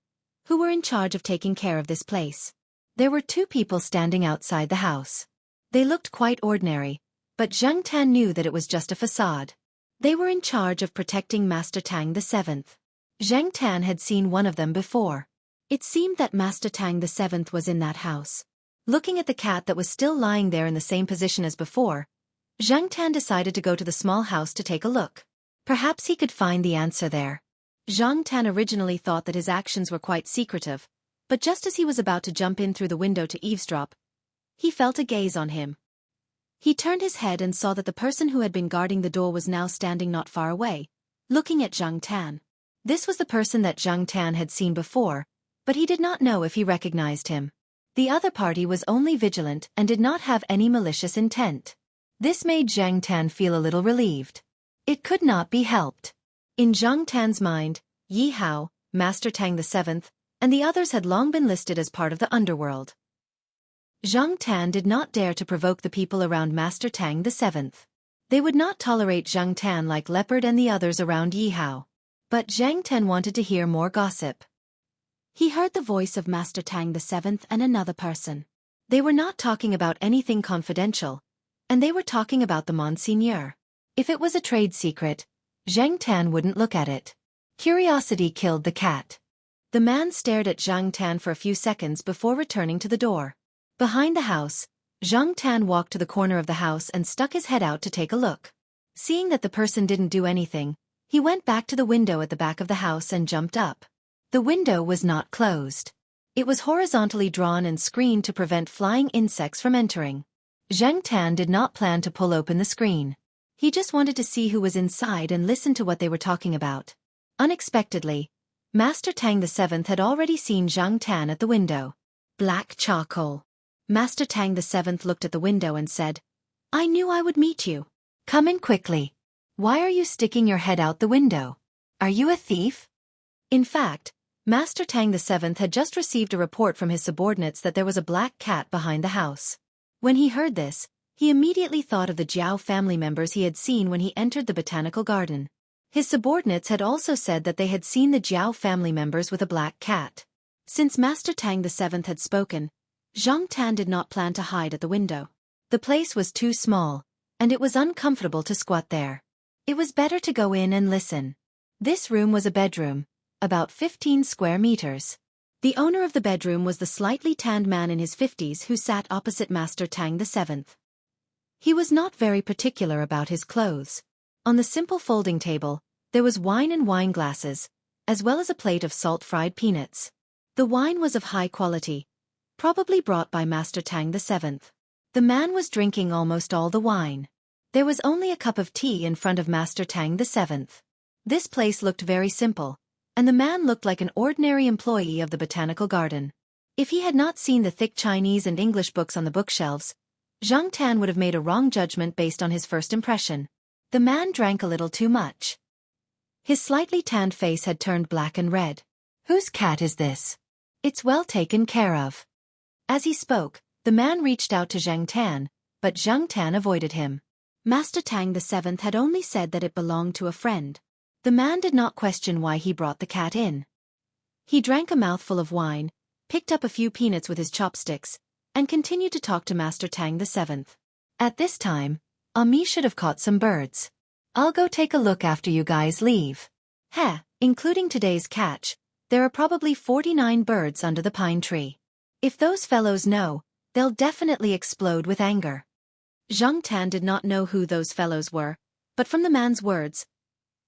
who were in charge of taking care of this place. There were 2 people standing outside the house. They looked quite ordinary, but Zhang Tan knew that it was just a facade. They were in charge of protecting Master Tang the 7th. Zhang Tan had seen one of them before. It seemed that Master Tang the Seventh was in that house. Looking at the cat that was still lying there in the same position as before, Zhang Tan decided to go to the small house to take a look. Perhaps he could find the answer there. Zhang Tan originally thought that his actions were quite secretive, but just as he was about to jump in through the window to eavesdrop, he felt a gaze on him. He turned his head and saw that the person who had been guarding the door was now standing not far away, looking at Zhang Tan. This was the person that Zhang Tan had seen before, but he did not know if he recognized him. The other party was only vigilant and did not have any malicious intent. This made Zhang Tan feel a little relieved. It could not be helped. In Zhang Tan's mind, Yi Hao, Master Tang the Seventh, and the others had long been listed as part of the underworld. Zhang Tan did not dare to provoke the people around Master Tang the Seventh. They would not tolerate Zhang Tan like Leopard and the others around Yi Hao. But Zhang Tan wanted to hear more gossip. He heard the voice of Master Tang the Seventh and another person. They were not talking about anything confidential, and they were talking about the Monseigneur. If it was a trade secret, Zhang Tan wouldn't look at it. Curiosity killed the cat. The man stared at Zhang Tan for a few seconds before returning to the door. Behind the house, Zhang Tan walked to the corner of the house and stuck his head out to take a look. Seeing that the person didn't do anything, he went back to the window at the back of the house and jumped up. The window was not closed. It was horizontally drawn and screened to prevent flying insects from entering. Zhang Tan did not plan to pull open the screen. He just wanted to see who was inside and listen to what they were talking about. Unexpectedly, Master Tang the Seventh had already seen Zhang Tan at the window. Black charcoal. Master Tang the Seventh looked at the window and said, "I knew I would meet you. Come in quickly. Why are you sticking your head out the window? Are you a thief?" In fact, Master Tang the Seventh had just received a report from his subordinates that there was a black cat behind the house. When he heard this, he immediately thought of the Jiao family members he had seen when he entered the botanical garden. His subordinates had also said that they had seen the Jiao family members with a black cat. Since Master Tang the Seventh had spoken, Zhang Tan did not plan to hide at the window. The place was too small, and it was uncomfortable to squat there. It was better to go in and listen. This room was a bedroom, about 15 square meters. The owner of the bedroom was the slightly tanned man in his 50s who sat opposite Master Tang the Seventh. He was not very particular about his clothes. On the simple folding table, there was wine and wine glasses, as well as a plate of salt-fried peanuts. The wine was of high quality, probably brought by Master Tang the Seventh. The man was drinking almost all the wine. There was only a cup of tea in front of Master Tang the Seventh. This place looked very simple, and the man looked like an ordinary employee of the botanical garden. If he had not seen the thick Chinese and English books on the bookshelves, Zhang Tan would have made a wrong judgment based on his first impression. The man drank a little too much. His slightly tanned face had turned black and red. "Whose cat is this? It's well taken care of." As he spoke, the man reached out to Zhang Tan, but Zhang Tan avoided him. Master Tang the Seventh had only said that it belonged to a friend. The man did not question why he brought the cat in. He drank a mouthful of wine, picked up a few peanuts with his chopsticks, and continued to talk to Master Tang the Seventh. At this time, Ami should have caught some birds. I'll go take a look after you guys leave. Heh, including today's catch, there are probably 49 birds under the pine tree. If those fellows know, they'll definitely explode with anger. Zhang Tan did not know who those fellows were, but from the man's words,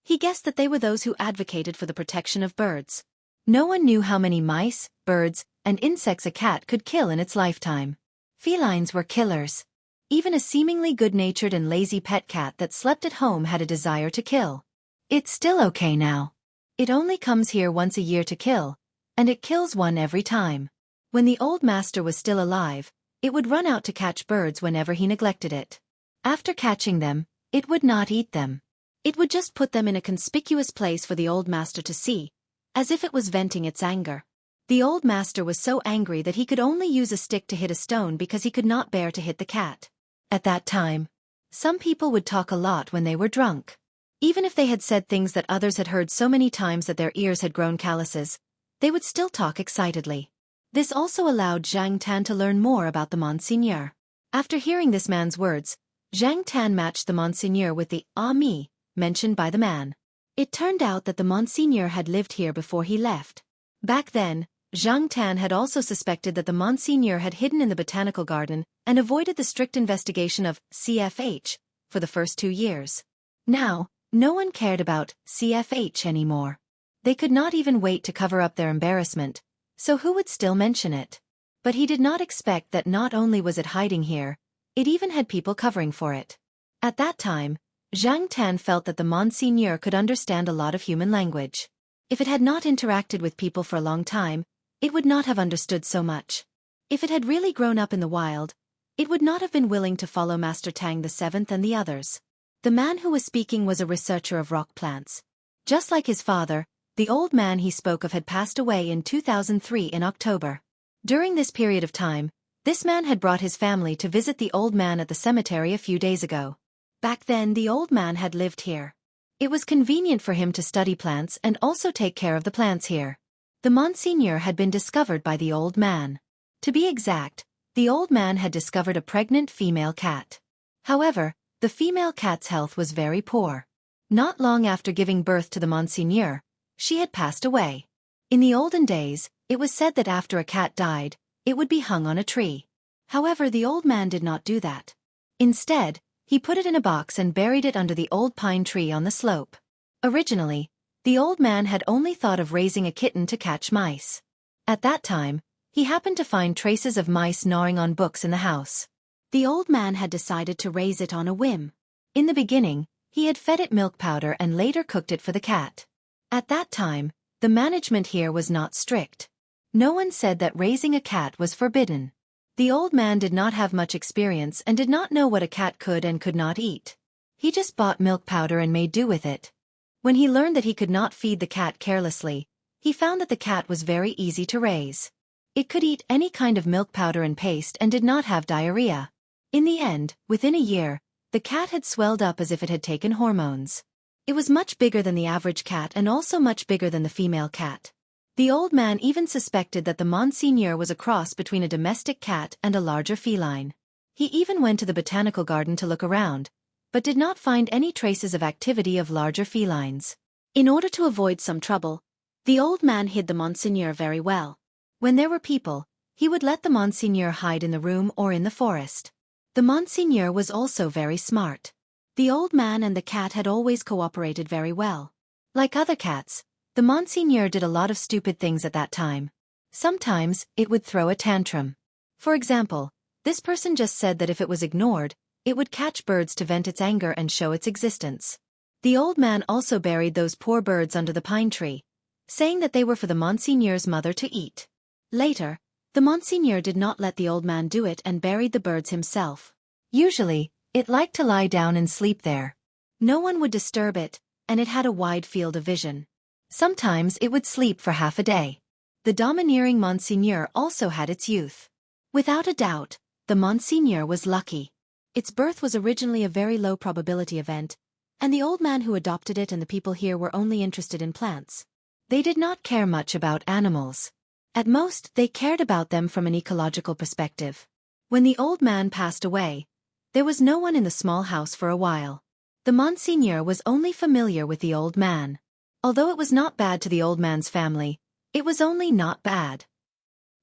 he guessed that they were those who advocated for the protection of birds. No one knew how many mice, birds, and insects a cat could kill in its lifetime. Felines were killers. Even a seemingly good-natured and lazy pet cat that slept at home had a desire to kill. It's still okay now. It only comes here once a year to kill, and it kills one every time. When the old master was still alive, it would run out to catch birds whenever he neglected it. After catching them, it would not eat them. It would just put them in a conspicuous place for the old master to see, as if it was venting its anger. The old master was so angry that he could only use a stick to hit a stone because he could not bear to hit the cat. At that time, some people would talk a lot when they were drunk. Even if they had said things that others had heard so many times that their ears had grown calluses, they would still talk excitedly. This also allowed Zhang Tan to learn more about the Monseigneur. After hearing this man's words, Zhang Tan matched the Monseigneur with the Ami mentioned by the man. It turned out that the Monseigneur had lived here before he left. Back then, Zhang Tan had also suspected that the Monseigneur had hidden in the botanical garden and avoided the strict investigation of CFH for the first 2 years. Now, no one cared about CFH anymore. They could not even wait to cover up their embarrassment, so who would still mention it? But he did not expect that not only was it hiding here, it even had people covering for it. At that time, Zhang Tan felt that the Monseigneur could understand a lot of human language. If it had not interacted with people for a long time, it would not have understood so much. If it had really grown up in the wild, it would not have been willing to follow Master Tang the Seventh and the others. The man who was speaking was a researcher of rock plants. Just like his father, the old man he spoke of had passed away in 2003 in October. During this period of time, this man had brought his family to visit the old man at the cemetery a few days ago. Back then the old man had lived here. It was convenient for him to study plants and also take care of the plants here. The Monseigneur had been discovered by the old man. To be exact, the old man had discovered a pregnant female cat. However, the female cat's health was very poor. Not long after giving birth to the Monseigneur, she had passed away. In the olden days, it was said that after a cat died, it would be hung on a tree. However, the old man did not do that. Instead, he put it in a box and buried it under the old pine tree on the slope. Originally, the old man had only thought of raising a kitten to catch mice. At that time, he happened to find traces of mice gnawing on books in the house. The old man had decided to raise it on a whim. In the beginning, he had fed it milk powder and later cooked it for the cat. At that time, the management here was not strict. No one said that raising a cat was forbidden. The old man did not have much experience and did not know what a cat could and could not eat. He just bought milk powder and made do with it. When he learned that he could not feed the cat carelessly, he found that the cat was very easy to raise. It could eat any kind of milk powder and paste and did not have diarrhea. In the end, within a year, the cat had swelled up as if it had taken hormones. It was much bigger than the average cat and also much bigger than the female cat. The old man even suspected that the Monseigneur was a cross between a domestic cat and a larger feline. He even went to the botanical garden to look around, but did not find any traces of activity of larger felines. In order to avoid some trouble, the old man hid the Monseigneur very well. When there were people, he would let the Monseigneur hide in the room or in the forest. The Monseigneur was also very smart. The old man and the cat had always cooperated very well. Like other cats, the Monseigneur did a lot of stupid things at that time. Sometimes, it would throw a tantrum. For example, this person just said that if it was ignored, it would catch birds to vent its anger and show its existence. The old man also buried those poor birds under the pine tree, saying that they were for the Monseigneur's mother to eat. Later, the Monseigneur did not let the old man do it and buried the birds himself. Usually, it liked to lie down and sleep there. No one would disturb it, and it had a wide field of vision. Sometimes it would sleep for half a day. The domineering Monseigneur also had its youth. Without a doubt, the Monseigneur was lucky. Its birth was originally a very low probability event, and the old man who adopted it and the people here were only interested in plants. They did not care much about animals. At most, they cared about them from an ecological perspective. When the old man passed away, there was no one in the small house for a while. The Monseigneur was only familiar with the old man. Although it was not bad to the old man's family, it was only not bad.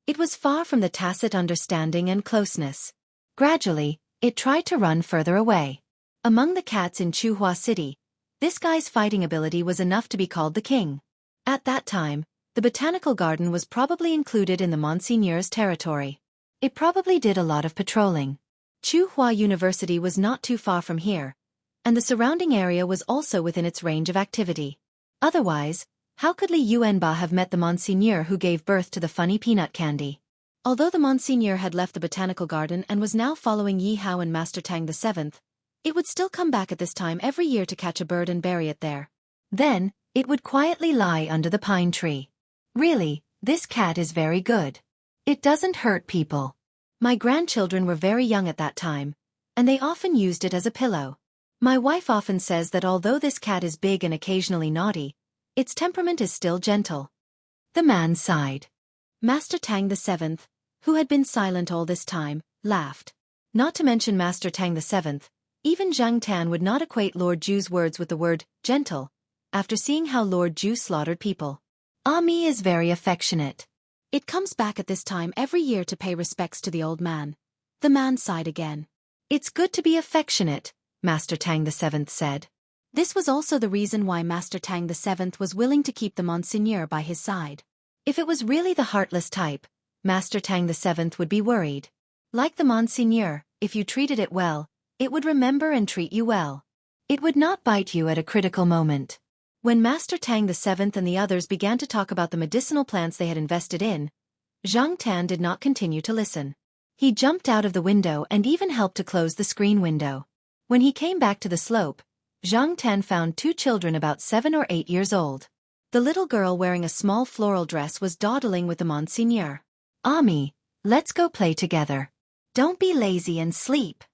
It was far from the tacit understanding and closeness. Gradually, it tried to run further away. Among the cats in Chuhua City, this guy's fighting ability was enough to be called the king. At that time, the botanical garden was probably included in the Monseigneur's territory. It probably did a lot of patrolling. Chuhua University was not too far from here, and the surrounding area was also within its range of activity. Otherwise, how could Li Yuanba have met the Monseigneur who gave birth to the funny peanut candy? Although the Monseigneur had left the botanical garden and was now following Yi Hao and Master Tang VII, it would still come back at this time every year to catch a bird and bury it there. Then, it would quietly lie under the pine tree. Really, this cat is very good. It doesn't hurt people. My grandchildren were very young at that time, and they often used it as a pillow. My wife often says that although this cat is big and occasionally naughty, its temperament is still gentle. The man sighed. Master Tang VII, who had been silent all this time, laughed. Not to mention Master Tang VII, even Zhang Tan would not equate Lord Ju's words with the word gentle, after seeing how Lord Ju slaughtered people. Ah Mi is very affectionate. It comes back at this time every year to pay respects to the old man. The man sighed again. It's good to be affectionate, Master Tang the Seventh said. This was also the reason why Master Tang the Seventh was willing to keep the Monseigneur by his side. If it was really the heartless type, Master Tang the Seventh would be worried. Like the Monseigneur, if you treated it well, it would remember and treat you well. It would not bite you at a critical moment. When Master Tang the Seventh and the others began to talk about the medicinal plants they had invested in, Zhang Tan did not continue to listen. He jumped out of the window and even helped to close the screen window. When he came back to the slope, Zhang Tan found 2 children about 7 or 8 years old. The little girl wearing a small floral dress was dawdling with the Monseigneur. Ami, let's go play together. Don't be lazy and sleep.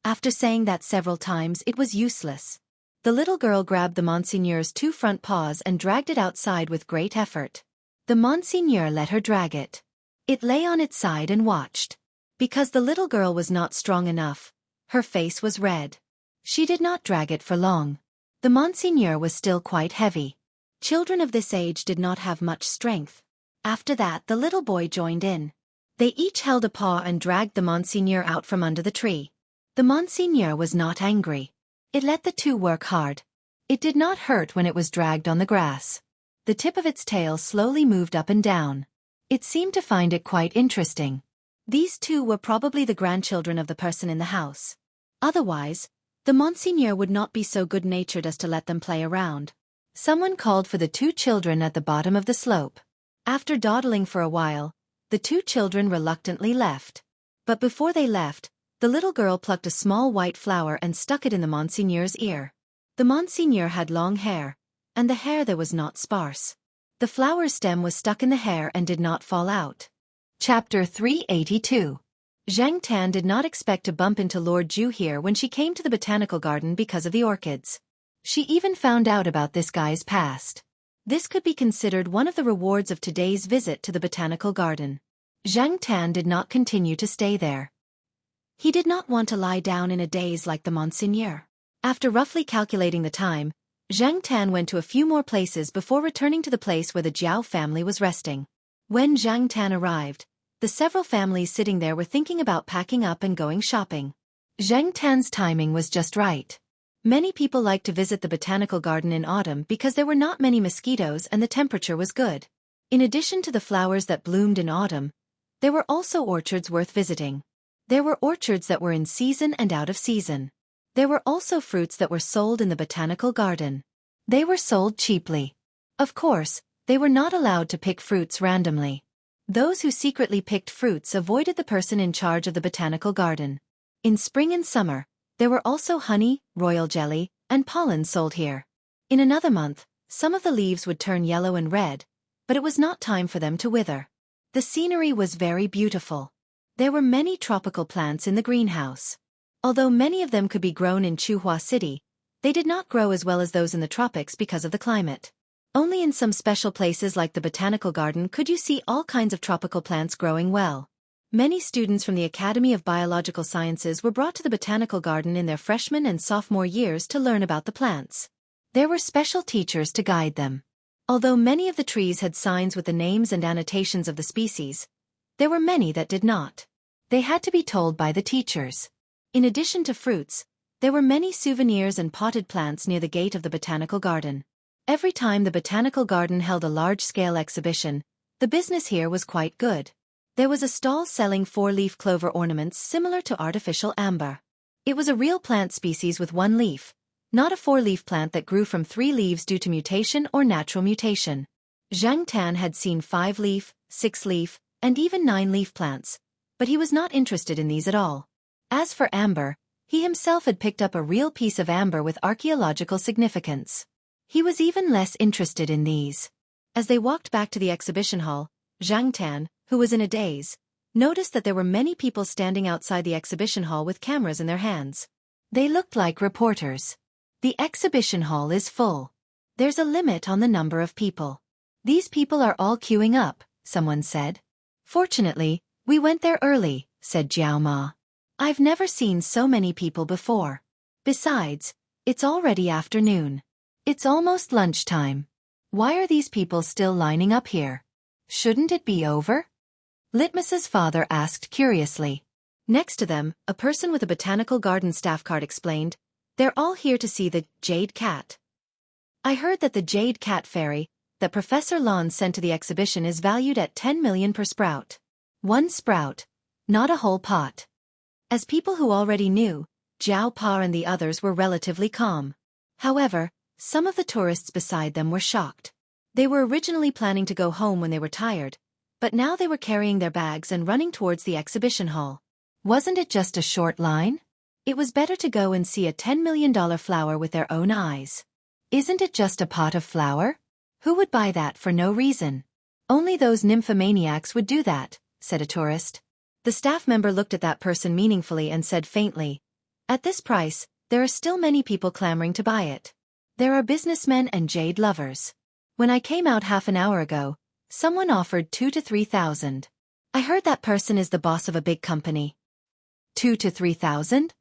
After saying that several times, it was useless. The little girl grabbed the Monseigneur's 2 front paws and dragged it outside with great effort. The Monseigneur let her drag it. It lay on its side and watched. Because the little girl was not strong enough, her face was red. She did not drag it for long. The Monseigneur was still quite heavy. Children of this age did not have much strength. After that, the little boy joined in. They each held a paw and dragged the Monseigneur out from under the tree. The Monseigneur was not angry. It let the 2 work hard. It did not hurt when it was dragged on the grass. The tip of its tail slowly moved up and down. It seemed to find it quite interesting. These 2 were probably the grandchildren of the person in the house. Otherwise, the Monseigneur would not be so good-natured as to let them play around. Someone called for the 2 children at the bottom of the slope. After dawdling for a while, the 2 children reluctantly left. But before they left, the little girl plucked a small white flower and stuck it in the Monseigneur's ear. The Monseigneur had long hair, and the hair there was not sparse. The flower's stem was stuck in the hair and did not fall out. Chapter 382. Zhang Tan did not expect to bump into Lord Zhu here when she came to the botanical garden because of the orchids. She even found out about this guy's past. This could be considered one of the rewards of today's visit to the botanical garden. Zhang Tan did not continue to stay there. He did not want to lie down in a daze like the Monseigneur. After roughly calculating the time, Zhang Tan went to a few more places before returning to the place where the Jiao family was resting. When Zhang Tan arrived, the several families sitting there were thinking about packing up and going shopping. Zhang Tan's timing was just right. Many people liked to visit the botanical garden in autumn because there were not many mosquitoes and the temperature was good. In addition to the flowers that bloomed in autumn, there were also orchards worth visiting. There were orchards that were in season and out of season. There were also fruits that were sold in the botanical garden. They were sold cheaply. Of course, they were not allowed to pick fruits randomly. Those who secretly picked fruits avoided the person in charge of the botanical garden. In spring and summer, there were also honey, royal jelly, and pollen sold here. In another month, some of the leaves would turn yellow and red, but it was not time for them to wither. The scenery was very beautiful. There were many tropical plants in the greenhouse. Although many of them could be grown in Chuhua City, they did not grow as well as those in the tropics because of the climate. Only in some special places like the botanical garden could you see all kinds of tropical plants growing well. Many students from the Academy of Biological Sciences were brought to the botanical garden in their freshman and sophomore years to learn about the plants. There were special teachers to guide them. Although many of the trees had signs with the names and annotations of the species, there were many that did not. They had to be told by the teachers. In addition to fruits, there were many souvenirs and potted plants near the gate of the botanical garden. Every time the botanical garden held a large-scale exhibition, the business here was quite good. There was a stall selling 4-leaf clover ornaments similar to artificial amber. It was a real plant species with 1 leaf, not a 4-leaf plant that grew from 3 leaves due to mutation or natural mutation. Zhang Tan had seen 5-leaf, 6-leaf, and even 9-leaf plants, but he was not interested in these at all. As for amber, he himself had picked up a real piece of amber with archaeological significance. He was even less interested in these. As they walked back to the exhibition hall, Zhang Tan, who was in a daze, noticed that there were many people standing outside the exhibition hall with cameras in their hands. They looked like reporters. The exhibition hall is full. There's a limit on the number of people. These people are all queuing up, someone said. Fortunately, we went there early, said Jiao Ma. I've never seen so many people before. Besides, it's already afternoon. It's almost lunchtime. Why are these people still lining up here? Shouldn't it be over? Litmus's father asked curiously. Next to them, a person with a botanical garden staff card explained, "They're all here to see the Jade Cat. I heard that the Jade Cat Fairy that Professor Lon sent to the exhibition is valued at 10 million per sprout. One sprout, not a whole pot." As people who already knew, Jiao Pa and the others were relatively calm. However, some of the tourists beside them were shocked. They were originally planning to go home when they were tired, but now they were carrying their bags and running towards the exhibition hall. Wasn't it just a short line? It was better to go and see a $10 million flower with their own eyes. Isn't it just a pot of flower? Who would buy that for no reason? Only those nymphomaniacs would do that, said a tourist. The staff member looked at that person meaningfully and said faintly, "At this price, there are still many people clamoring to buy it. There are businessmen and jade lovers. When I came out half an hour ago, someone offered 2,000 to 3,000. I heard that person is the boss of a big company." 2,000 to 3,000?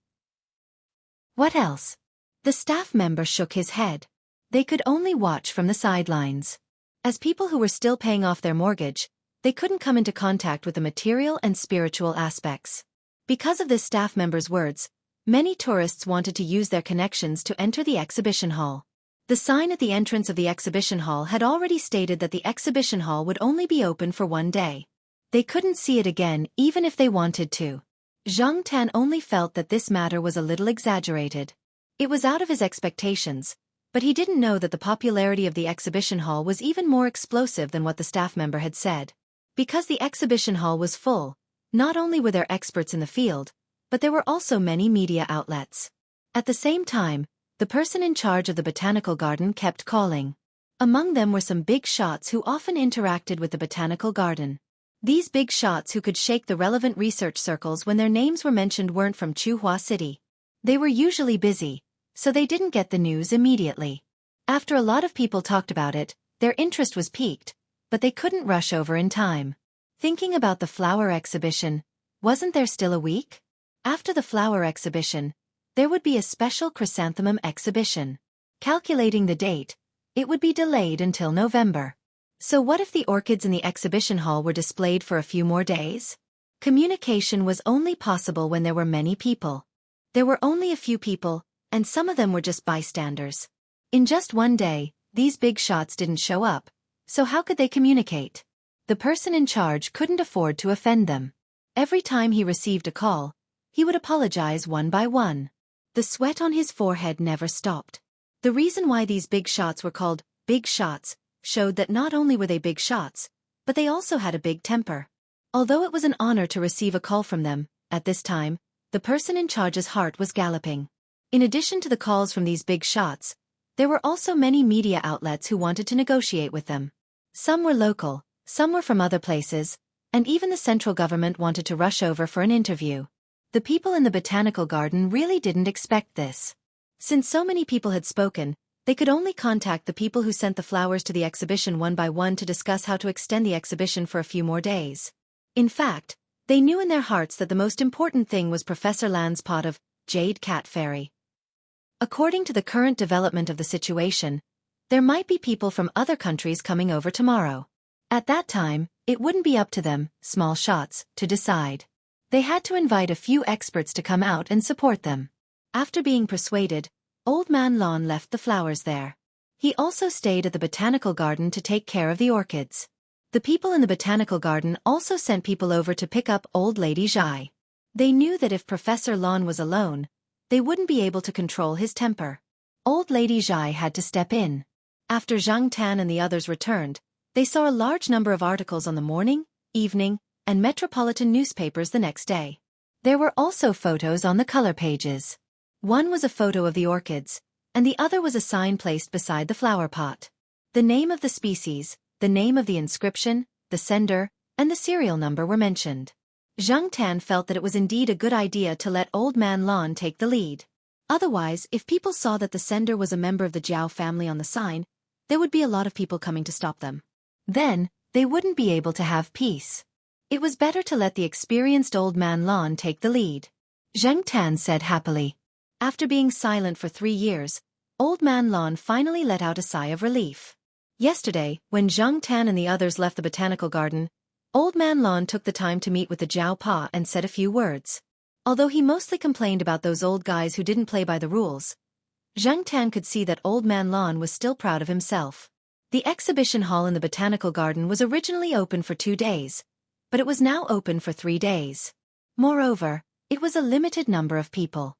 What else? The staff member shook his head. They could only watch from the sidelines. As people who were still paying off their mortgage, they couldn't come into contact with the material and spiritual aspects. Because of this staff member's words, many tourists wanted to use their connections to enter the exhibition hall. The sign at the entrance of the exhibition hall had already stated that the exhibition hall would only be open for one day. They couldn't see it again even if they wanted to. Zhang Tan only felt that this matter was a little exaggerated. It was out of his expectations, but he didn't know that the popularity of the exhibition hall was even more explosive than what the staff member had said. Because the exhibition hall was full, not only were there experts in the field, but there were also many media outlets. At the same time, the person in charge of the botanical garden kept calling. Among them were some big shots who often interacted with the botanical garden. These big shots who could shake the relevant research circles when their names were mentioned weren't from Chuhua City. They were usually busy, so they didn't get the news immediately. After a lot of people talked about it, their interest was piqued, but they couldn't rush over in time. Thinking about the flower exhibition, wasn't there still a week? After the flower exhibition, there would be a special chrysanthemum exhibition. Calculating the date, it would be delayed until November. So what if the orchids in the exhibition hall were displayed for a few more days? Communication was only possible when there were many people. There were only a few people, and some of them were just bystanders. In just one day, these big shots didn't show up, so how could they communicate? The person in charge couldn't afford to offend them. Every time he received a call, he would apologize one by one. The sweat on his forehead never stopped. The reason why these big shots were called big shots showed that not only were they big shots, but they also had a big temper. Although it was an honor to receive a call from them, at this time, the person in charge's heart was galloping. In addition to the calls from these big shots, there were also many media outlets who wanted to negotiate with them. Some were local, some were from other places, and even the central government wanted to rush over for an interview. The people in the botanical garden really didn't expect this. Since so many people had spoken, they could only contact the people who sent the flowers to the exhibition one by one to discuss how to extend the exhibition for a few more days. In fact, they knew in their hearts that the most important thing was Professor Lan's pot of Jade Cat Fairy. According to the current development of the situation, there might be people from other countries coming over tomorrow. At that time, it wouldn't be up to them, small shots, to decide. They had to invite a few experts to come out and support them. After being persuaded, Old Man Lon left the flowers there. He also stayed at the botanical garden to take care of the orchids. The people in the botanical garden also sent people over to pick up Old Lady Zhai. They knew that if Professor Lon was alone, they wouldn't be able to control his temper. Old Lady Zhai had to step in. After Zhang Tan and the others returned, they saw a large number of articles on the morning, evening, and metropolitan newspapers the next day. There were also photos on the color pages. One was a photo of the orchids, and the other was a sign placed beside the flower pot. The name of the species, the name of the inscription, the sender, and the serial number were mentioned. Zhang Tan felt that it was indeed a good idea to let Old Man Lon take the lead. Otherwise, if people saw that the sender was a member of the Jiao family on the sign, there would be a lot of people coming to stop them. Then, they wouldn't be able to have peace. It was better to let the experienced Old Man Lon take the lead. Zhang Tan said happily. After being silent for 3 years, Old Man Lon finally let out a sigh of relief. Yesterday, when Zhang Tan and the others left the botanical garden, Old Man Lon took the time to meet with the Jiao Pa and said a few words. Although he mostly complained about those old guys who didn't play by the rules, Zhang Tan could see that Old Man Lon was still proud of himself. The exhibition hall in the botanical garden was originally open for 2 days, but it was now open for 3 days. Moreover, it was a limited number of people.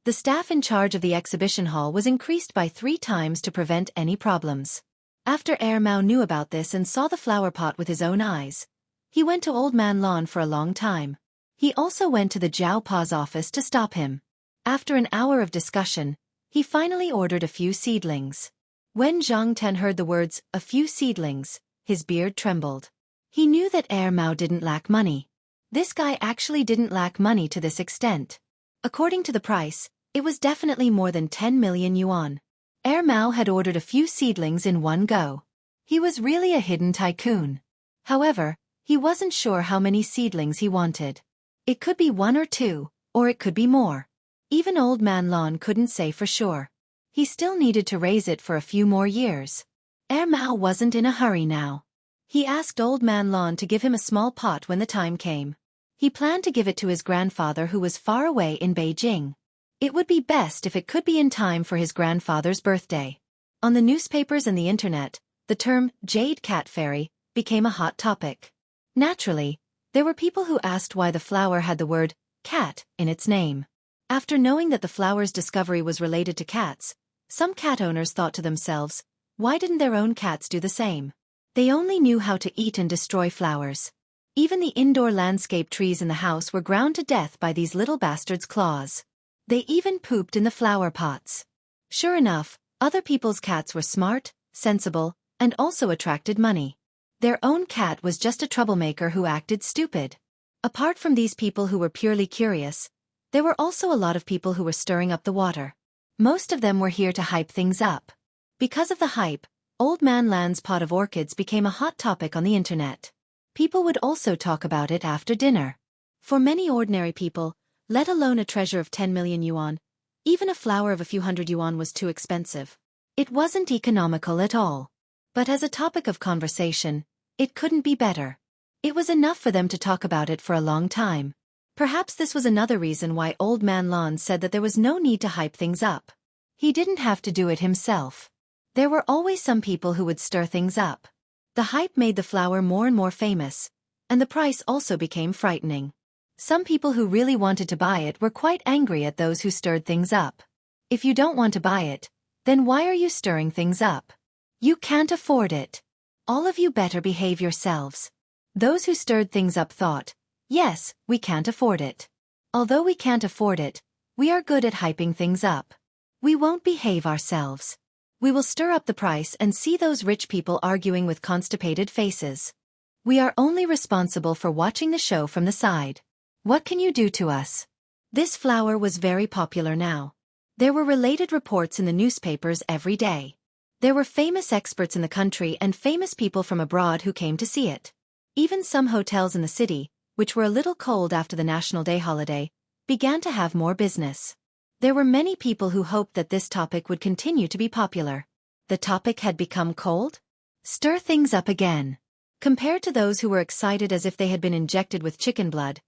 The staff in charge of the exhibition hall was increased by 3 times to prevent any problems. After Mao knew about this and saw the flower pot with his own eyes, he went to Old Man Lon for a long time. He also went to the Jiao Pa's office to stop him. After an hour of discussion, he finally ordered a few seedlings. When Zhang Tan heard the words, "a few seedlings," his beard trembled. He knew that Mao didn't lack money. This guy actually didn't lack money to this extent. According to the price, it was definitely more than 10 million yuan. Mao had ordered a few seedlings in one go. He was really a hidden tycoon. However, he wasn't sure how many seedlings he wanted. It could be 1 or 2, or it could be more. Even Old Man Lon couldn't say for sure. He still needed to raise it for a few more years. Mao wasn't in a hurry now. He asked Old Man Lon to give him a small pot when the time came. He planned to give it to his grandfather who was far away in Beijing. It would be best if it could be in time for his grandfather's birthday. On the newspapers and the internet, the term Jade Cat Fairy became a hot topic. Naturally, there were people who asked why the flower had the word cat in its name. After knowing that the flower's discovery was related to cats, some cat owners thought to themselves, why didn't their own cats do the same? They only knew how to eat and destroy flowers. Even the indoor landscape trees in the house were ground to death by these little bastards' claws. They even pooped in the flower pots. Sure enough, other people's cats were smart, sensible, and also attracted money. Their own cat was just a troublemaker who acted stupid. Apart from these people who were purely curious, there were also a lot of people who were stirring up the water. Most of them were here to hype things up. Because of the hype, Old Man Lan's pot of orchids became a hot topic on the internet. People would also talk about it after dinner. For many ordinary people, let alone a treasure of 10 million yuan, even a flower of a few hundred yuan was too expensive. It wasn't economical at all. But as a topic of conversation, it couldn't be better. It was enough for them to talk about it for a long time. Perhaps this was another reason why Old Man Lon said that there was no need to hype things up. He didn't have to do it himself. There were always some people who would stir things up. The hype made the flower more and more famous, and the price also became frightening. Some people who really wanted to buy it were quite angry at those who stirred things up. If you don't want to buy it, then why are you stirring things up? You can't afford it. All of you better behave yourselves. Those who stirred things up thought, yes, we can't afford it. Although we can't afford it, we are good at hyping things up. We won't behave ourselves. We will stir up the price and see those rich people arguing with constipated faces. We are only responsible for watching the show from the side. What can you do to us? This flower was very popular now. There were related reports in the newspapers every day. There were famous experts in the country and famous people from abroad who came to see it. Even some hotels in the city, which were a little cold after the National Day holiday, began to have more business. There were many people who hoped that this topic would continue to be popular. The topic had become cold? Stir things up again. Compared to those who were excited as if they had been injected with chicken blood,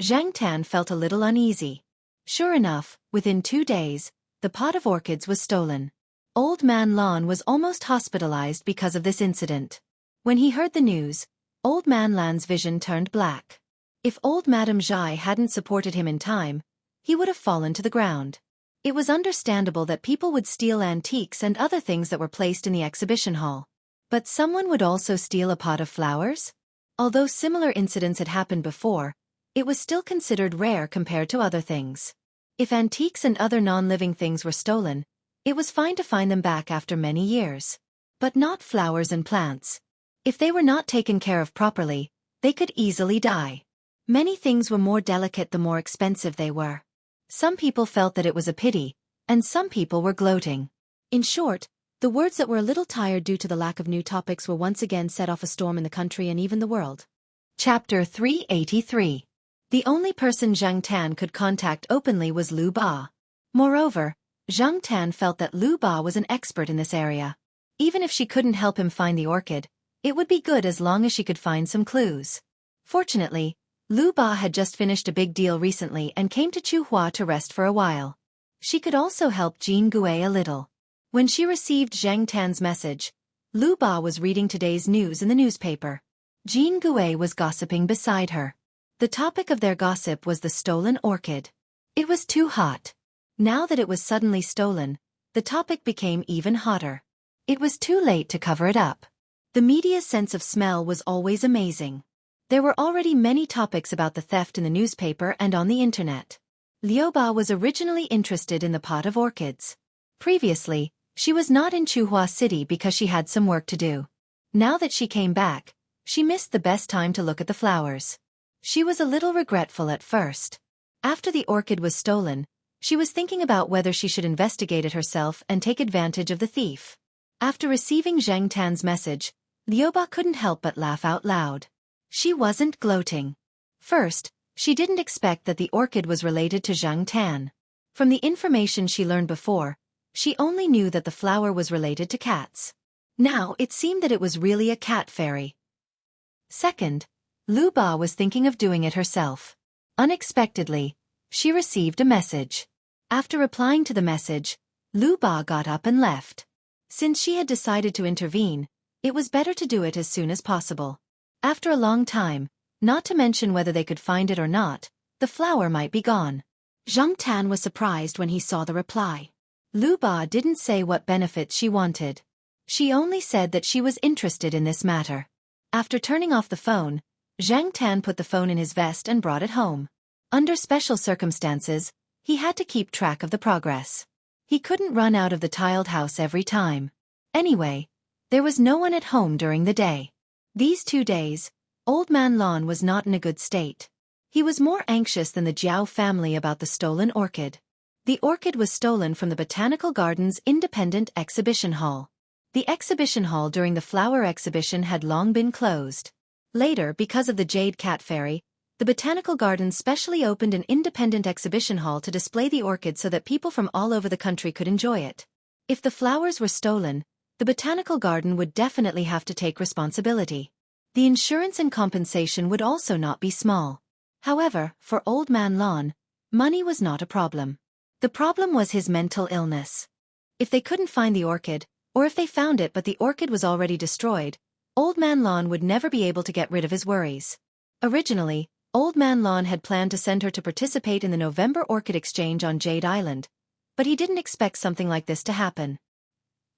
Zhang Tan felt a little uneasy. Sure enough, within 2 days, the pot of orchids was stolen. Old Man Lon was almost hospitalized because of this incident. When he heard the news, Old Man Lan's vision turned black. If old Madame Zhai hadn't supported him in time, he would have fallen to the ground. It was understandable that people would steal antiques and other things that were placed in the exhibition hall. But someone would also steal a pot of flowers? Although similar incidents had happened before, it was still considered rare compared to other things. If antiques and other non-living things were stolen, it was fine to find them back after many years. But not flowers and plants. If they were not taken care of properly, they could easily die. Many things were more delicate the more expensive they were. Some people felt that it was a pity, and some people were gloating. In short, the words that were a little tired due to the lack of new topics were once again set off a storm in the country and even the world. Chapter 383. The only person Zhang Tan could contact openly was Lu Ba. Moreover, Zhang Tan felt that Lu Ba was an expert in this area. Even if she couldn't help him find the orchid, it would be good as long as she could find some clues. Fortunately, Lu Ba had just finished a big deal recently and came to Chuhua to rest for a while. She could also help Jean Gui a little. When she received Zhang Tan's message, Lu Ba was reading today's news in the newspaper. Jean Gui was gossiping beside her. The topic of their gossip was the stolen orchid. It was too hot. Now that it was suddenly stolen, the topic became even hotter. It was too late to cover it up. The media's sense of smell was always amazing. There were already many topics about the theft in the newspaper and on the internet. Liu Ba was originally interested in the pot of orchids. Previously, she was not in Chuhua City because she had some work to do. Now that she came back, she missed the best time to look at the flowers. She was a little regretful at first. After the orchid was stolen, she was thinking about whether she should investigate it herself and take advantage of the thief. After receiving Zhang Tan's message, Liu Ba couldn't help but laugh out loud. She wasn't gloating. First, she didn't expect that the orchid was related to Zhang Tan. From the information she learned before, she only knew that the flower was related to cats. Now it seemed that it was really a cat fairy. Second, Lu Ba was thinking of doing it herself. Unexpectedly, she received a message. After replying to the message, Lu Ba got up and left. Since she had decided to intervene, it was better to do it as soon as possible. After a long time, not to mention whether they could find it or not, the flower might be gone. Zhang Tan was surprised when he saw the reply. Lu Ba didn't say what benefits she wanted. She only said that she was interested in this matter. After turning off the phone, Zhang Tan put the phone in his vest and brought it home. Under special circumstances, he had to keep track of the progress. He couldn't run out of the tiled house every time. Anyway, there was no one at home during the day. These 2 days, Old Man Lon was not in a good state. He was more anxious than the Jiao family about the stolen orchid. The orchid was stolen from the Botanical Gardens Independent Exhibition Hall. The exhibition hall during the flower exhibition had long been closed. Later, because of the Jade Cat Fairy, the Botanical Gardens specially opened an independent exhibition hall to display the orchid so that people from all over the country could enjoy it. If the flowers were stolen, the Botanical Garden would definitely have to take responsibility. The insurance and compensation would also not be small. However, for Old Man Lon, money was not a problem. The problem was his mental illness. If they couldn't find the orchid, or if they found it but the orchid was already destroyed, Old Man Lon would never be able to get rid of his worries. Originally, Old Man Lon had planned to send her to participate in the November Orchid Exchange on Jade Island, but he didn't expect something like this to happen.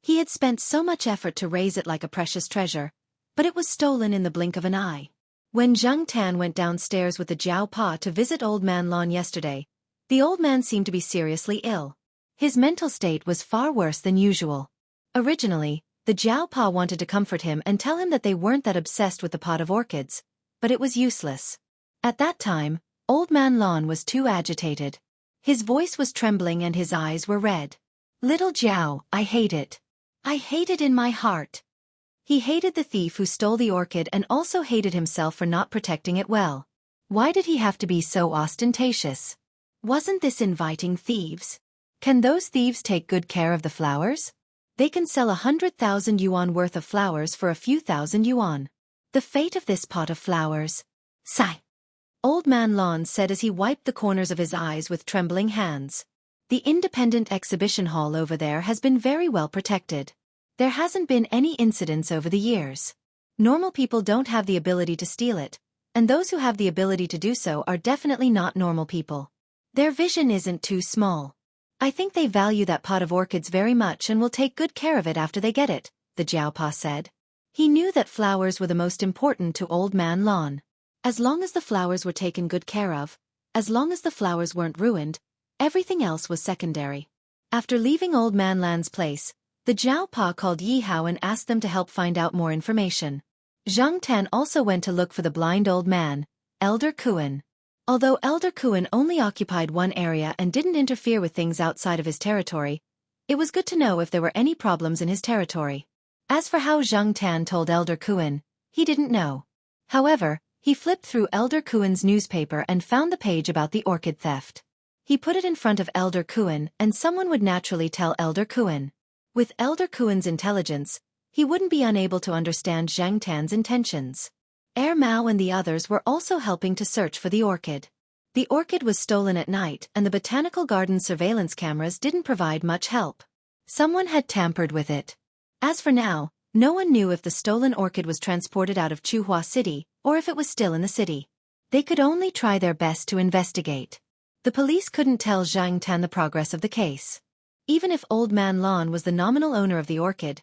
He had spent so much effort to raise it like a precious treasure, but it was stolen in the blink of an eye. When Zhang Tan went downstairs with the Jiao Pa to visit Old Man Lon yesterday, the old man seemed to be seriously ill. His mental state was far worse than usual. Originally, the Jiao Pa wanted to comfort him and tell him that they weren't that obsessed with the pot of orchids, but it was useless. At that time, Old Man Lon was too agitated. His voice was trembling and his eyes were red. Little Jiao, I hate it. I hate it in my heart. He hated the thief who stole the orchid and also hated himself for not protecting it well. Why did he have to be so ostentatious? Wasn't this inviting thieves? Can those thieves take good care of the flowers? They can sell 100,000 yuan worth of flowers for a few thousand yuan. The fate of this pot of flowers. Sigh. Old Man Lon said as he wiped the corners of his eyes with trembling hands. The independent exhibition hall over there has been very well protected. There hasn't been any incidents over the years. Normal people don't have the ability to steal it, and those who have the ability to do so are definitely not normal people. Their vision isn't too small. I think they value that pot of orchids very much and will take good care of it after they get it, the Jiao Pa said. He knew that flowers were the most important to Old Man Lon. As long as the flowers were taken good care of, as long as the flowers weren't ruined, everything else was secondary. After leaving Old Man Lan's place, the Jiao Pa called Yi Hao and asked them to help find out more information. Zhang Tan also went to look for the blind old man, Elder Kuan. Although Elder Kuan only occupied one area and didn't interfere with things outside of his territory, it was good to know if there were any problems in his territory. As for how Zhang Tan told Elder Kuan, he didn't know. However, he flipped through Elder Kuan's newspaper and found the page about the orchid theft. He put it in front of Elder Kuan and someone would naturally tell Elder Kuan. With Elder Kuan's intelligence, he wouldn't be unable to understand Zhang Tan's intentions. Mao and the others were also helping to search for the orchid. The orchid was stolen at night and the botanical garden surveillance cameras didn't provide much help. Someone had tampered with it. As for now, no one knew if the stolen orchid was transported out of Chuhua City or if it was still in the city. They could only try their best to investigate. The police couldn't tell Zhang Tan the progress of the case. Even if Old Man Lon was the nominal owner of the orchid,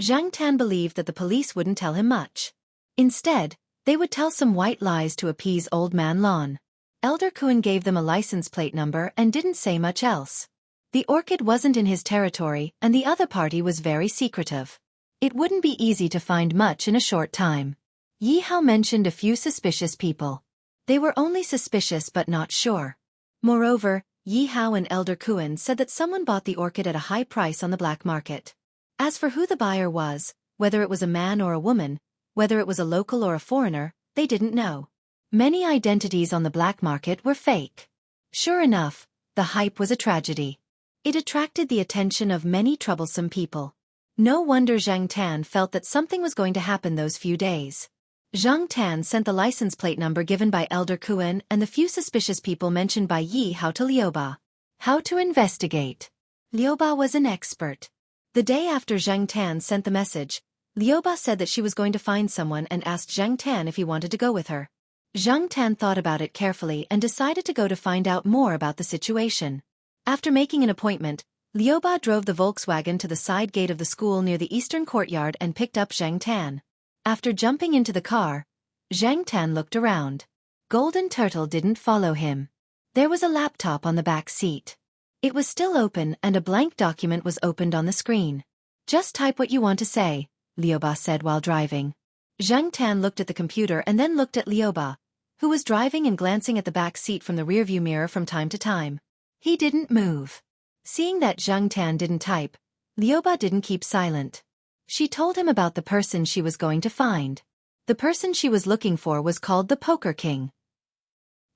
Zhang Tan believed that the police wouldn't tell him much. Instead, they would tell some white lies to appease Old Man Lon. Elder Kuan gave them a license plate number and didn't say much else. The orchid wasn't in his territory and the other party was very secretive. It wouldn't be easy to find much in a short time. Yi Hao mentioned a few suspicious people. They were only suspicious but not sure. Moreover, Yi Hao and Elder Kuan said that someone bought the orchid at a high price on the black market. As for who the buyer was, whether it was a man or a woman, whether it was a local or a foreigner, they didn't know. Many identities on the black market were fake. Sure enough, the hype was a tragedy. It attracted the attention of many troublesome people. No wonder Zhang Tan felt that something was going to happen those few days. Zhang Tan sent the license plate number given by Elder Kuan and the few suspicious people mentioned by Yi Hao to Liuba. How to investigate. Liuba was an expert. The day after Zhang Tan sent the message, Liuba said that she was going to find someone and asked Zhang Tan if he wanted to go with her. Zhang Tan thought about it carefully and decided to go to find out more about the situation. After making an appointment, Liuba drove the Volkswagen to the side gate of the school near the eastern courtyard and picked up Zhang Tan. After jumping into the car, Zhang Tan looked around. Golden Turtle didn't follow him. There was a laptop on the back seat. It was still open and a blank document was opened on the screen. Just type what you want to say, Liuba said while driving. Zhang Tan looked at the computer and then looked at Liuba, who was driving and glancing at the back seat from the rearview mirror from time to time. He didn't move. Seeing that Zhang Tan didn't type, Liuba didn't keep silent. She told him about the person she was going to find. The person she was looking for was called the Poker King.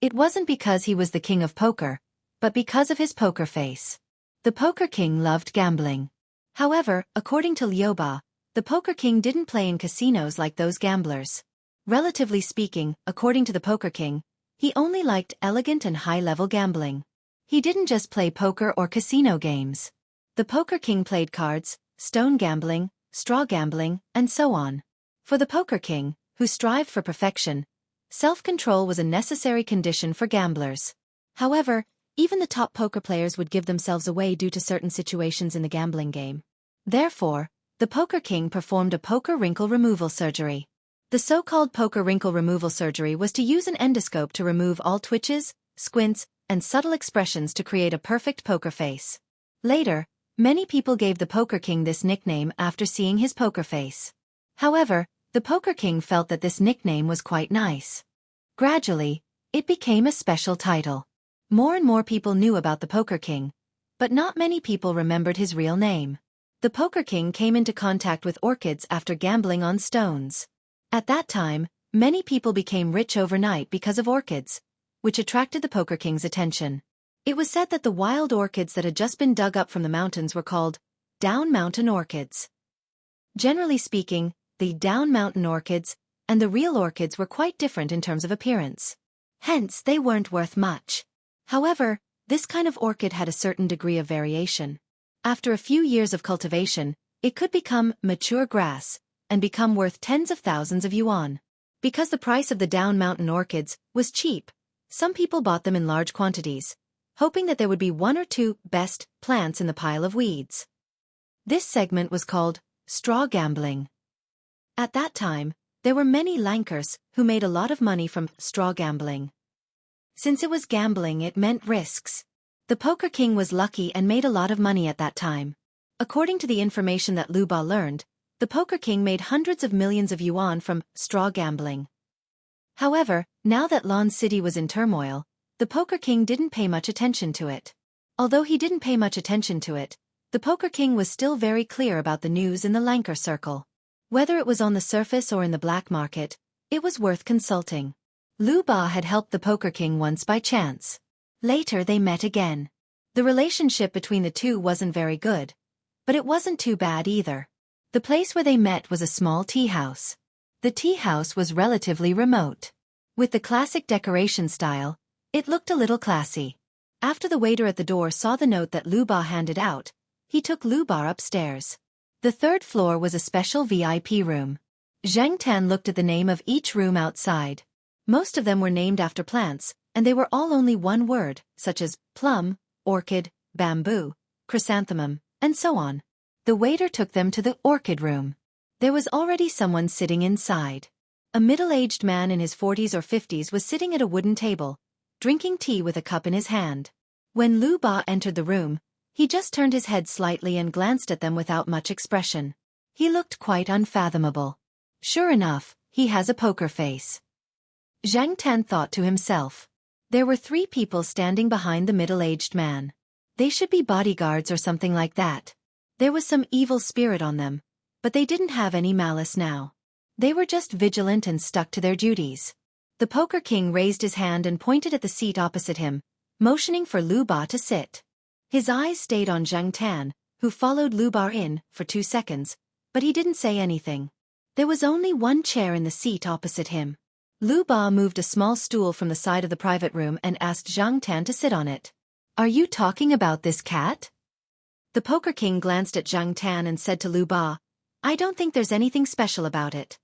It wasn't because he was the king of poker, but because of his poker face. The Poker King loved gambling. However, according to Liuba, the Poker King didn't play in casinos like those gamblers. Relatively speaking, according to the Poker King, he only liked elegant and high-level gambling. He didn't just play poker or casino games. The Poker King played cards, stone gambling, straw gambling, and so on. For the Poker King, who strived for perfection, self-control was a necessary condition for gamblers. However, even the top poker players would give themselves away due to certain situations in the gambling game. Therefore, the Poker King performed a poker wrinkle removal surgery. The so-called poker wrinkle removal surgery was to use an endoscope to remove all twitches, squints, and subtle expressions to create a perfect poker face. Later, many people gave the Poker King this nickname after seeing his poker face. However, the Poker King felt that this nickname was quite nice. Gradually, it became a special title. More and more people knew about the Poker King, but not many people remembered his real name. The Poker King came into contact with orchids after gambling on stones. At that time, many people became rich overnight because of orchids, which attracted the Poker King's attention. It was said that the wild orchids that had just been dug up from the mountains were called down mountain orchids. Generally speaking, the down mountain orchids and the real orchids were quite different in terms of appearance. Hence, they weren't worth much. However, this kind of orchid had a certain degree of variation. After a few years of cultivation, it could become mature grass and become worth tens of thousands of yuan. Because the price of the down mountain orchids was cheap, some people bought them in large quantities, hoping that there would be one or two best plants in the pile of weeds. This segment was called straw gambling. At that time, there were many lankers who made a lot of money from straw gambling. Since it was gambling, it meant risks. The Poker King was lucky and made a lot of money at that time. According to the information that Liuba learned, the Poker King made hundreds of millions of yuan from straw gambling. However, now that Lon City was in turmoil, the Poker King didn't pay much attention to it. Although he didn't pay much attention to it, the Poker King was still very clear about the news in the Lanker circle. Whether it was on the surface or in the black market, it was worth consulting. Liuba had helped the Poker King once by chance. Later they met again. The relationship between the two wasn't very good, but it wasn't too bad either. The place where they met was a small tea house. The tea house was relatively remote. With the classic decoration style, it looked a little classy. After the waiter at the door saw the note that Lu Ba handed out, he took Lu Ba upstairs. The third floor was a special VIP room. Zhang Tan looked at the name of each room outside. Most of them were named after plants, and they were all only one word, such as plum, orchid, bamboo, chrysanthemum, and so on. The waiter took them to the orchid room. There was already someone sitting inside. A middle-aged man in his 40s or 50s was sitting at a wooden table, drinking tea with a cup in his hand. When Lu Ba entered the room, he just turned his head slightly and glanced at them without much expression. He looked quite unfathomable. Sure enough, he has a poker face. Zhang Tan thought to himself. There were 3 people standing behind the middle-aged man. They should be bodyguards or something like that. There was some evil spirit on them, but they didn't have any malice now. They were just vigilant and stuck to their duties. The Poker King raised his hand and pointed at the seat opposite him, motioning for Lu Ba to sit. His eyes stayed on Zhang Tan, who followed Lu Ba in for 2 seconds, but he didn't say anything. There was only one chair in the seat opposite him. Lu Ba moved a small stool from the side of the private room and asked Zhang Tan to sit on it. Are you talking about this cat? The Poker King glanced at Zhang Tan and said to Lu Ba, I don't think there's anything special about it.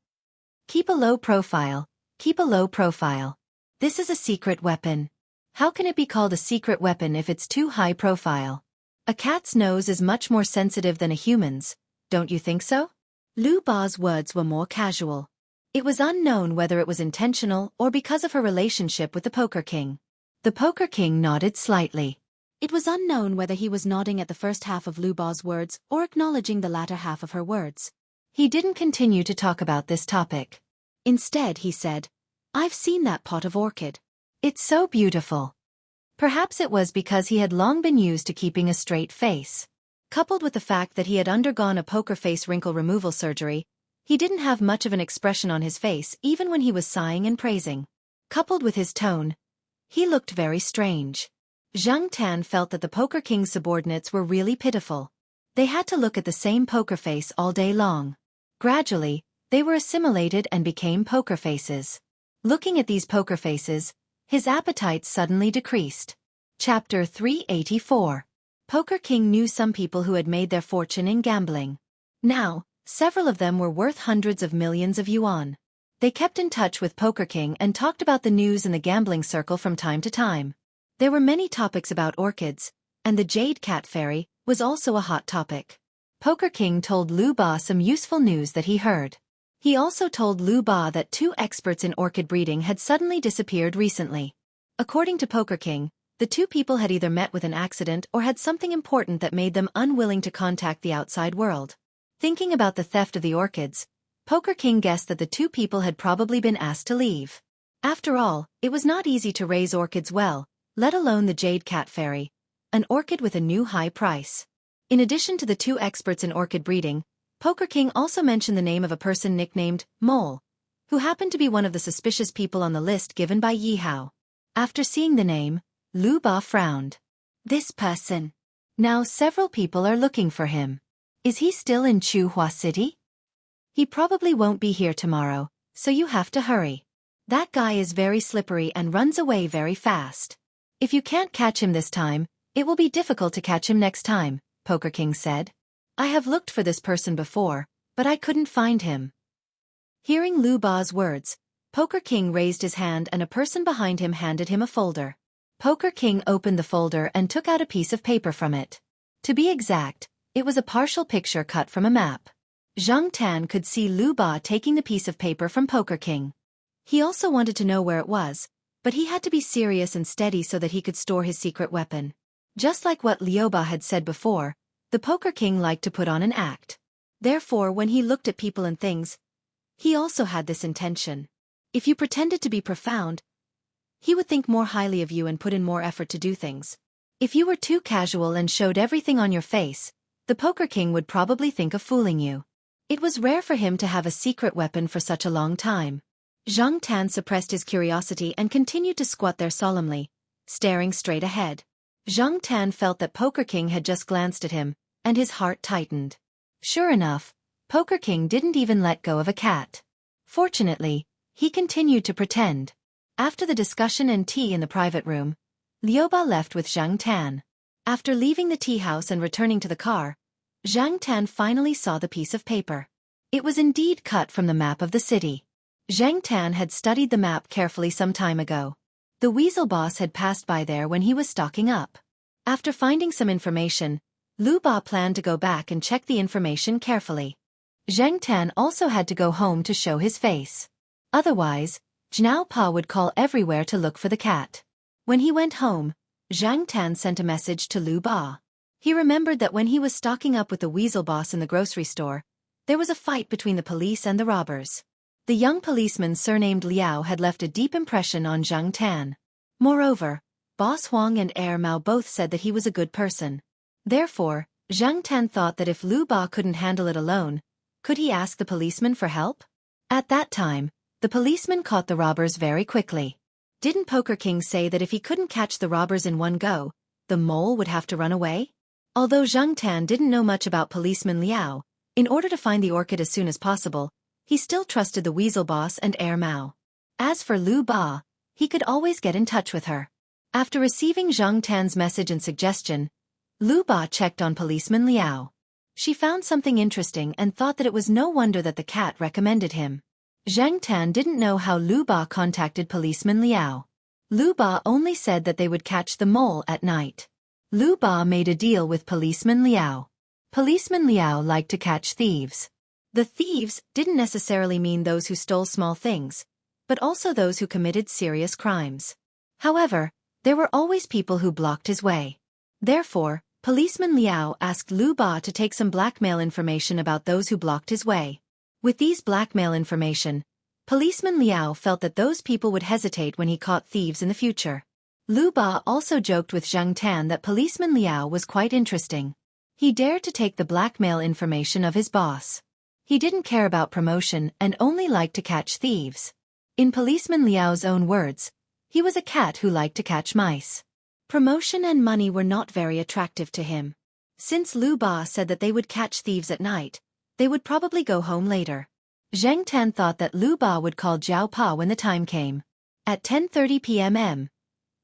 Keep a low profile. Keep a low profile. This is a secret weapon. How can it be called a secret weapon if it's too high profile? A cat's nose is much more sensitive than a human's, don't you think so? Lu Ba's words were more casual. It was unknown whether it was intentional or because of her relationship with the Poker King. The Poker King nodded slightly. It was unknown whether he was nodding at the first half of Lu Ba's words or acknowledging the latter half of her words. He didn't continue to talk about this topic. Instead, he said, I've seen that pot of orchid. It's so beautiful. Perhaps it was because he had long been used to keeping a straight face. Coupled with the fact that he had undergone a poker face wrinkle removal surgery, he didn't have much of an expression on his face even when he was sighing and praising. Coupled with his tone, he looked very strange. Zhang Tan felt that the Poker King's subordinates were really pitiful. They had to look at the same poker face all day long. Gradually, they were assimilated and became poker faces. Looking at these poker faces, his appetite suddenly decreased. Chapter 384. Poker King knew some people who had made their fortune in gambling. Now, several of them were worth hundreds of millions of yuan. They kept in touch with Poker King and talked about the news in the gambling circle from time to time. There were many topics about orchids, and the Jade Cat Fairy was also a hot topic. Poker King told Lu Ba some useful news that he heard. He also told Lu Ba that 2 experts in orchid breeding had suddenly disappeared recently. According to Poker King, the 2 people had either met with an accident or had something important that made them unwilling to contact the outside world. Thinking about the theft of the orchids, Poker King guessed that the 2 people had probably been asked to leave. After all, it was not easy to raise orchids well, let alone the Jade Cat Fairy, an orchid with a new high price. In addition to the 2 experts in orchid breeding, Poker King also mentioned the name of a person nicknamed Mole, who happened to be one of the suspicious people on the list given by Yi Hao. After seeing the name, Lu Ba frowned. This person. Now several people are looking for him. Is he still in Chuhua City? He probably won't be here tomorrow, so you have to hurry. That guy is very slippery and runs away very fast. If you can't catch him this time, it will be difficult to catch him next time, Poker King said. I have looked for this person before, but I couldn't find him. Hearing Lu Ba's words, Poker King raised his hand and a person behind him handed him a folder. Poker King opened the folder and took out a piece of paper from it. To be exact, it was a partial picture cut from a map. Zhang Tan could see Lu Ba taking the piece of paper from Poker King. He also wanted to know where it was, but he had to be serious and steady so that he could store his secret weapon. Just like what Liu Ba had said before, the Poker King liked to put on an act. Therefore, when he looked at people and things, he also had this intention. If you pretended to be profound, he would think more highly of you and put in more effort to do things. If you were too casual and showed everything on your face, the Poker King would probably think of fooling you. It was rare for him to have a secret weapon for such a long time. Zhang Tan suppressed his curiosity and continued to squat there solemnly, staring straight ahead. Zhang Tan felt that Poker King had just glanced at him, and his heart tightened. Sure enough, Poker King didn't even let go of a cat. Fortunately, he continued to pretend. After the discussion and tea in the private room, Liu Ba left with Zhang Tan. After leaving the tea house and returning to the car, Zhang Tan finally saw the piece of paper. It was indeed cut from the map of the city. Zhang Tan had studied the map carefully some time ago. The weasel boss had passed by there when he was stocking up. After finding some information, Liu Ba planned to go back and check the information carefully. Zhang Tan also had to go home to show his face. Otherwise, Zhao Pa would call everywhere to look for the cat. When he went home, Zhang Tan sent a message to Liu Ba. He remembered that when he was stocking up with the weasel boss in the grocery store, there was a fight between the police and the robbers. The young policeman surnamed Liao had left a deep impression on Zhang Tan. Moreover, Boss Huang and Heir Mao both said that he was a good person. Therefore, Zhang Tan thought that if Liu Ba couldn't handle it alone, could he ask the policeman for help? At that time, the policeman caught the robbers very quickly. Didn't Poker King say that if he couldn't catch the robbers in one go, the mole would have to run away? Although Zhang Tan didn't know much about policeman Liao, in order to find the orchid as soon as possible, he still trusted the weasel boss and Heir Mao. As for Liu Ba, he could always get in touch with her. After receiving Zhang Tan's message and suggestion, Liu Ba checked on policeman Liao. She found something interesting and thought that it was no wonder that the cat recommended him. Zhang Tan didn't know how Liu Ba contacted policeman Liao. Liu Ba only said that they would catch the mole at night. Liu Ba made a deal with policeman Liao. Policeman Liao liked to catch thieves. The thieves didn't necessarily mean those who stole small things, but also those who committed serious crimes. However, there were always people who blocked his way. Therefore, policeman Liao asked Liu Ba to take some blackmail information about those who blocked his way. With these blackmail information, policeman Liao felt that those people would hesitate when he caught thieves in the future. Liu Ba also joked with Zhang Tan that policeman Liao was quite interesting. He dared to take the blackmail information of his boss. He didn't care about promotion and only liked to catch thieves. In policeman Liao's own words, he was a cat who liked to catch mice. Promotion and money were not very attractive to him. Since Liu Ba said that they would catch thieves at night, they would probably go home later. Zhang Tan thought that Liu Ba would call Zhao Pa when the time came. At 10:30 p.m.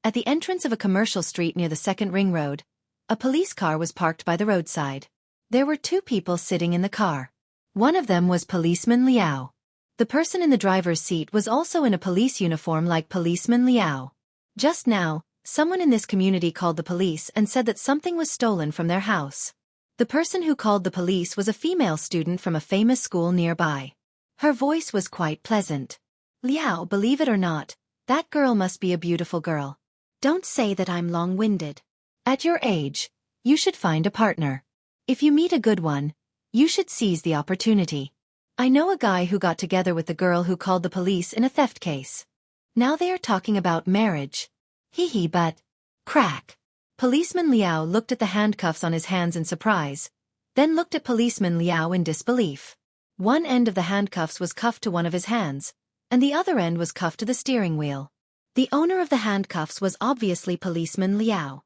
At the entrance of a commercial street near the second ring road, a police car was parked by the roadside. There were two people sitting in the car. One of them was policeman Liao. The person in the driver's seat was also in a police uniform like policeman Liao. Just now, someone in this community called the police and said that something was stolen from their house. The person who called the police was a female student from a famous school nearby. Her voice was quite pleasant. Liao, believe it or not, that girl must be a beautiful girl. Don't say that I'm long-winded. At your age, you should find a partner. If you meet a good one, you should seize the opportunity. I know a guy who got together with the girl who called the police in a theft case. Now they are talking about marriage. Hee but... Crack. Policeman Liao looked at the handcuffs on his hands in surprise, then looked at policeman Liao in disbelief. One end of the handcuffs was cuffed to one of his hands, and the other end was cuffed to the steering wheel. The owner of the handcuffs was obviously policeman Liao.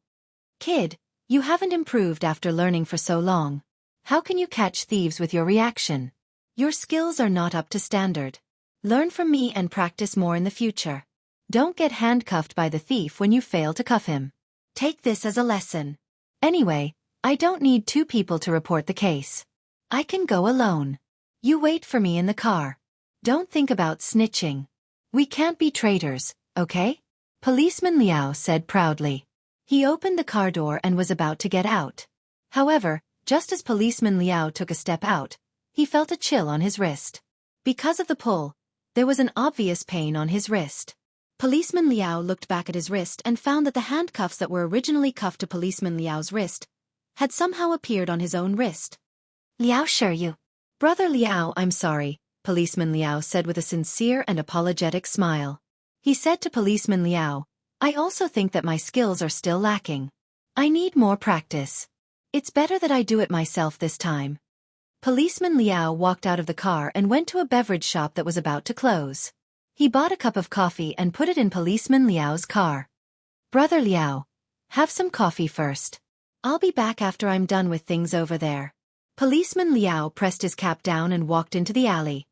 Kid, you haven't improved after learning for so long. How can you catch thieves with your reaction? Your skills are not up to standard. Learn from me and practice more in the future. Don't get handcuffed by the thief when you fail to cuff him. Take this as a lesson. Anyway, I don't need two people to report the case. I can go alone. You wait for me in the car. Don't think about snitching. We can't be traitors, okay? Policeman Liao said proudly. He opened the car door and was about to get out. However, just as policeman Liao took a step out, he felt a chill on his wrist. Because of the pull, there was an obvious pain on his wrist. Policeman Liao looked back at his wrist and found that the handcuffs that were originally cuffed to policeman Liao's wrist had somehow appeared on his own wrist. Liao, sure you. Brother Liao, I'm sorry, policeman Liao said with a sincere and apologetic smile. He said to policeman Liao, I also think that my skills are still lacking. I need more practice. It's better that I do it myself this time. Policeman Liao walked out of the car and went to a beverage shop that was about to close. He bought a cup of coffee and put it in policeman Liao's car. Brother Liao, have some coffee first. I'll be back after I'm done with things over there. Policeman Liao pressed his cap down and walked into the alley.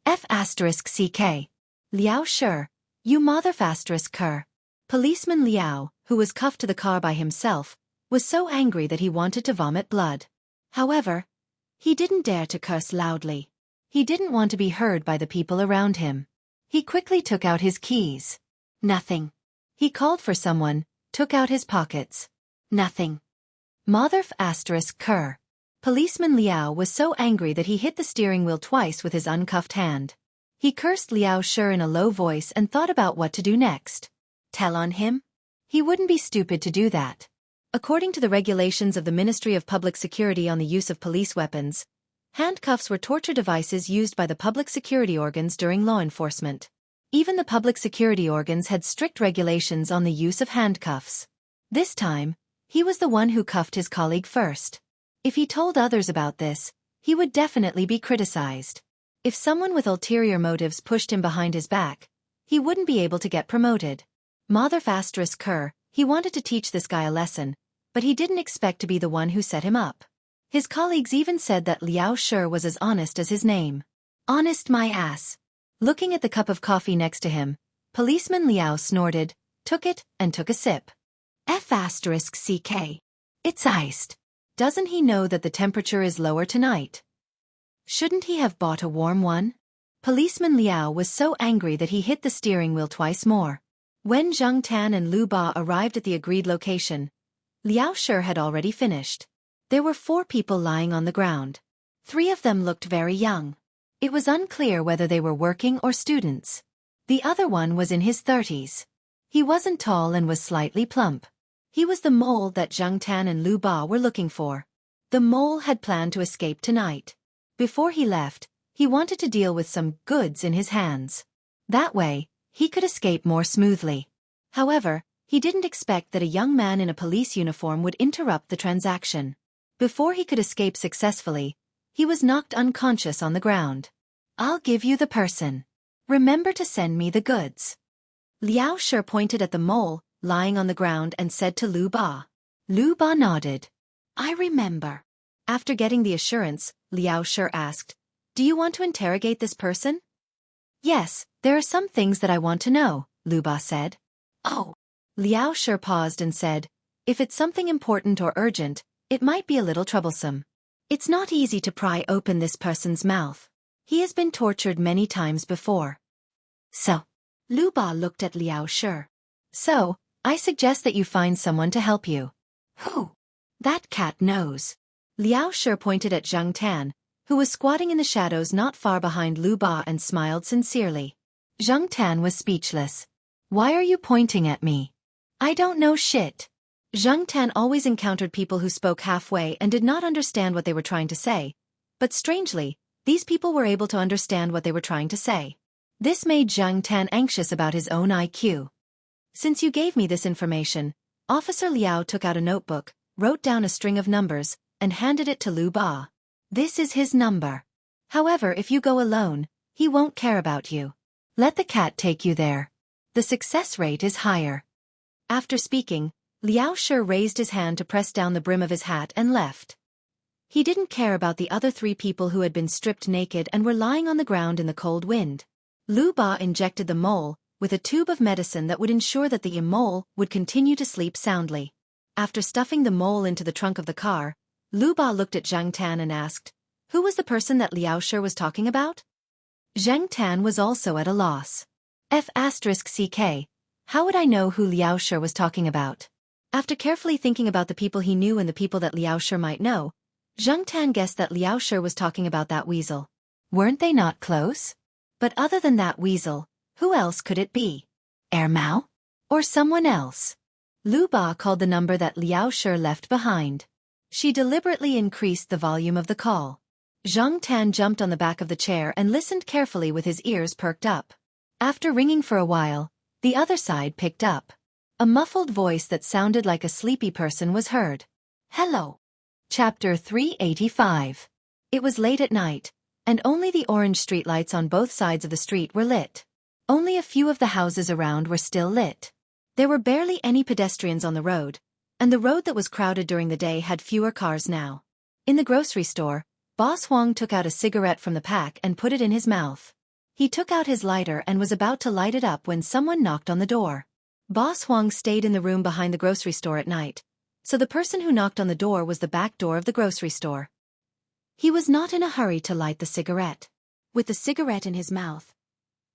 F***CK. Liao sure, you mother***ker. Policeman Liao, who was cuffed to the car by himself, was so angry that he wanted to vomit blood. However, he didn't dare to curse loudly. He didn't want to be heard by the people around him. He quickly took out his keys. Nothing. He called for someone, took out his pockets. Nothing. Mother***ker. Policeman Liao was so angry that he hit the steering wheel twice with his uncuffed hand. He cursed Liao Shi in a low voice and thought about what to do next. Tell on him? He wouldn't be stupid to do that. According to the regulations of the Ministry of Public Security on the use of police weapons, handcuffs were torture devices used by the public security organs during law enforcement. Even the public security organs had strict regulations on the use of handcuffs. This time, he was the one who cuffed his colleague first. If he told others about this, he would definitely be criticized. If someone with ulterior motives pushed him behind his back, he wouldn't be able to get promoted. Mother***ker, he wanted to teach this guy a lesson, but he didn't expect to be the one who set him up. His colleagues even said that Liao Shi was as honest as his name. Honest my ass. Looking at the cup of coffee next to him, Policeman Liao snorted, took it, and took a sip. F***CK. It's iced. Doesn't he know that the temperature is lower tonight? Shouldn't he have bought a warm one? Policeman Liao was so angry that he hit the steering wheel twice more. When Zhang Tan and Lu Ba arrived at the agreed location, Liao Shi had already finished. There were 4 people lying on the ground. 3 of them looked very young. It was unclear whether they were working or students. The other one was in his 30s. He wasn't tall and was slightly plump. He was the mole that Zhang Tan and Lu Ba were looking for. The mole had planned to escape tonight. Before he left, he wanted to deal with some goods in his hands. That way, he could escape more smoothly. However, he didn't expect that a young man in a police uniform would interrupt the transaction. Before he could escape successfully, he was knocked unconscious on the ground. I'll give you the person. Remember to send me the goods. Liao Shi pointed at the mole, lying on the ground, and said to Lu Ba. Lu Ba nodded. I remember. After getting the assurance, Liao Shi asked, Do you want to interrogate this person? Yes, there are some things that I want to know, Lu Ba said. Oh. Liao Shi paused and said, If it's something important or urgent, it might be a little troublesome. It's not easy to pry open this person's mouth. He has been tortured many times before. So. Lu Ba looked at Liao Shi. So, I suggest that you find someone to help you. Who? That cat knows. Liao Shi pointed at Zhang Tan, who was squatting in the shadows not far behind Lu Ba, and smiled sincerely. Zhang Tan was speechless. Why are you pointing at me? I don't know shit. Zhang Tan always encountered people who spoke halfway and did not understand what they were trying to say, but strangely, these people were able to understand what they were trying to say. This made Zhang Tan anxious about his own IQ. Since you gave me this information, Officer Liao took out a notebook, wrote down a string of numbers, and handed it to Lu Ba. This is his number. However, if you go alone, he won't care about you. Let the cat take you there. The success rate is higher. After speaking, Liao Shi raised his hand to press down the brim of his hat and left. He didn't care about the other 3 people who had been stripped naked and were lying on the ground in the cold wind. Lu Ba injected the mole with a tube of medicine that would ensure that the mole would continue to sleep soundly. After stuffing the mole into the trunk of the car, Lu Ba looked at Zhang Tan and asked, Who was the person that Liao Shi was talking about? Zhang Tan was also at a loss. F***CK. How would I know who Liao Shi was talking about? After carefully thinking about the people he knew and the people that Liao Shi might know, Zhang Tan guessed that Liao Shi was talking about that weasel. Weren't they not close? But other than that weasel, who else could it be? Mao? Or someone else? Lu Ba called the number that Liao Shi left behind. She deliberately increased the volume of the call. Zhang Tan jumped on the back of the chair and listened carefully with his ears perked up. After ringing for a while, the other side picked up. A muffled voice that sounded like a sleepy person was heard. Hello. Chapter 385. It was late at night, and only the orange streetlights on both sides of the street were lit. Only a few of the houses around were still lit. There were barely any pedestrians on the road, and the road that was crowded during the day had fewer cars now. In the grocery store, Boss Huang took out a cigarette from the pack and put it in his mouth. He took out his lighter and was about to light it up when someone knocked on the door. Boss Huang stayed in the room behind the grocery store at night, so the person who knocked on the door was the back door of the grocery store. He was not in a hurry to light the cigarette. With the cigarette in his mouth,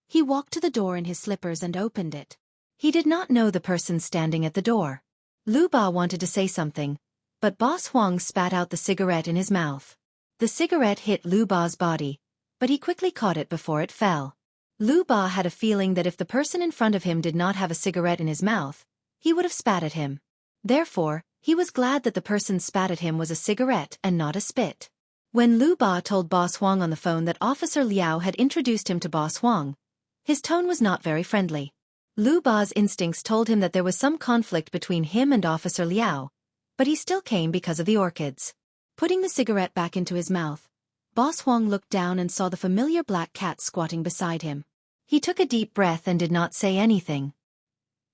he walked to the door in his slippers and opened it. He did not know the person standing at the door. Lu Ba wanted to say something, but Boss Huang spat out the cigarette in his mouth. The cigarette hit Lu Ba's body, but he quickly caught it before it fell. Lu Ba had a feeling that if the person in front of him did not have a cigarette in his mouth, he would have spat at him. Therefore, he was glad that the person spat at him was a cigarette and not a spit. When Lu Ba told Boss Huang on the phone that Officer Liao had introduced him to Boss Huang, his tone was not very friendly. Lu Ba's instincts told him that there was some conflict between him and Officer Liao, but he still came because of the orchids. Putting the cigarette back into his mouth, Boss Huang looked down and saw the familiar black cat squatting beside him. He took a deep breath and did not say anything.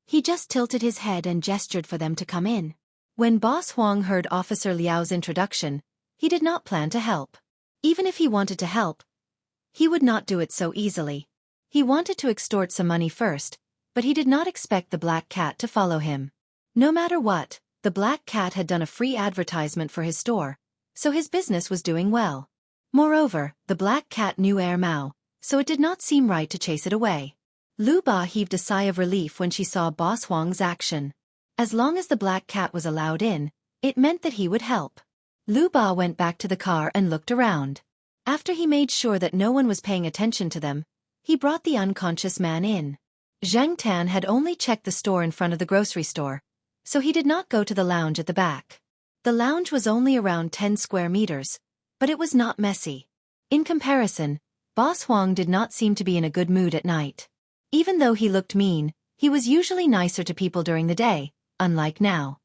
He just tilted his head and gestured for them to come in. When Boss Huang heard Officer Liao's introduction, he did not plan to help. Even if he wanted to help, he would not do it so easily. He wanted to extort some money first, but he did not expect the black cat to follow him. No matter what, the black cat had done a free advertisement for his store, so his business was doing well. Moreover, the black cat knew Air Mao, so it did not seem right to chase it away. Lu Ba heaved a sigh of relief when she saw Boss Huang's action. As long as the black cat was allowed in, it meant that he would help. Lu Ba went back to the car and looked around. After he made sure that no one was paying attention to them, he brought the unconscious man in. Zhang Tan had only checked the store in front of the grocery store, so he did not go to the lounge at the back. The lounge was only around 10 square meters, but it was not messy. In comparison, Boss Huang did not seem to be in a good mood at night. Even though he looked mean, he was usually nicer to people during the day, unlike now.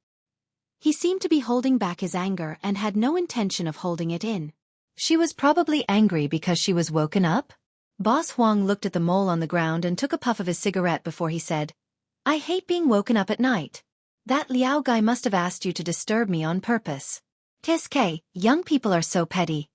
He seemed to be holding back his anger and had no intention of holding it in. She was probably angry because she was woken up? Boss Huang looked at the mole on the ground and took a puff of his cigarette before he said, "I hate being woken up at night. That Liao guy must have asked you to disturb me on purpose. TSK, young people are so petty."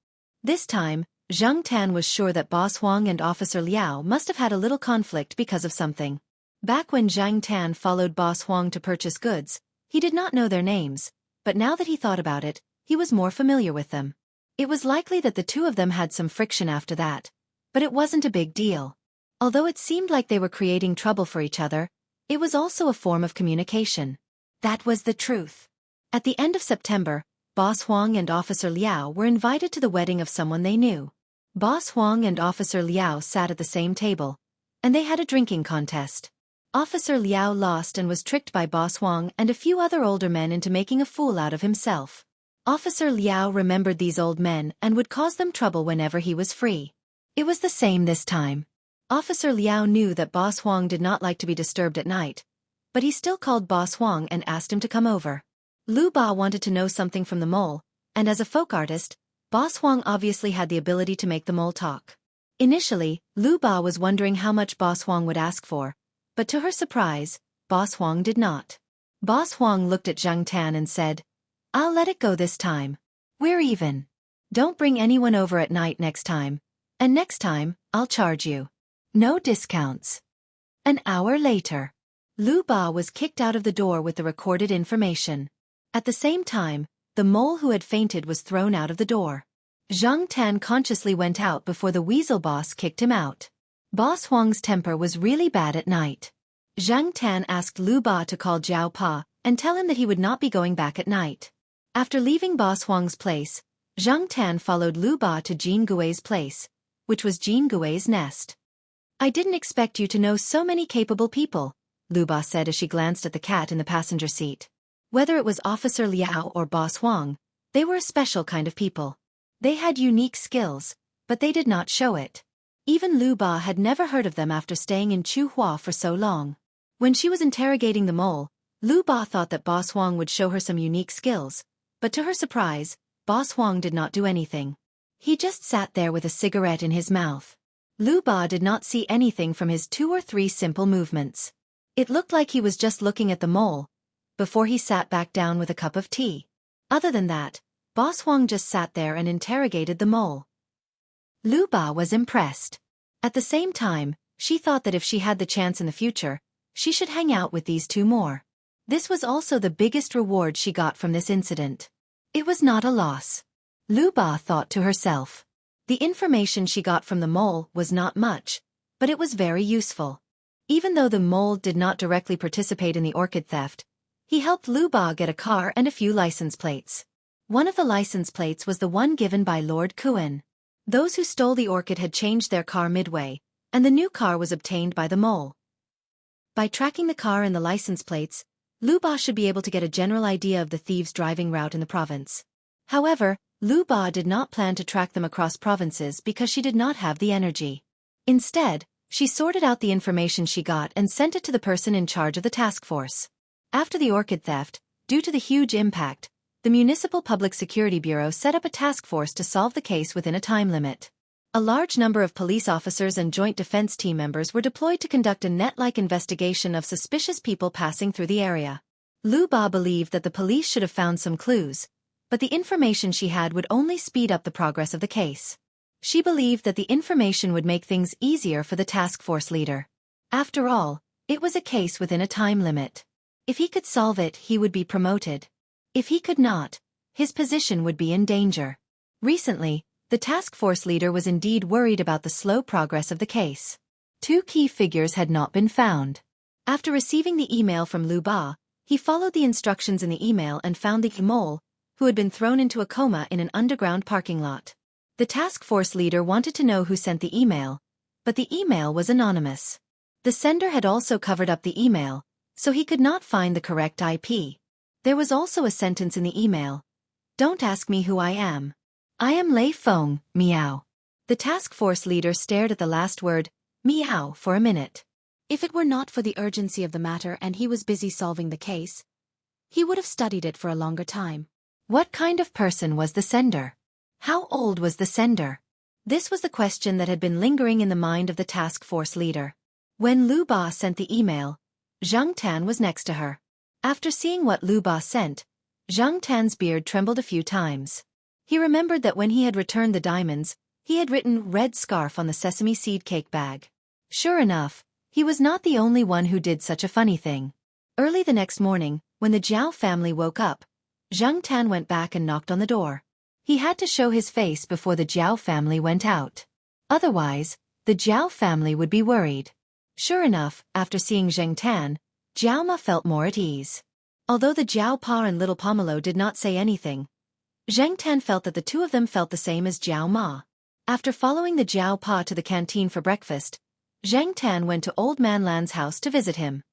This time, Zhang Tan was sure that Boss Huang and Officer Liao must have had a little conflict because of something. Back when Zhang Tan followed Boss Huang to purchase goods, he did not know their names, but now that he thought about it, he was more familiar with them. It was likely that the two of them had some friction after that, but it wasn't a big deal. Although it seemed like they were creating trouble for each other, it was also a form of communication. That was the truth. At the end of September, Boss Huang and Officer Liao were invited to the wedding of someone they knew. Boss Huang and Officer Liao sat at the same table, and they had a drinking contest. Officer Liao lost and was tricked by Boss Huang and a few other older men into making a fool out of himself. Officer Liao remembered these old men and would cause them trouble whenever he was free. It was the same this time. Officer Liao knew that Boss Huang did not like to be disturbed at night, but he still called Boss Huang and asked him to come over. Lu Ba wanted to know something from the mole, and as a folk artist, Boss Huang obviously had the ability to make the mole talk. Initially, Lu Ba was wondering how much Boss Huang would ask for, but to her surprise, Boss Huang did not. Boss Huang looked at Zhang Tan and said, "I'll let it go this time. We're even. Don't bring anyone over at night next time, and next time, I'll charge you. No discounts." An hour later, Lu Ba was kicked out of the door with the recorded information. At the same time, the mole who had fainted was thrown out of the door. Zhang Tan consciously went out before the weasel boss kicked him out. Boss Huang's temper was really bad at night. Zhang Tan asked Lu Ba to call Jiao Pa and tell him that he would not be going back at night. After leaving Boss Huang's place, Zhang Tan followed Lu Ba to Jean Gui's place, which was Jean Gui's nest. "I didn't expect you to know so many capable people," Lu Ba said as she glanced at the cat in the passenger seat. Whether it was Officer Liao or Boss Huang, they were a special kind of people. They had unique skills, but they did not show it. Even Lu Ba had never heard of them after staying in Chuhua for so long. When she was interrogating the mole, Lu Ba thought that Boss Huang would show her some unique skills, but to her surprise, Boss Huang did not do anything. He just sat there with a cigarette in his mouth. Lu Ba did not see anything from his 2 or 3 simple movements. It looked like he was just looking at the mole, before he sat back down with a cup of tea. Other than that, Boss Huang just sat there and interrogated the mole. Lu Ba was impressed. At the same time, she thought that if she had the chance in the future, she should hang out with these two more. This was also the biggest reward she got from this incident. It was not a loss. Lu Ba thought to herself. The information she got from the mole was not much, but it was very useful. Even though the mole did not directly participate in the orchid theft, he helped Lu Ba get a car and a few license plates. One of the license plates was the one given by Lord Kuan. Those who stole the orchid had changed their car midway, and the new car was obtained by the mole. By tracking the car and the license plates, Lu Ba should be able to get a general idea of the thieves' driving route in the province. However, Lu Ba did not plan to track them across provinces because she did not have the energy. Instead, she sorted out the information she got and sent it to the person in charge of the task force. After the orchid theft, due to the huge impact, the Municipal Public Security Bureau set up a task force to solve the case within a time limit. A large number of police officers and joint defense team members were deployed to conduct a net-like investigation of suspicious people passing through the area. Lu Ba believed that the police should have found some clues, but the information she had would only speed up the progress of the case. She believed that the information would make things easier for the task force leader. After all, it was a case within a time limit. If he could solve it, he would be promoted. If he could not, his position would be in danger. Recently, the task force leader was indeed worried about the slow progress of the case. 2 key figures had not been found. After receiving the email from Lu Ba, he followed the instructions in the email and found the mole, who had been thrown into a coma in an underground parking lot. The task force leader wanted to know who sent the email, but the email was anonymous. The sender had also covered up the email, so he could not find the correct IP. There was also a sentence in the email. Don't ask me who I am. I am Lei Feng, meow. The task force leader stared at the last word, meow, for a minute. If it were not for the urgency of the matter and he was busy solving the case, he would have studied it for a longer time. What kind of person was the sender? How old was the sender? This was the question that had been lingering in the mind of the task force leader. When Lu Ba sent the email, Zhang Tan was next to her. After seeing what Lu Ba sent, Zhang Tan's beard trembled a few times. He remembered that when he had returned the diamonds, he had written red scarf on the sesame seed cake bag. Sure enough, he was not the only one who did such a funny thing. Early the next morning, when the Zhao family woke up, Zhang Tan went back and knocked on the door. He had to show his face before the Zhao family went out. Otherwise, the Zhao family would be worried. Sure enough, after seeing Zhang Tan, Zhao Ma felt more at ease. Although the Zhao Pa and little Pomelo did not say anything, Zhang Tan felt that the two of them felt the same as Zhao Ma. After following the Zhao Pa to the canteen for breakfast, Zhang Tan went to Old Man Lan's house to visit him.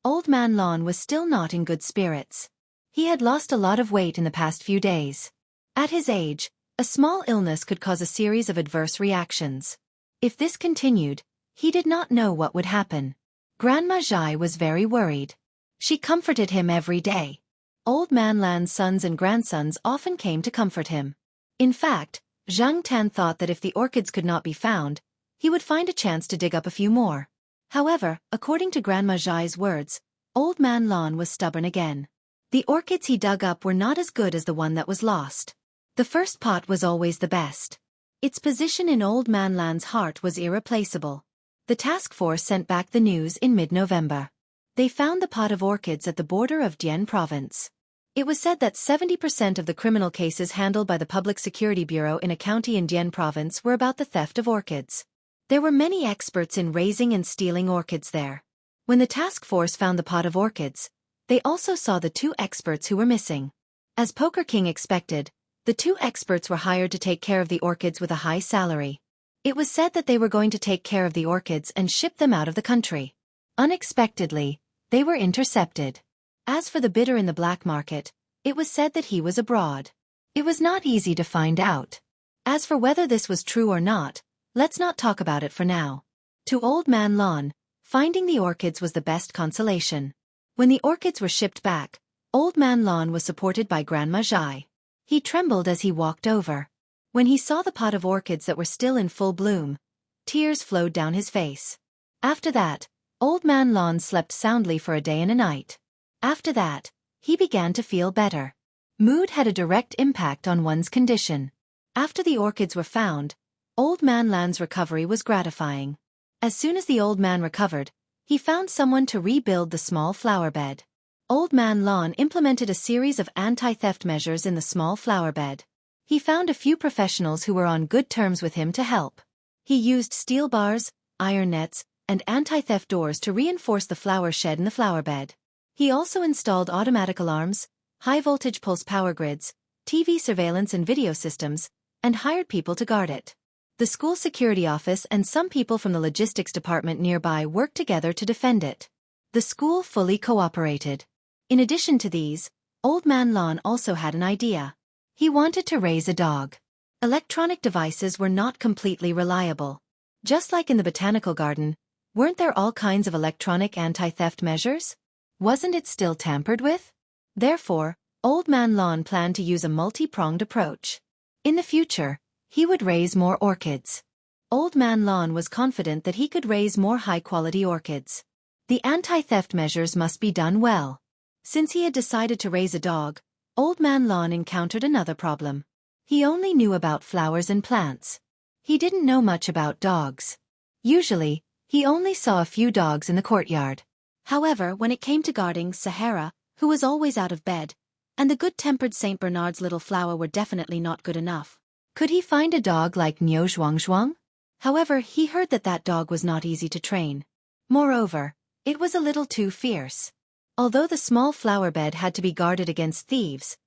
Old Man Lan was still not in good spirits. He had lost a lot of weight in the past few days. At his age, a small illness could cause a series of adverse reactions. If this continued, he did not know what would happen. Grandma Zhai was very worried. She comforted him every day. Old Man Lan's sons and grandsons often came to comfort him. In fact, Zhang Tan thought that if the orchids could not be found, he would find a chance to dig up a few more. However, according to Grandma Zhai's words, Old Man Lan was stubborn again. The orchids he dug up were not as good as the one that was lost. The first pot was always the best. Its position in Old Man Lan's heart was irreplaceable. The task force sent back the news in mid-November. They found the pot of orchids at the border of Dian province. It was said that 70% of the criminal cases handled by the Public Security Bureau in a county in Dian province were about the theft of orchids. There were many experts in raising and stealing orchids there. When the task force found the pot of orchids, they also saw the 2 experts who were missing. As Poker King expected, the 2 experts were hired to take care of the orchids with a high salary. It was said that they were going to take care of the orchids and ship them out of the country. Unexpectedly, they were intercepted. As for the bidder in the black market, it was said that he was abroad. It was not easy to find out. As for whether this was true or not, let's not talk about it for now. To Old Man Lan, finding the orchids was the best consolation. When the orchids were shipped back, Old Man Lan was supported by Grandma Zhai. He trembled as he walked over. When he saw the pot of orchids that were still in full bloom, tears flowed down his face. After that, Old Man Lan slept soundly for a day and a night. After that, he began to feel better. Mood had a direct impact on one's condition. After the orchids were found, Old Man Lan's recovery was gratifying. As soon as the old man recovered, he found someone to rebuild the small flower bed. Old Man Lan implemented a series of anti-theft measures in the small flower bed. He found a few professionals who were on good terms with him to help. He used steel bars, iron nets, and anti-theft doors to reinforce the flower shed in the flower bed. He also installed automatic alarms, high-voltage pulse power grids, TV surveillance and video systems, and hired people to guard it. The school security office and some people from the logistics department nearby worked together to defend it. The school fully cooperated. In addition to these, Old Man Lan also had an idea. He wanted to raise a dog. Electronic devices were not completely reliable. Just like in the botanical garden, weren't there all kinds of electronic anti-theft measures? Wasn't it still tampered with? Therefore, Old Man Lan planned to use a multi-pronged approach. In the future, he would raise more orchids. Old Man Lan was confident that he could raise more high-quality orchids. The anti-theft measures must be done well. Since he had decided to raise a dog, Old Man Lan encountered another problem. He only knew about flowers and plants. He didn't know much about dogs. Usually, he only saw a few dogs in the courtyard. However, when it came to guarding Sahara, who was always out of bed, and the good-tempered St. Bernard's little flower were definitely not good enough. Could he find a dog like Niu Zhuangzhuang? However, he heard that that dog was not easy to train. Moreover, it was a little too fierce. Although the small flower bed had to be guarded against thieves,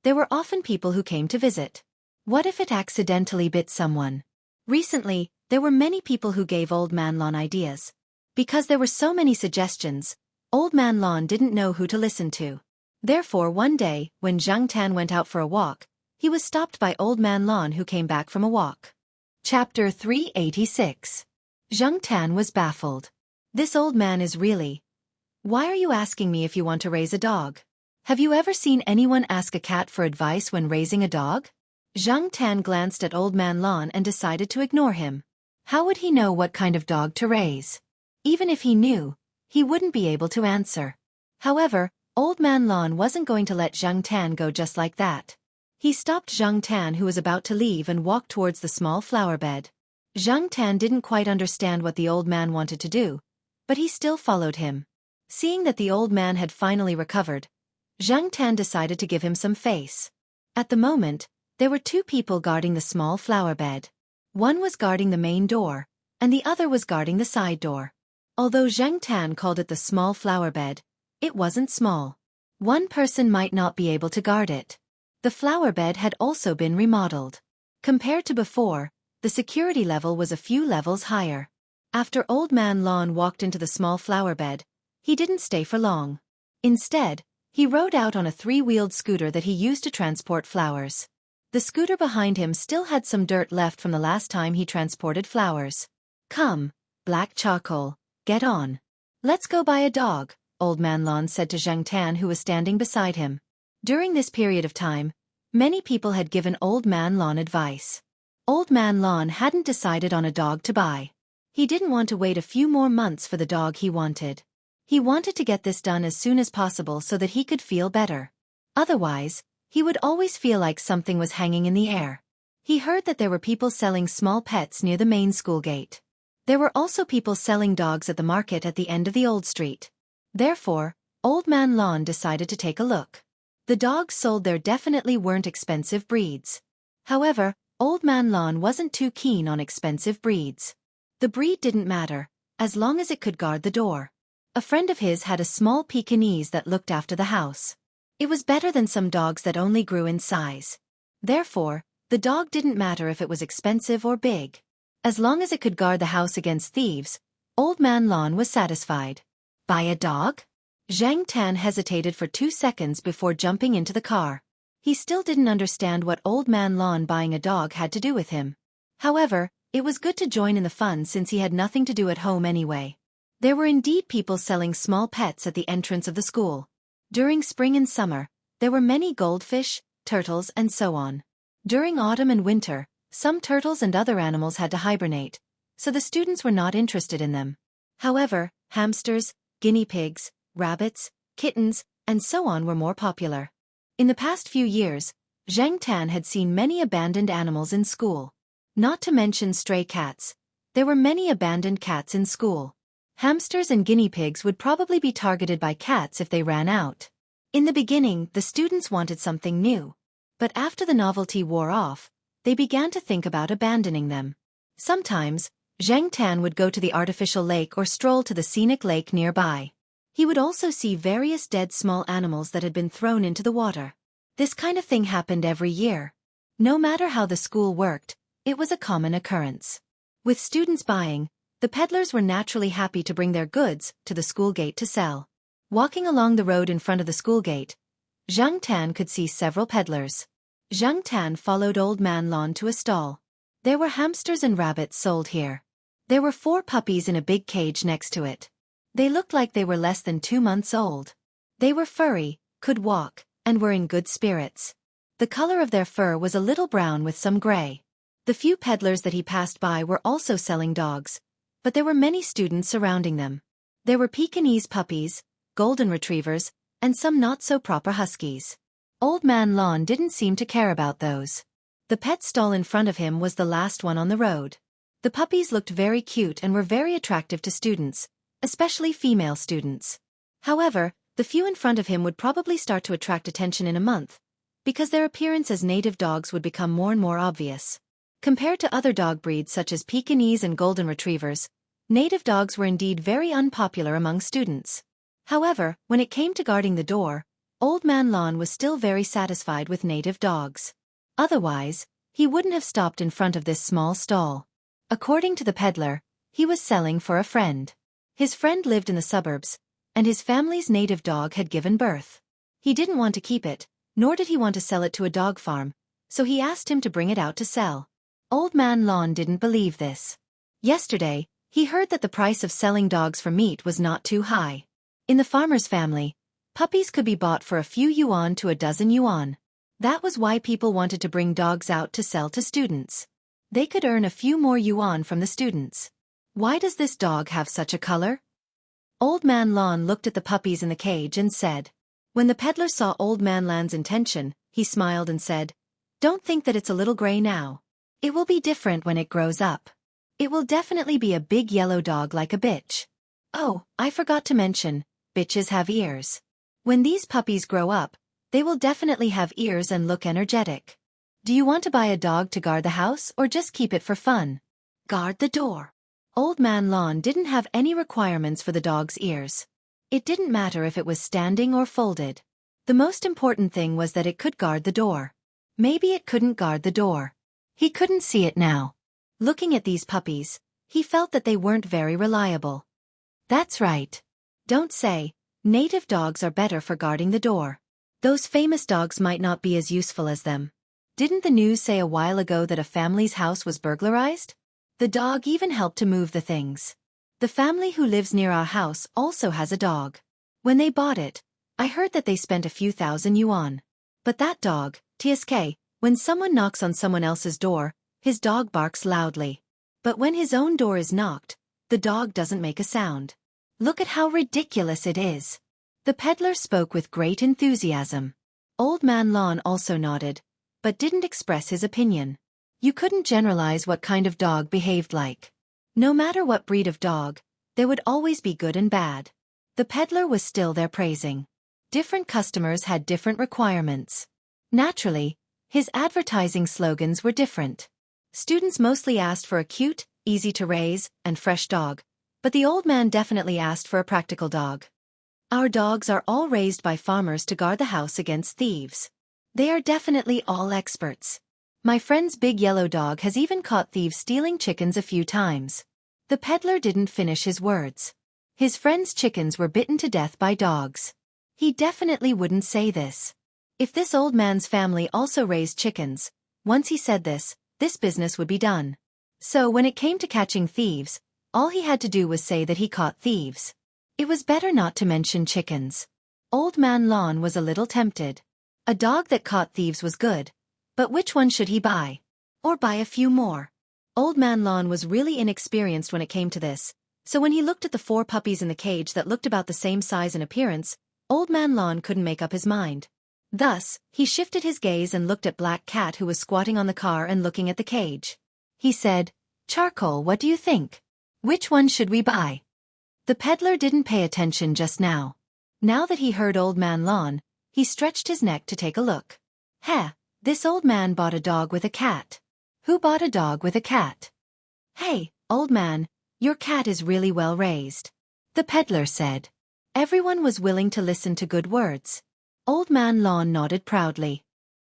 there were often people who came to visit. What if it accidentally bit someone? Recently, there were many people who gave Old Man Lan ideas. Because there were so many suggestions, Old Man Lan didn't know who to listen to. Therefore, one day, when Zhang Tan went out for a walk, he was stopped by Old Man Lan who came back from a walk. Chapter 386. Zhang Tan was baffled. This old man is really... Why are you asking me if you want to raise a dog? Have you ever seen anyone ask a cat for advice when raising a dog? Zhang Tan glanced at Old Man Lan and decided to ignore him. How would he know what kind of dog to raise? Even if he knew, he wouldn't be able to answer. However, Old Man Lan wasn't going to let Zhang Tan go just like that. He stopped Zhang Tan who was about to leave and walked towards the small flower bed. Zhang Tan didn't quite understand what the old man wanted to do, but he still followed him. Seeing that the old man had finally recovered, Zhang Tan decided to give him some face. At the moment, there were two people guarding the small flower bed. One was guarding the main door, and the other was guarding the side door. Although Zhang Tan called it the small flower bed, it wasn't small. One person might not be able to guard it. The flower bed had also been remodeled. Compared to before, the security level was a few levels higher. After Old Man Lan walked into the small flower bed, he didn't stay for long. Instead, he rode out on a three-wheeled scooter that he used to transport flowers. The scooter behind him still had some dirt left from the last time he transported flowers. Come, Black Charcoal, get on. Let's go buy a dog, Old Man Lan said to Zhang Tan who was standing beside him. During this period of time, many people had given Old Man Lan advice. Old Man Lan hadn't decided on a dog to buy. He didn't want to wait a few more months for the dog he wanted. He wanted to get this done as soon as possible so that he could feel better. Otherwise, he would always feel like something was hanging in the air. He heard that there were people selling small pets near the main school gate. There were also people selling dogs at the market at the end of the old street. Therefore, Old Man Lan decided to take a look. The dogs sold there definitely weren't expensive breeds. However, Old Man Lan wasn't too keen on expensive breeds. The breed didn't matter, as long as it could guard the door. A friend of his had a small Pekingese that looked after the house. It was better than some dogs that only grew in size. Therefore, the dog didn't matter if it was expensive or big. As long as it could guard the house against thieves, Old Man Lan was satisfied. Buy a dog? Zhang Tan hesitated for 2 seconds before jumping into the car. He still didn't understand what Old Man Lan buying a dog had to do with him. However, it was good to join in the fun since he had nothing to do at home anyway. There were indeed people selling small pets at the entrance of the school. During spring and summer, there were many goldfish, turtles and so on. During autumn and winter, some turtles and other animals had to hibernate, so the students were not interested in them. However, hamsters, guinea pigs, rabbits, kittens, and so on were more popular. In the past few years, Zhang Tan had seen many abandoned animals in school. Not to mention stray cats. There were many abandoned cats in school. Hamsters and guinea pigs would probably be targeted by cats if they ran out. In the beginning, the students wanted something new. But after the novelty wore off, they began to think about abandoning them. Sometimes, Zhang Tan would go to the artificial lake or stroll to the scenic lake nearby. He would also see various dead small animals that had been thrown into the water. This kind of thing happened every year. No matter how the school worked, it was a common occurrence. With students buying, the peddlers were naturally happy to bring their goods to the school gate to sell. Walking along the road in front of the school gate, Zhang Tan could see several peddlers. Zhang Tan followed Old Man Lon to a stall. There were hamsters and rabbits sold here. There were 4 puppies in a big cage next to it. They looked like they were less than 2 months old. They were furry, could walk, and were in good spirits. The color of their fur was a little brown with some gray. The few peddlers that he passed by were also selling dogs, but there were many students surrounding them. There were Pekingese puppies, golden retrievers, and some not-so-proper huskies. Old Man Lon didn't seem to care about those. The pet stall in front of him was the last one on the road. The puppies looked very cute and were very attractive to students, especially female students. However, the few in front of him would probably start to attract attention in a month, because their appearance as native dogs would become more and more obvious. Compared to other dog breeds such as Pekingese and golden retrievers, native dogs were indeed very unpopular among students. However, when it came to guarding the door, Old Man Lon was still very satisfied with native dogs. Otherwise, he wouldn't have stopped in front of this small stall. According to the peddler, he was selling for a friend. His friend lived in the suburbs, and his family's native dog had given birth. He didn't want to keep it, nor did he want to sell it to a dog farm, so he asked him to bring it out to sell. Old Man Lon didn't believe this. Yesterday, he heard that the price of selling dogs for meat was not too high. In the farmer's family, puppies could be bought for a few yuan to a dozen yuan. That was why people wanted to bring dogs out to sell to students. They could earn a few more yuan from the students. Why does this dog have such a color? Old Man Lon looked at the puppies in the cage and said. When the peddler saw Old Man Lon's intention, he smiled and said, "Don't think that it's a little gray now. It will be different when it grows up. It will definitely be a big yellow dog like a bitch. Oh, I forgot to mention, bitches have ears. When these puppies grow up, they will definitely have ears and look energetic. Do you want to buy a dog to guard the house or just keep it for fun? Guard the door." Old Man Lon didn't have any requirements for the dog's ears. It didn't matter if it was standing or folded. The most important thing was that it could guard the door. Maybe it couldn't guard the door. He couldn't see it now. Looking at these puppies, he felt that they weren't very reliable. That's right. Don't say, native dogs are better for guarding the door. Those famous dogs might not be as useful as them. Didn't the news say a while ago that a family's house was burglarized? The dog even helped to move the things. The family who lives near our house also has a dog. When they bought it, I heard that they spent a few thousand yuan. But that dog, TSK, when someone knocks on someone else's door, his dog barks loudly. But when his own door is knocked, the dog doesn't make a sound. Look at how ridiculous it is. The peddler spoke with great enthusiasm. Old Man Lon also nodded, but didn't express his opinion. You couldn't generalize what kind of dog behaved like. No matter what breed of dog, there would always be good and bad. The peddler was still there praising. Different customers had different requirements. Naturally, his advertising slogans were different. Students mostly asked for a cute, easy-to-raise, and fresh dog, but the old man definitely asked for a practical dog. Our dogs are all raised by farmers to guard the house against thieves. They are definitely all experts. My friend's big yellow dog has even caught thieves stealing chickens a few times. The peddler didn't finish his words. His friend's chickens were bitten to death by dogs. He definitely wouldn't say this. If this old man's family also raised chickens, once he said this business would be done. So when it came to catching thieves, all he had to do was say that he caught thieves. It was better not to mention chickens. Old Man Lon was a little tempted. A dog that caught thieves was good, but which one should he buy? Or buy a few more? Old Man Lon was really inexperienced when it came to this, so when he looked at the 4 puppies in the cage that looked about the same size and appearance, Old Man Lon couldn't make up his mind. Thus, he shifted his gaze and looked at Black Cat, who was squatting on the car and looking at the cage. He said, "Charcoal, what do you think? Which one should we buy?" The peddler didn't pay attention just now. Now that he heard Old Man Lon, he stretched his neck to take a look. Heh, this old man bought a dog with a cat. Who bought a dog with a cat? Hey, old man, your cat is really well raised, the peddler said. Everyone was willing to listen to good words. Old Man Lon nodded proudly.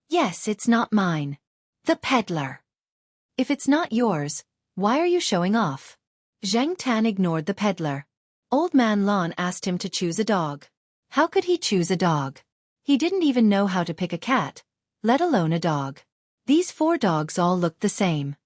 Yes, it's not mine. The peddler. If it's not yours, why are you showing off? Zhang Tan ignored the peddler. Old Man Lon asked him to choose a dog. How could he choose a dog? He didn't even know how to pick a cat, let alone a dog. These 4 dogs all looked the same.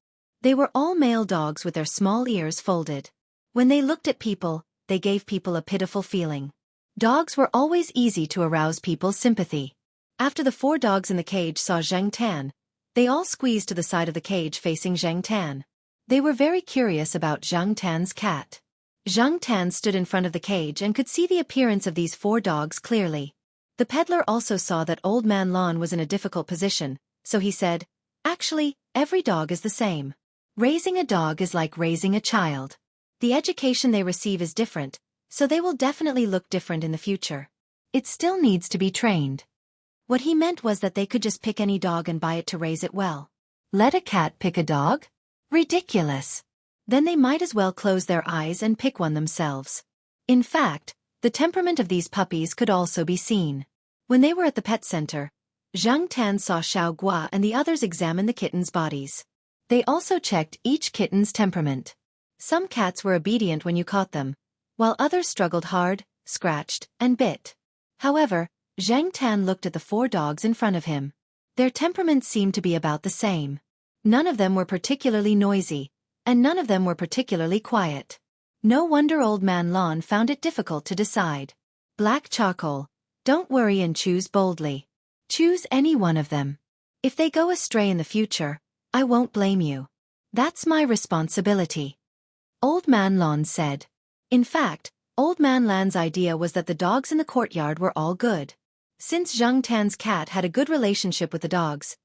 They were all male dogs with their small ears folded. When they looked at people, they gave people a pitiful feeling. Dogs were always easy to arouse people's sympathy. After the 4 dogs in the cage saw Zhang Tan, they all squeezed to the side of the cage facing Zhang Tan. They were very curious about Zhang Tan's cat. Zhang Tan stood in front of the cage and could see the appearance of these 4 dogs clearly. The peddler also saw that Old Man Lon was in a difficult position, so he said, "Actually, every dog is the same. Raising a dog is like raising a child. The education they receive is different, so they will definitely look different in the future. It still needs to be trained." What he meant was that they could just pick any dog and buy it to raise it well. Let a cat pick a dog? Ridiculous. Then they might as well close their eyes and pick one themselves. In fact, the temperament of these puppies could also be seen. When they were at the pet center, Zhang Tan saw Xiao Gua and the others examine the kittens' bodies. They also checked each kitten's temperament. Some cats were obedient when you caught them, while others struggled hard, scratched, and bit. However, Zhang Tan looked at the 4 dogs in front of him. Their temperaments seemed to be about the same. None of them were particularly noisy, and none of them were particularly quiet. No wonder Old Man Lon found it difficult to decide. Black Charcoal, don't worry and choose boldly. Choose any one of them. If they go astray in the future, I won't blame you. That's my responsibility. Old Man Lon said. In fact, Old Man Lan's idea was that the dogs in the courtyard were all good. Since Zhang Tan's cat had a good relationship with the dogs,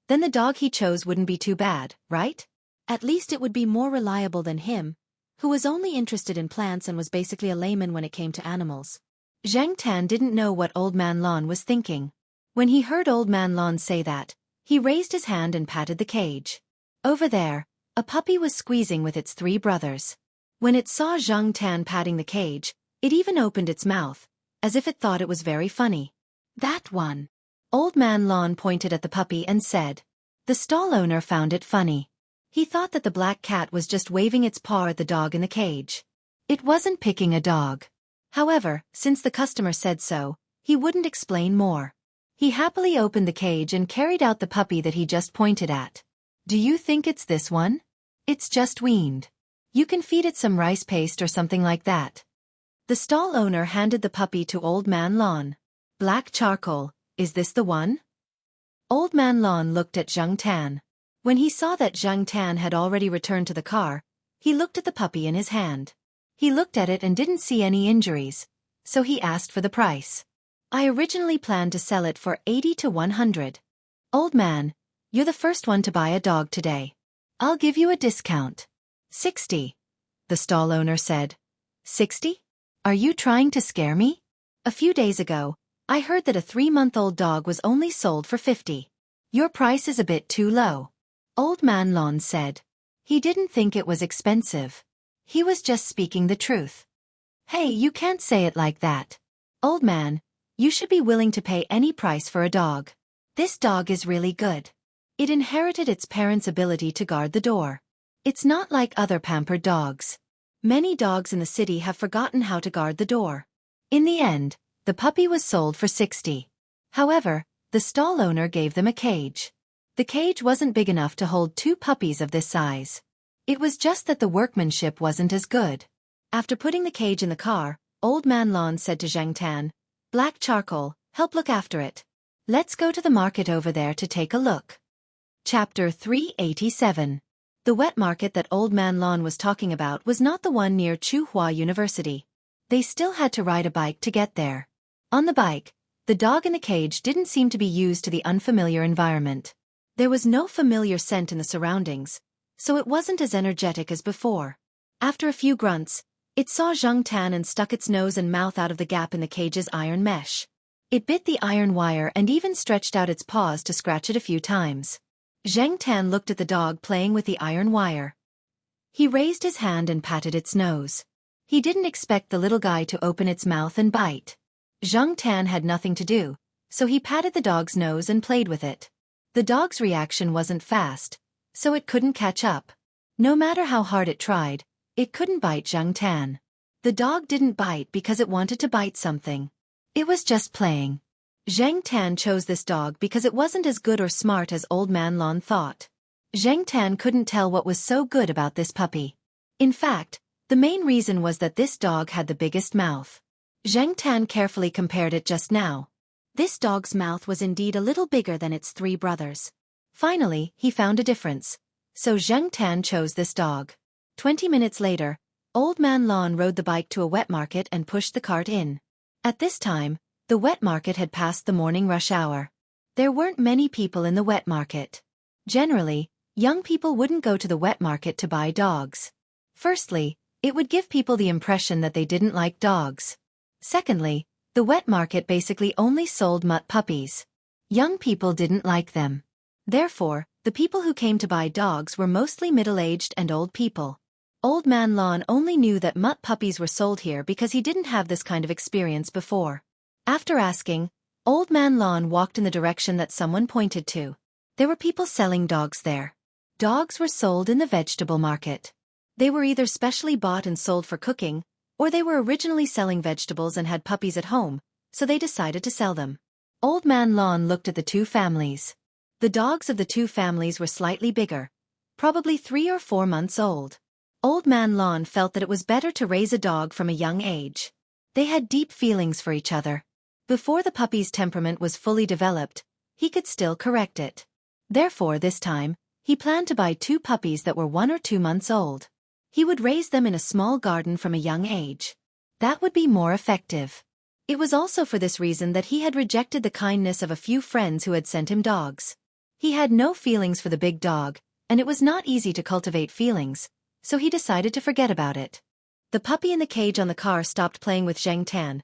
then the dog he chose wouldn't be too bad, right? At least it would be more reliable than him, who was only interested in plants and was basically a layman when it came to animals. Zhang Tan didn't know what Old Man Lon was thinking. When he heard Old Man Lon say that, he raised his hand and patted the cage. Over there, a puppy was squeezing with its 3 brothers. When it saw Zhang Tan patting the cage, it even opened its mouth, as if it thought it was very funny. That one. Old Man Lon pointed at the puppy and said. The stall owner found it funny. He thought that the black cat was just waving its paw at the dog in the cage. It wasn't picking a dog. However, since the customer said so, he wouldn't explain more. He happily opened the cage and carried out the puppy that he just pointed at. Do you think it's this one? It's just weaned. You can feed it some rice paste or something like that. The stall owner handed the puppy to Old Man Lon. Black Charcoal, is this the one? Old Man Lon looked at Zhang Tan. When he saw that Zhang Tan had already returned to the car, he looked at the puppy in his hand. He looked at it and didn't see any injuries, so he asked for the price. I originally planned to sell it for 80 to 100. Old man, you're the first one to buy a dog today. I'll give you a discount. 60. The stall owner said. 60? Are you trying to scare me? A few days ago, I heard that a 3-month-old dog was only sold for 50. Your price is a bit too low. Old Man Lon said. He didn't think it was expensive. He was just speaking the truth. Hey, you can't say it like that. Old man, you should be willing to pay any price for a dog. This dog is really good. It inherited its parents' ability to guard the door. It's not like other pampered dogs. Many dogs in the city have forgotten how to guard the door. In the end, the puppy was sold for 60. However, the stall owner gave them a cage. The cage wasn't big enough to hold 2 puppies of this size. It was just that the workmanship wasn't as good. After putting the cage in the car, Old Man Lon said to Zhang Tan, Black Charcoal, help look after it. Let's go to the market over there to take a look. Chapter 387. The wet market that Old Man Lon was talking about was not the one near Chuhua University. They still had to ride a bike to get there. On the bike, The dog in the cage didn't seem to be used to the unfamiliar environment. There was no familiar scent in the surroundings, so it wasn't as energetic as before. After a few grunts, it saw Zhang Tan and stuck its nose and mouth out of the gap in the cage's iron mesh. It bit the iron wire and even stretched out its paws to scratch it a few times. Zhang Tan looked at the dog playing with the iron wire. He raised his hand and patted its nose. He didn't expect the little guy to open its mouth and bite. Zhang Tan had nothing to do, so he patted the dog's nose and played with it. The dog's reaction wasn't fast, so it couldn't catch up. No matter how hard it tried, it couldn't bite Zhang Tan. The dog didn't bite because it wanted to bite something. It was just playing. Zhang Tan chose this dog because it wasn't as good or smart as Old Man Lon thought. Zhang Tan couldn't tell what was so good about this puppy. In fact, the main reason was that this dog had the biggest mouth. Zhang Tan carefully compared it just now. This dog's mouth was indeed a little bigger than its three brothers. Finally, he found a difference. So Zhang Tan chose this dog. 20 minutes later, Old Man Lon rode the bike to a wet market and pushed the cart in. At this time, the wet market had passed the morning rush hour. There weren't many people in the wet market. Generally, young people wouldn't go to the wet market to buy dogs. Firstly, it would give people the impression that they didn't like dogs. Secondly, the wet market basically only sold mutt puppies. Young people didn't like them. Therefore, the people who came to buy dogs were mostly middle-aged and old people. Old Man Lon only knew that mutt puppies were sold here because he didn't have this kind of experience before. After asking, Old Man Lon walked in the direction that someone pointed to. There were people selling dogs there. Dogs were sold in the vegetable market. They were either specially bought and sold for cooking, or they were originally selling vegetables and had puppies at home, so they decided to sell them. Old Man Lon looked at the two families. The dogs of the two families were slightly bigger, probably 3 or 4 months old. Old Man Lon felt that it was better to raise a dog from a young age. They had deep feelings for each other. Before the puppy's temperament was fully developed, he could still correct it. Therefore, this time, he planned to buy 2 puppies that were 1 or 2 months old. He would raise them in a small garden from a young age. That would be more effective. It was also for this reason that he had rejected the kindness of a few friends who had sent him dogs. He had no feelings for the big dog, and it was not easy to cultivate feelings, so he decided to forget about it. The puppy in the cage on the car stopped playing with Zhang Tan,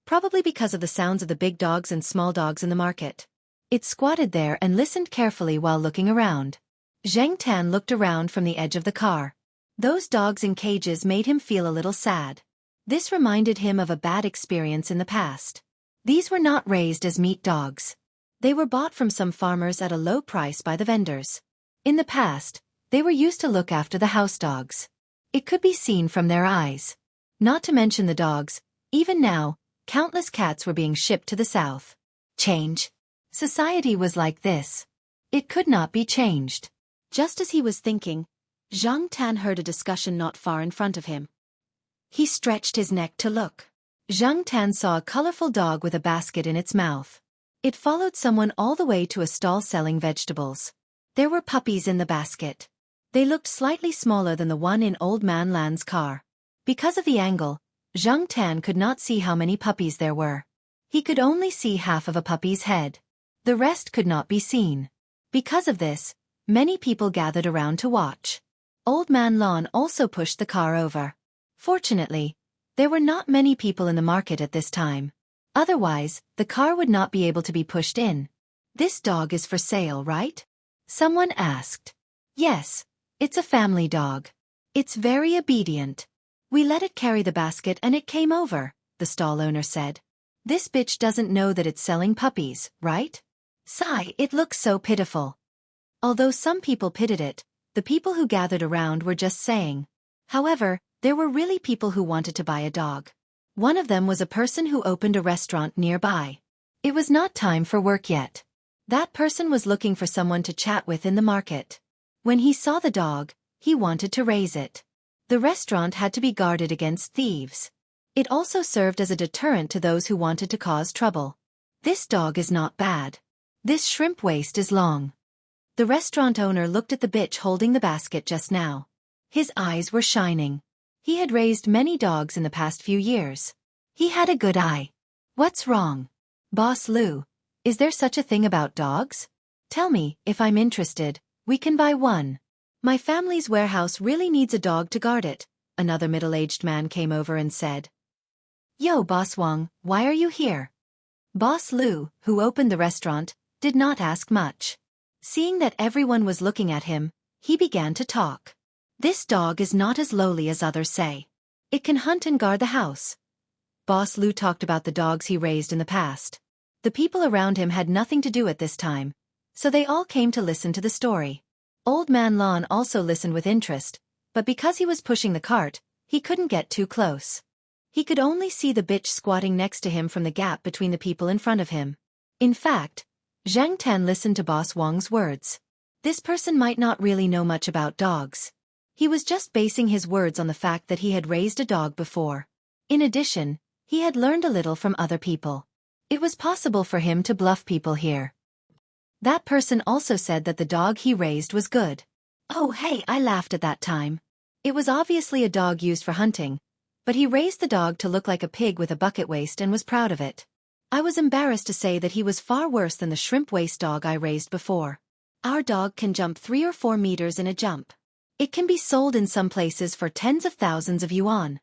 probably because of the sounds of the big dogs and small dogs in the market. It squatted there and listened carefully while looking around. Zhang Tan looked around from the edge of the car. Those dogs in cages made him feel a little sad. This reminded him of a bad experience in the past. These were not raised as meat dogs. They were bought from some farmers at a low price by the vendors. In the past, they were used to look after the house dogs. It could be seen from their eyes. Not to mention the dogs, even now, countless cats were being shipped to the south. Change. Society was like this. It could not be changed. Just as he was thinking, Zhang Tan heard a discussion not far in front of him. He stretched his neck to look. Zhang Tan saw a colorful dog with a basket in its mouth. It followed someone all the way to a stall selling vegetables. There were puppies in the basket. They looked slightly smaller than the one in Old Man Lan's car. Because of the angle, Zhang Tan could not see how many puppies there were. He could only see half of a puppy's head. The rest could not be seen. Because of this, many people gathered around to watch. Old Man Lon also pushed the car over. Fortunately, there were not many people in the market at this time. Otherwise, the car would not be able to be pushed in. "This dog is for sale, right?" someone asked. "Yes, it's a family dog. It's very obedient. We let it carry the basket and it came over," the stall owner said. "This bitch doesn't know that it's selling puppies, right? Sigh, it looks so pitiful." Although some people pitied it, the people who gathered around were just saying. However, there were really people who wanted to buy a dog. One of them was a person who opened a restaurant nearby. It was not time for work yet. That person was looking for someone to chat with in the market. When he saw the dog, he wanted to raise it. The restaurant had to be guarded against thieves. It also served as a deterrent to those who wanted to cause trouble. "This dog is not bad. This shrimp waist is long." The restaurant owner looked at the bitch holding the basket just now. His eyes were shining. He had raised many dogs in the past few years. He had a good eye. "What's wrong?" Boss Lu, is there such a thing about dogs? Tell me, if I'm interested, we can buy one. My family's warehouse really needs a dog to guard it, another middle-aged man came over and said. Yo, Boss Wang, why are you here? Boss Lu, who opened the restaurant, did not ask much. Seeing that everyone was looking at him, he began to talk. This dog is not as lowly as others say. It can hunt and guard the house. Boss Lu talked about the dogs he raised in the past. The people around him had nothing to do at this time, so they all came to listen to the story. Old Man Lon also listened with interest, but because he was pushing the cart, he couldn't get too close. He could only see the bitch squatting next to him from the gap between the people in front of him. In fact, Zhang Tan listened to Boss Wang's words. This person might not really know much about dogs. He was just basing his words on the fact that he had raised a dog before. In addition, he had learned a little from other people. It was possible for him to bluff people here. That person also said that the dog he raised was good. Oh hey, I laughed at that time. It was obviously a dog used for hunting, but he raised the dog to look like a pig with a bucket waist and was proud of it. I was embarrassed to say that he was far worse than the shrimp waist dog I raised before. Our dog can jump 3 or 4 meters in a jump. It can be sold in some places for tens of thousands of yuan.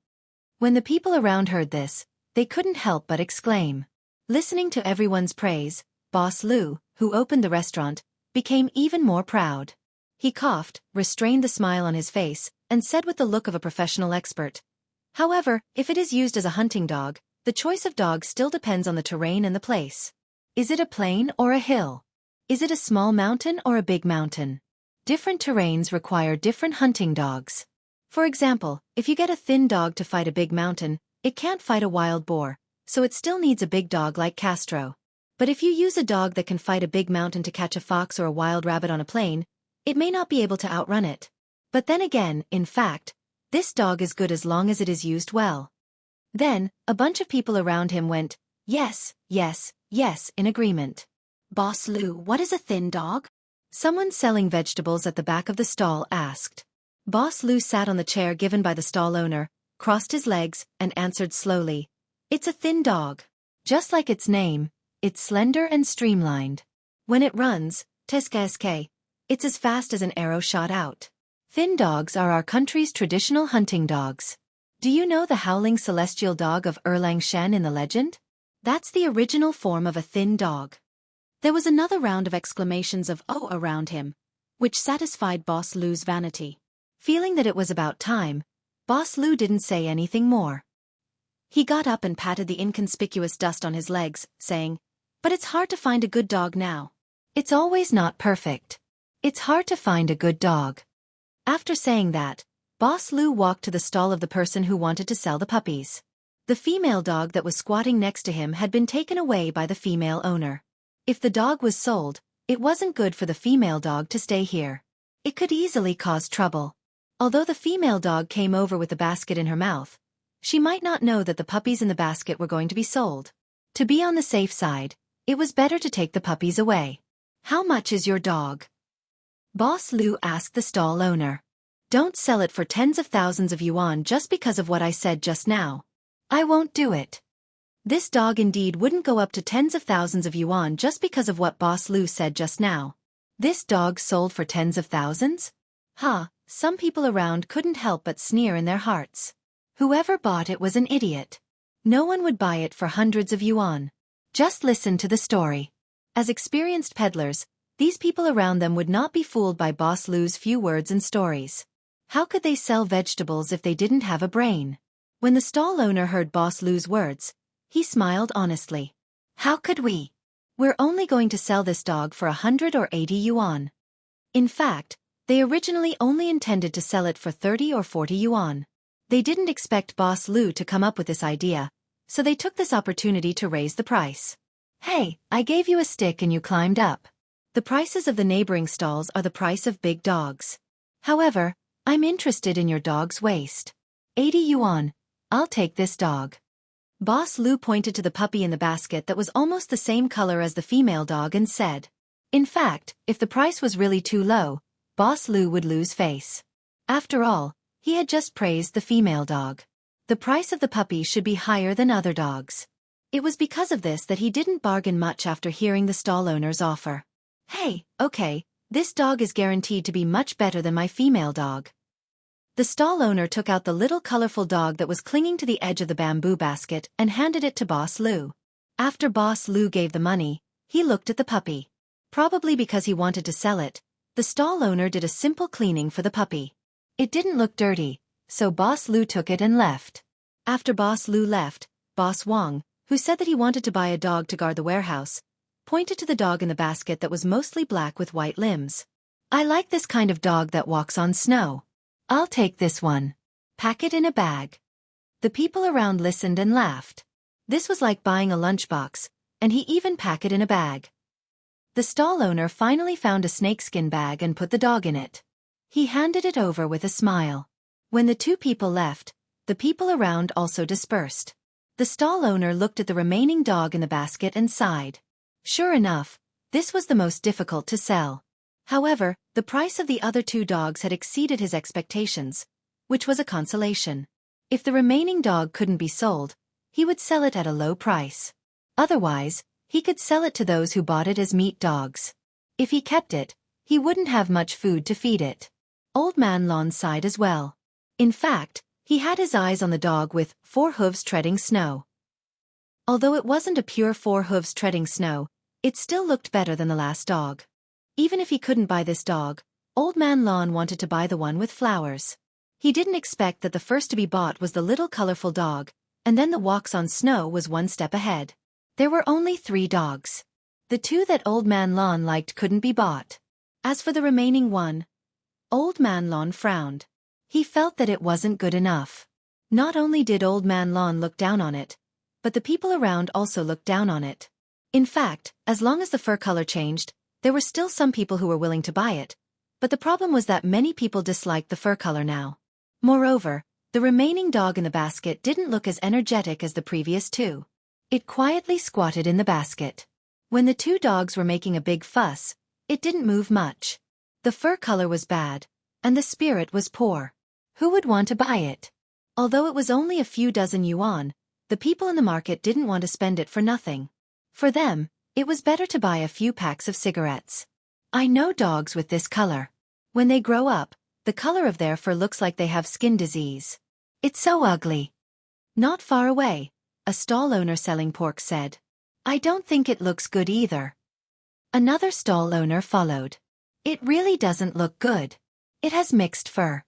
When the people around heard this, they couldn't help but exclaim. Listening to everyone's praise, Boss Lu, who opened the restaurant, became even more proud. He coughed, restrained the smile on his face, and said with the look of a professional expert. However, if it is used as a hunting dog, the choice of dog still depends on the terrain and the place. Is it a plain or a hill? Is it a small mountain or a big mountain? Different terrains require different hunting dogs. For example, if you get a thin dog to fight a big mountain, it can't fight a wild boar, so it still needs a big dog like Castro. But if you use a dog that can fight a big mountain to catch a fox or a wild rabbit on a plain, it may not be able to outrun it. But then again, in fact, this dog is good as long as it is used well. Then, a bunch of people around him went, yes, yes, yes, in agreement. Boss Lu, what is a thin dog? Someone selling vegetables at the back of the stall asked. Boss Lu sat on the chair given by the stall owner, crossed his legs, and answered slowly. It's a thin dog. Just like its name, it's slender and streamlined. When it runs, teske, it's as fast as an arrow shot out. Thin dogs are our country's traditional hunting dogs. Do you know the howling celestial dog of Erlang Shen in the legend? That's the original form of a thin dog. There was another round of exclamations of "oh" around him, which satisfied Boss Lu's vanity. Feeling that it was about time, Boss Lu didn't say anything more. He got up and patted the inconspicuous dust on his legs, saying, "But it's hard to find a good dog now." It's always not perfect. It's hard to find a good dog. After saying that, Boss Lu walked to the stall of the person who wanted to sell the puppies. The female dog that was squatting next to him had been taken away by the female owner. If the dog was sold, it wasn't good for the female dog to stay here. It could easily cause trouble. Although the female dog came over with the basket in her mouth, she might not know that the puppies in the basket were going to be sold. To be on the safe side, it was better to take the puppies away. How much is your dog? Boss Lu asked the stall owner. Don't sell it for tens of thousands of yuan just because of what I said just now. I won't do it. This dog indeed wouldn't go up to tens of thousands of yuan just because of what Boss Lu said just now. This dog sold for tens of thousands? Some people around couldn't help but sneer in their hearts. Whoever bought it was an idiot. No one would buy it for hundreds of yuan. Just listen to the story. As experienced peddlers, these people around them would not be fooled by Boss Lu's few words and stories. How could they sell vegetables if they didn't have a brain? When the stall owner heard Boss Lu's words, he smiled honestly. How could we? We're only going to sell this dog for 100 or 80 yuan. In fact, they originally only intended to sell it for 30 or 40 yuan. They didn't expect Boss Lu to come up with this idea, so they took this opportunity to raise the price. Hey, I gave you a stick and you climbed up. The prices of the neighboring stalls are the price of big dogs. However, I'm interested in your dog's waist. 80 yuan. I'll take this dog. Boss Lu pointed to the puppy in the basket that was almost the same color as the female dog and said. In fact, if the price was really too low, Boss Lu would lose face. After all, he had just praised the female dog. The price of the puppy should be higher than other dogs. It was because of this that he didn't bargain much after hearing the stall owner's offer. Hey, okay, this dog is guaranteed to be much better than my female dog. The stall owner took out the little colorful dog that was clinging to the edge of the bamboo basket and handed it to Boss Lou. After Boss Lou gave the money, he looked at the puppy. Probably because he wanted to sell it, the stall owner did a simple cleaning for the puppy. It didn't look dirty, so Boss Lou took it and left. After Boss Lou left, Boss Wang, who said that he wanted to buy a dog to guard the warehouse, pointed to the dog in the basket that was mostly black with white limbs. I like this kind of dog that walks on snow. I'll take this one. Pack it in a bag. The people around listened and laughed. This was like buying a lunchbox, and he even packed it in a bag. The stall owner finally found a snakeskin bag and put the dog in it. He handed it over with a smile. When the two people left, the people around also dispersed. The stall owner looked at the remaining dog in the basket and sighed. Sure enough, this was the most difficult to sell. However, the price of the other two dogs had exceeded his expectations, which was a consolation. If the remaining dog couldn't be sold, he would sell it at a low price. Otherwise, he could sell it to those who bought it as meat dogs. If he kept it, he wouldn't have much food to feed it. Old Man Lon sighed as well. In fact, he had his eyes on the dog with 4 hooves treading snow. Although it wasn't a pure 4 hooves treading snow, it still looked better than the last dog. Even if he couldn't buy this dog, Old Man Lon wanted to buy the one with flowers. He didn't expect that the first to be bought was the little colorful dog, and then the walks on snow was one step ahead. There were only 3 dogs. The 2 that Old Man Lon liked couldn't be bought. As for the remaining one, Old Man Lon frowned. He felt that it wasn't good enough. Not only did Old Man Lon look down on it, but the people around also looked down on it. In fact, as long as the fur color changed, there were still some people who were willing to buy it, but the problem was that many people disliked the fur color now. Moreover, the remaining dog in the basket didn't look as energetic as the previous 2. It quietly squatted in the basket. When the 2 dogs were making a big fuss, it didn't move much. The fur color was bad, and the spirit was poor. Who would want to buy it? Although it was only a few dozen yuan, the people in the market didn't want to spend it for nothing. For them, it was better to buy a few packs of cigarettes. I know dogs with this color. When they grow up, the color of their fur looks like they have skin disease. It's so ugly. Not far away, a stall owner selling pork said. I don't think it looks good either. Another stall owner followed. It really doesn't look good. It has mixed fur.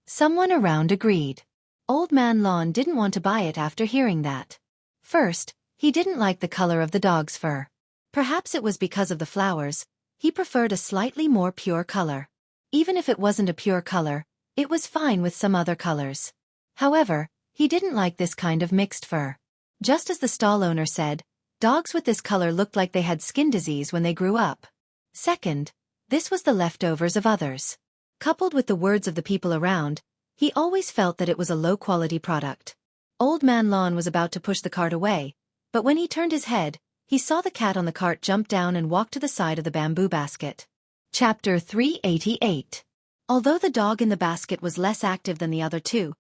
Someone around agreed. Old Man Lon didn't want to buy it after hearing that. First, he didn't like the color of the dog's fur. Perhaps it was because of the flowers. He preferred a slightly more pure color. Even if it wasn't a pure color, it was fine with some other colors. However, he didn't like this kind of mixed fur. Just as the stall owner said, dogs with this color looked like they had skin disease when they grew up. Second, this was the leftovers of others. Coupled with the words of the people around, he always felt that it was a low-quality product. Old Man Lon was about to push the cart away, but when he turned his head, he saw the cat on the cart jump down and walk to the side of the bamboo basket. Chapter 388. Although the dog in the basket was less active than the other 2,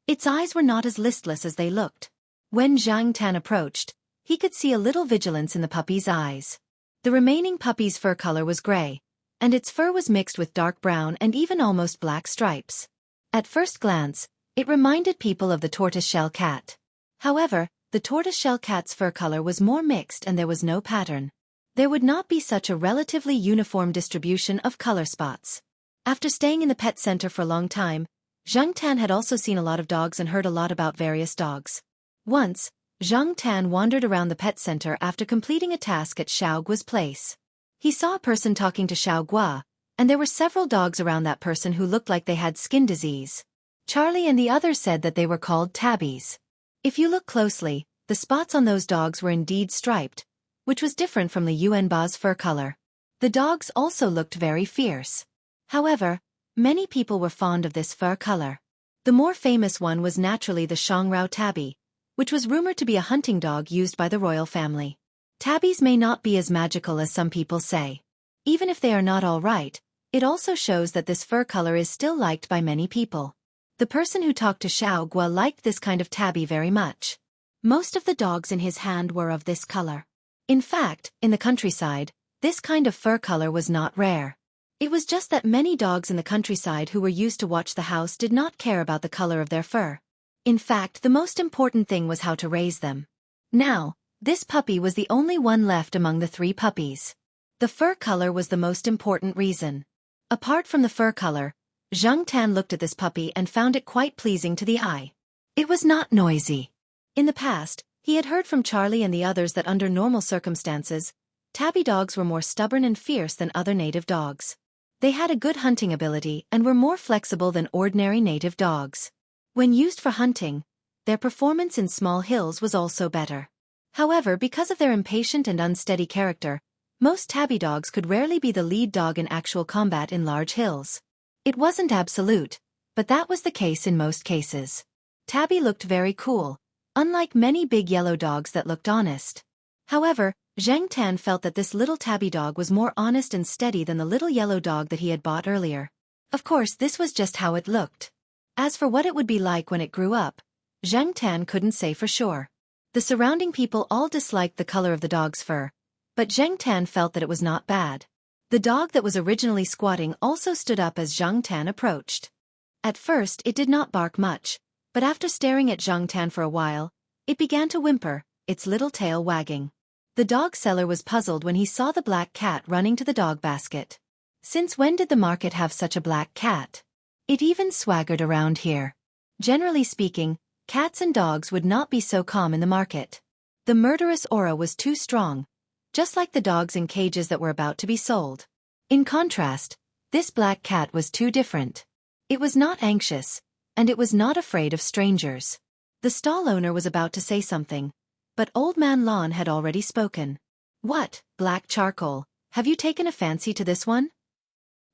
its eyes were not as listless as they looked. When Zhang Tan approached, he could see a little vigilance in the puppy's eyes. The remaining puppy's fur color was gray, and its fur was mixed with dark brown and even almost black stripes. At first glance, it reminded people of the tortoiseshell cat. However, the tortoiseshell cat's fur color was more mixed and there was no pattern. There would not be such a relatively uniform distribution of color spots. After staying in the pet center for a long time, Zhang Tan had also seen a lot of dogs and heard a lot about various dogs. Once, Zhang Tan wandered around the pet center after completing a task at Xiao Gua's place. He saw a person talking to Xiao Gua, and there were several dogs around that person who looked like they had skin disease. Charlie and the others said that they were called tabbies. If you look closely, the spots on those dogs were indeed striped, which was different from the Yuanba's fur color. The dogs also looked very fierce. However, many people were fond of this fur color. The more famous one was naturally the Shangrao tabby, which was rumored to be a hunting dog used by the royal family. Tabbies may not be as magical as some people say. Even if they are not all right, it also shows that this fur color is still liked by many people. The person who talked to Xiao Gua liked this kind of tabby very much. Most of the dogs in his hand were of this color. In fact, in the countryside, this kind of fur color was not rare. It was just that many dogs in the countryside who were used to watch the house did not care about the color of their fur. In fact, the most important thing was how to raise them. Now, this puppy was the only one left among the 3 puppies. The fur color was the most important reason. Apart from the fur color, Zhang Tan looked at this puppy and found it quite pleasing to the eye. It was not noisy. In the past, he had heard from Charlie and the others that under normal circumstances, tabby dogs were more stubborn and fierce than other native dogs. They had a good hunting ability and were more flexible than ordinary native dogs. When used for hunting, their performance in small hills was also better. However, because of their impatient and unsteady character, most tabby dogs could rarely be the lead dog in actual combat in large hills. It wasn't absolute, but that was the case in most cases. Tabby looked very cool, unlike many big yellow dogs that looked honest. However, Zhang Tan felt that this little tabby dog was more honest and steady than the little yellow dog that he had bought earlier. Of course, this was just how it looked. As for what it would be like when it grew up, Zhang Tan couldn't say for sure. The surrounding people all disliked the color of the dog's fur, but Zhang Tan felt that it was not bad. The dog that was originally squatting also stood up as Zhang Tan approached. At first, it did not bark much, but after staring at Zhang Tan for a while, it began to whimper, its little tail wagging. The dog seller was puzzled when he saw the black cat running to the dog basket. Since when did the market have such a black cat? It even swaggered around here. Generally speaking, cats and dogs would not be so calm in the market. The murderous aura was too strong, just like the dogs in cages that were about to be sold. In contrast, this black cat was too different. It was not anxious, and it was not afraid of strangers. The stall owner was about to say something, but Old Man Lon had already spoken. "What, black charcoal, have you taken a fancy to this one?"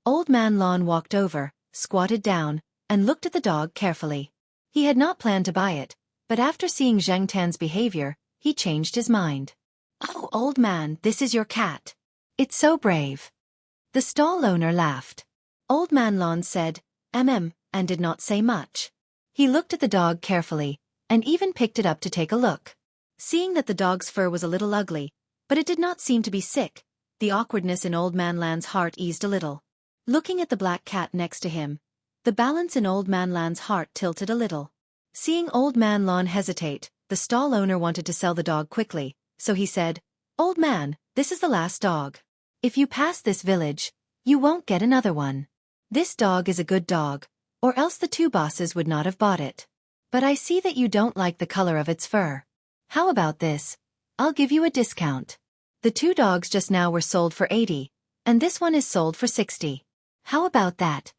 Old Man Lon walked over, squatted down, and looked at the dog carefully. He had not planned to buy it, but after seeing Zhang Tan's behavior, he changed his mind. "Oh, old man, this is your cat. It's so brave." The stall owner laughed. Old Man Lon said, and did not say much. He looked at the dog carefully, and even picked it up to take a look. Seeing that the dog's fur was a little ugly, but it did not seem to be sick, the awkwardness in Old Man Lan's heart eased a little. Looking at the black cat next to him, the balance in Old Man Lan's heart tilted a little. Seeing Old Man Lon hesitate, the stall owner wanted to sell the dog quickly, so he said, "Old man, this is the last dog. If you pass this village, you won't get another one. This dog is a good dog, or else the 2 bosses would not have bought it. But I see that you don't like the color of its fur. How about this? I'll give you a discount. The 2 dogs just now were sold for 80, and this one is sold for 60. How about that?"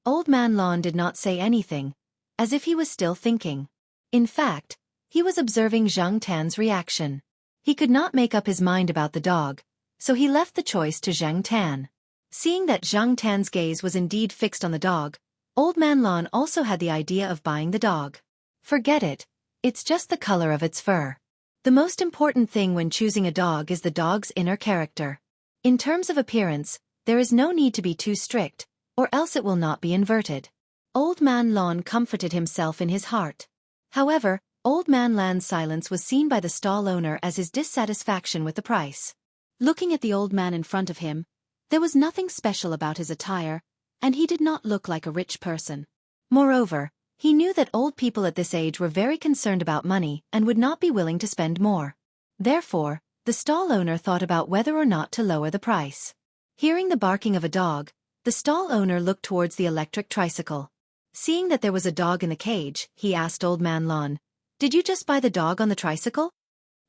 Old Man Lon did not say anything, as if he was still thinking. In fact, he was observing Zhang Tan's reaction. He could not make up his mind about the dog, so he left the choice to Zhang Tan. Seeing that Zhang Tan's gaze was indeed fixed on the dog, Old Man Lon also had the idea of buying the dog. Forget it, it's just the color of its fur. The most important thing when choosing a dog is the dog's inner character. In terms of appearance, there is no need to be too strict, or else it will not be inverted. Old Man Lon comforted himself in his heart. However, Old Man Lan's silence was seen by the stall owner as his dissatisfaction with the price. Looking at the old man in front of him, there was nothing special about his attire, and he did not look like a rich person. Moreover, he knew that old people at this age were very concerned about money and would not be willing to spend more. Therefore, the stall owner thought about whether or not to lower the price. Hearing the barking of a dog, the stall owner looked towards the electric tricycle. Seeing that there was a dog in the cage, he asked Old Man Lon, "Did you just buy the dog on the tricycle?"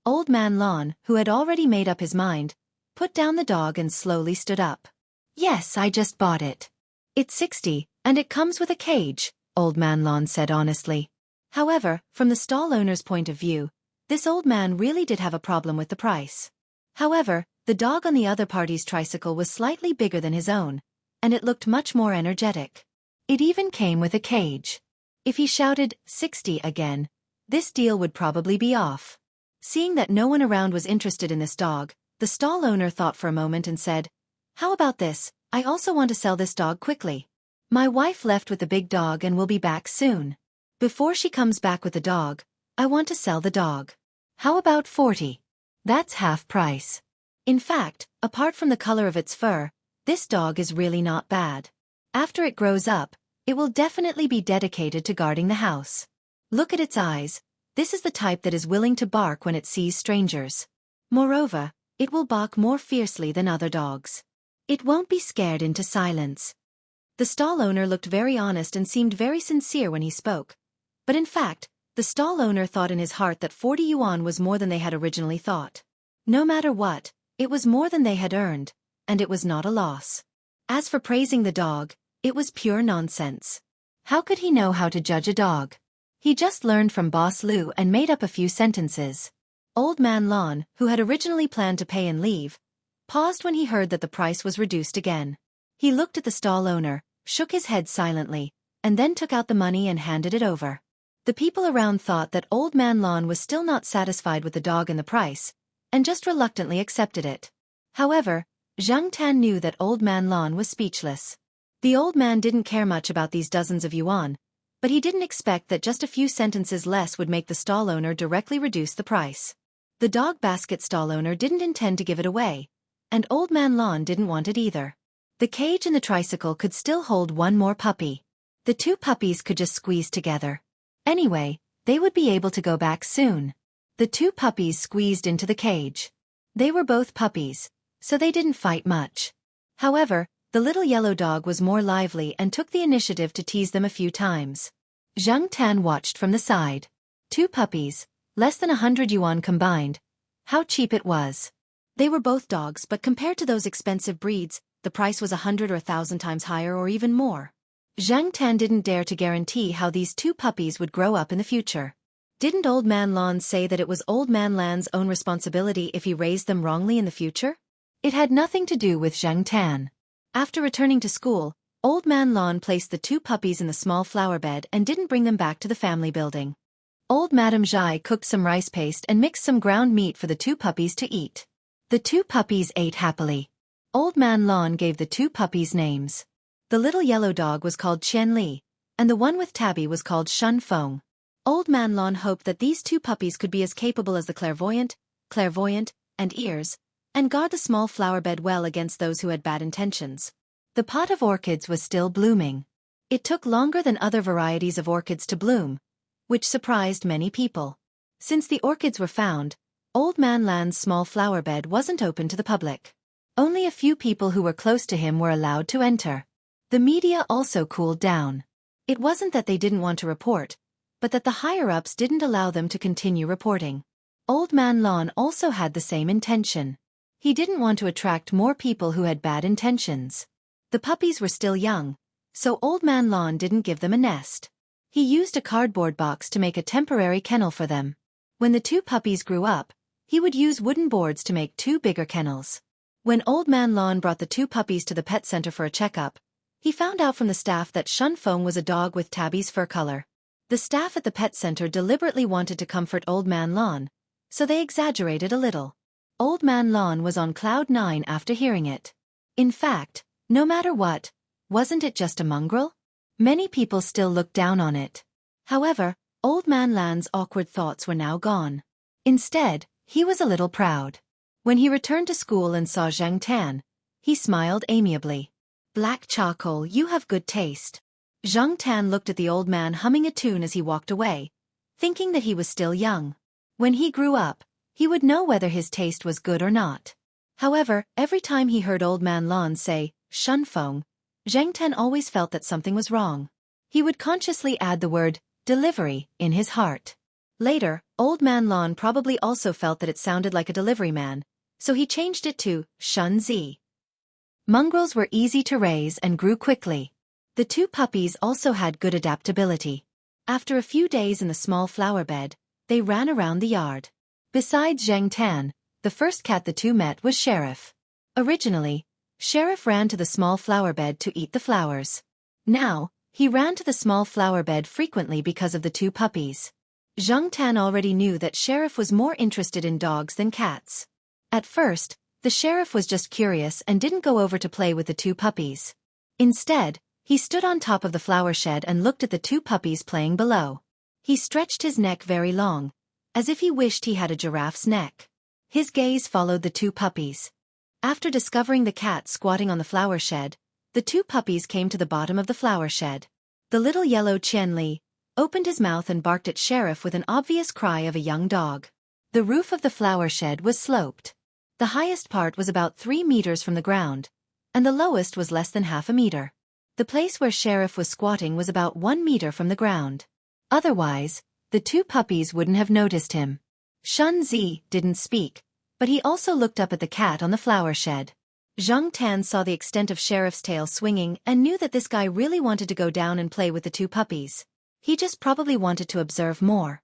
Old Man Lon, who had already made up his mind, put down the dog and slowly stood up. "Yes, I just bought it. It's 60, and it comes with a cage," Old Man Lon said honestly. However, from the stall owner's point of view, this old man really did have a problem with the price. However, the dog on the other party's tricycle was slightly bigger than his own, and it looked much more energetic. It even came with a cage. If he shouted, 60 again, this deal would probably be off. Seeing that no one around was interested in this dog, the stall owner thought for a moment and said, "How about this? I also want to sell this dog quickly. My wife left with the big dog and will be back soon. Before she comes back with the dog, I want to sell the dog. How about 40? That's half price. In fact, apart from the color of its fur, this dog is really not bad. After it grows up, it will definitely be dedicated to guarding the house. Look at its eyes. This is the type that is willing to bark when it sees strangers. Moreover, it will bark more fiercely than other dogs. It won't be scared into silence. The stall owner looked very honest and seemed very sincere when he spoke. But in fact, the stall owner thought in his heart that 40 yuan was more than they had originally thought. No matter what, it was more than they had earned, and it was not a loss. As for praising the dog, it was pure nonsense. How could he know how to judge a dog? He just learned from Boss Lu and made up a few sentences. Old Man Lon, who had originally planned to pay and leave, paused when he heard that the price was reduced again. He looked at the stall owner, shook his head silently, and then took out the money and handed it over. The people around thought that Old Man Lon was still not satisfied with the dog and the price, and just reluctantly accepted it. However, Zhang Tan knew that Old Man Lon was speechless. The old man didn't care much about these dozens of yuan, but he didn't expect that just a few sentences less would make the stall owner directly reduce the price. The dog basket stall owner didn't intend to give it away, and Old Man Lon didn't want it either. The cage and the tricycle could still hold one more puppy. The two puppies could just squeeze together. Anyway, they would be able to go back soon. The two puppies squeezed into the cage. They were both puppies, so they didn't fight much. However, the little yellow dog was more lively and took the initiative to tease them a few times. Zhang Tan watched from the side. Two puppies, less than 100 yuan combined. How cheap it was. They were both dogs, but compared to those expensive breeds, the price was 100 or 1,000 times higher or even more. Zhang Tan didn't dare to guarantee how these two puppies would grow up in the future. Didn't Old Man Lon say that it was Old Man Lan's own responsibility if he raised them wrongly in the future? It had nothing to do with Zhang Tan. After returning to school, Old Man Lon placed the two puppies in the small flower bed and didn't bring them back to the family building. Old Madame Zhai cooked some rice paste and mixed some ground meat for the two puppies to eat. The two puppies ate happily. Old Man Lon gave the two puppies names. The little yellow dog was called Qian Li, and the one with Tabby was called Shun Feng. Old Man Lon hoped that these two puppies could be as capable as the clairvoyant, and ears, and guard the small flower bed well against those who had bad intentions. The pot of orchids was still blooming. It took longer than other varieties of orchids to bloom, which surprised many people. Since the orchids were found, Old Man Lan's small flower bed wasn't open to the public. Only a few people who were close to him were allowed to enter. The media also cooled down. It wasn't that they didn't want to report, but that the higher-ups didn't allow them to continue reporting. Old Man Lon also had the same intention. He didn't want to attract more people who had bad intentions. The puppies were still young, so Old Man Lon didn't give them a nest. He used a cardboard box to make a temporary kennel for them. When the two puppies grew up, he would use wooden boards to make two bigger kennels. When Old Man Lon brought the two puppies to the pet center for a checkup, he found out from the staff that Shun Feng was a dog with Tabby's fur color. The staff at the pet center deliberately wanted to comfort Old Man Lon, so they exaggerated a little. Old Man Lon was on cloud 9 after hearing it. In fact, no matter what, wasn't it just a mongrel? Many people still looked down on it. However, Old Man Lan's awkward thoughts were now gone. Instead, he was a little proud. When he returned to school and saw Zhang Tan, he smiled amiably. Black charcoal, you have good taste. Zhang Tan looked at the old man humming a tune as he walked away, thinking that he was still young. When he grew up, he would know whether his taste was good or not. However, every time he heard Old Man Lon say, Shun Feng, Zhang Tan always felt that something was wrong. He would consciously add the word, delivery, in his heart. Later, Old Man Lon probably also felt that it sounded like a delivery man, so he changed it to, Shun Zi. Mongrels were easy to raise and grew quickly. The two puppies also had good adaptability. After a few days in the small flower bed, they ran around the yard. Besides Zhang Tan, the first cat the two met was Sheriff. Originally, Sheriff ran to the small flower bed to eat the flowers. Now, he ran to the small flower bed frequently because of the two puppies. Zhang Tan already knew that Sheriff was more interested in dogs than cats. At first, the sheriff was just curious and didn't go over to play with the two puppies. Instead, he stood on top of the flower shed and looked at the two puppies playing below. He stretched his neck very long, as if he wished he had a giraffe's neck. His gaze followed the two puppies. After discovering the cat squatting on the flower shed, the two puppies came to the bottom of the flower shed. The little yellow Qianli opened his mouth and barked at Sheriff with an obvious cry of a young dog. The roof of the flower shed was sloped. The highest part was about 3 meters from the ground, and the lowest was less than half a meter. The place where Sheriff was squatting was about 1 meter from the ground. Otherwise, the two puppies wouldn't have noticed him. Shunzi didn't speak, but he also looked up at the cat on the flower shed. Zhang Tan saw the extent of Sheriff's tail swinging and knew that this guy really wanted to go down and play with the two puppies. He just probably wanted to observe more.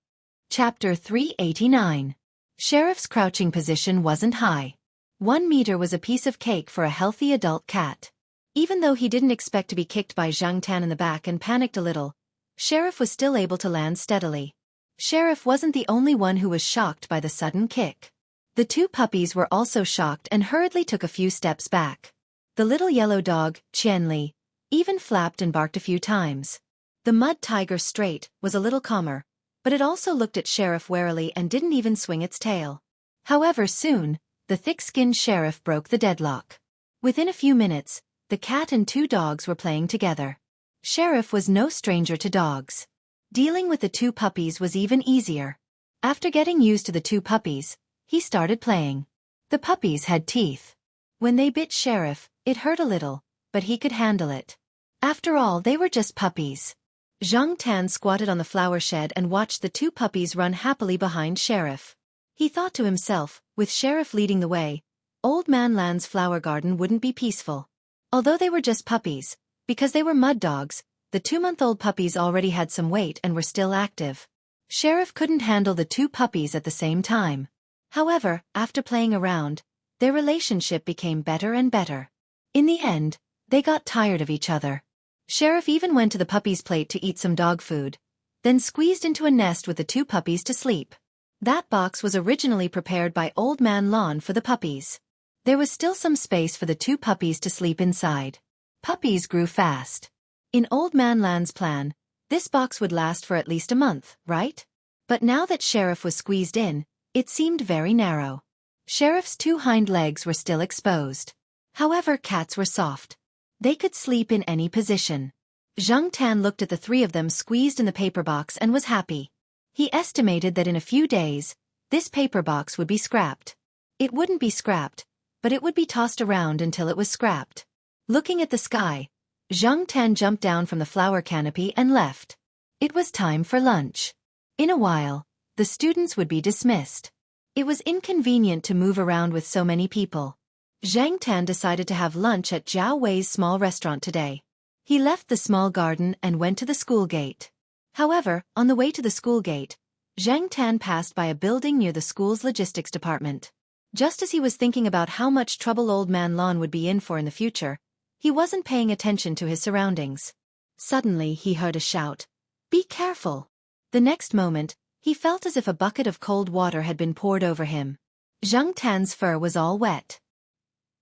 Chapter 389. Sheriff's crouching position wasn't high. 1 meter was a piece of cake for a healthy adult cat. Even though he didn't expect to be kicked by Zhang Tan in the back and panicked a little, Sheriff was still able to land steadily. Sheriff wasn't the only one who was shocked by the sudden kick. The two puppies were also shocked and hurriedly took a few steps back. The little yellow dog, Qianli, even flapped and barked a few times. The mud tiger straight was a little calmer, but it also looked at Sheriff warily and didn't even swing its tail. However, soon, the thick-skinned Sheriff broke the deadlock. Within a few minutes, the cat and two dogs were playing together. Sheriff was no stranger to dogs. Dealing with the two puppies was even easier. After getting used to the two puppies, he started playing. The puppies had teeth. When they bit Sheriff, it hurt a little, but he could handle it. After all, they were just puppies. Zhang Tan squatted on the flower shed and watched the two puppies run happily behind Sheriff. He thought to himself, with Sheriff leading the way, Old Man Land's flower garden wouldn't be peaceful. Although they were just puppies, because they were mud dogs, the 2-month-old puppies already had some weight and were still active. Sheriff couldn't handle the two puppies at the same time. However, after playing around, their relationship became better and better. In the end, they got tired of each other. Sheriff even went to the puppy's plate to eat some dog food, then squeezed into a nest with the two puppies to sleep. That box was originally prepared by Old Man Lawn for the puppies. There was still some space for the two puppies to sleep inside. Puppies grew fast. In Old Man Land's plan, this box would last for at least a month, right? But now that Sheriff was squeezed in, it seemed very narrow. Sheriff's two hind legs were still exposed. However, cats were soft. They could sleep in any position. Zhang Tan looked at the three of them squeezed in the paper box and was happy. He estimated that in a few days, this paper box would be scrapped. It wouldn't be scrapped, but it would be tossed around until it was scrapped. Looking at the sky, Zhang Tan jumped down from the flower canopy and left. It was time for lunch. In a while, the students would be dismissed. It was inconvenient to move around with so many people. Zhang Tan decided to have lunch at Jiao Wei's small restaurant today. He left the small garden and went to the school gate. However, on the way to the school gate, Zhang Tan passed by a building near the school's logistics department. Just as he was thinking about how much trouble Old Man Lawn would be in for in the future, he wasn't paying attention to his surroundings. Suddenly he heard a shout, "Be careful!" The next moment, he felt as if a bucket of cold water had been poured over him. Zhang Tan's fur was all wet.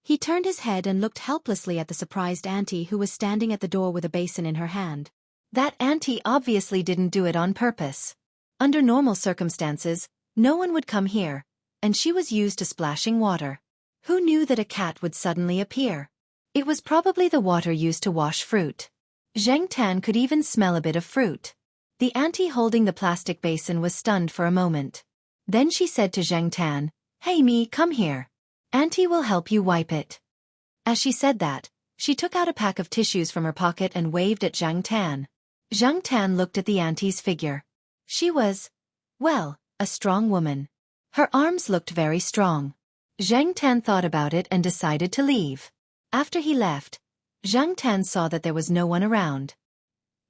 He turned his head and looked helplessly at the surprised auntie who was standing at the door with a basin in her hand. That auntie obviously didn't do it on purpose. Under normal circumstances, no one would come here, and she was used to splashing water. Who knew that a cat would suddenly appear? It was probably the water used to wash fruit. Zhang Tan could even smell a bit of fruit. The auntie holding the plastic basin was stunned for a moment. Then she said to Zhang Tan, "Hey me, come here. Auntie will help you wipe it." As she said that, she took out a pack of tissues from her pocket and waved at Zhang Tan. Zhang Tan looked at the auntie's figure. She was, well, a strong woman. Her arms looked very strong. Zhang Tan thought about it and decided to leave. After he left, Zhang Tan saw that there was no one around.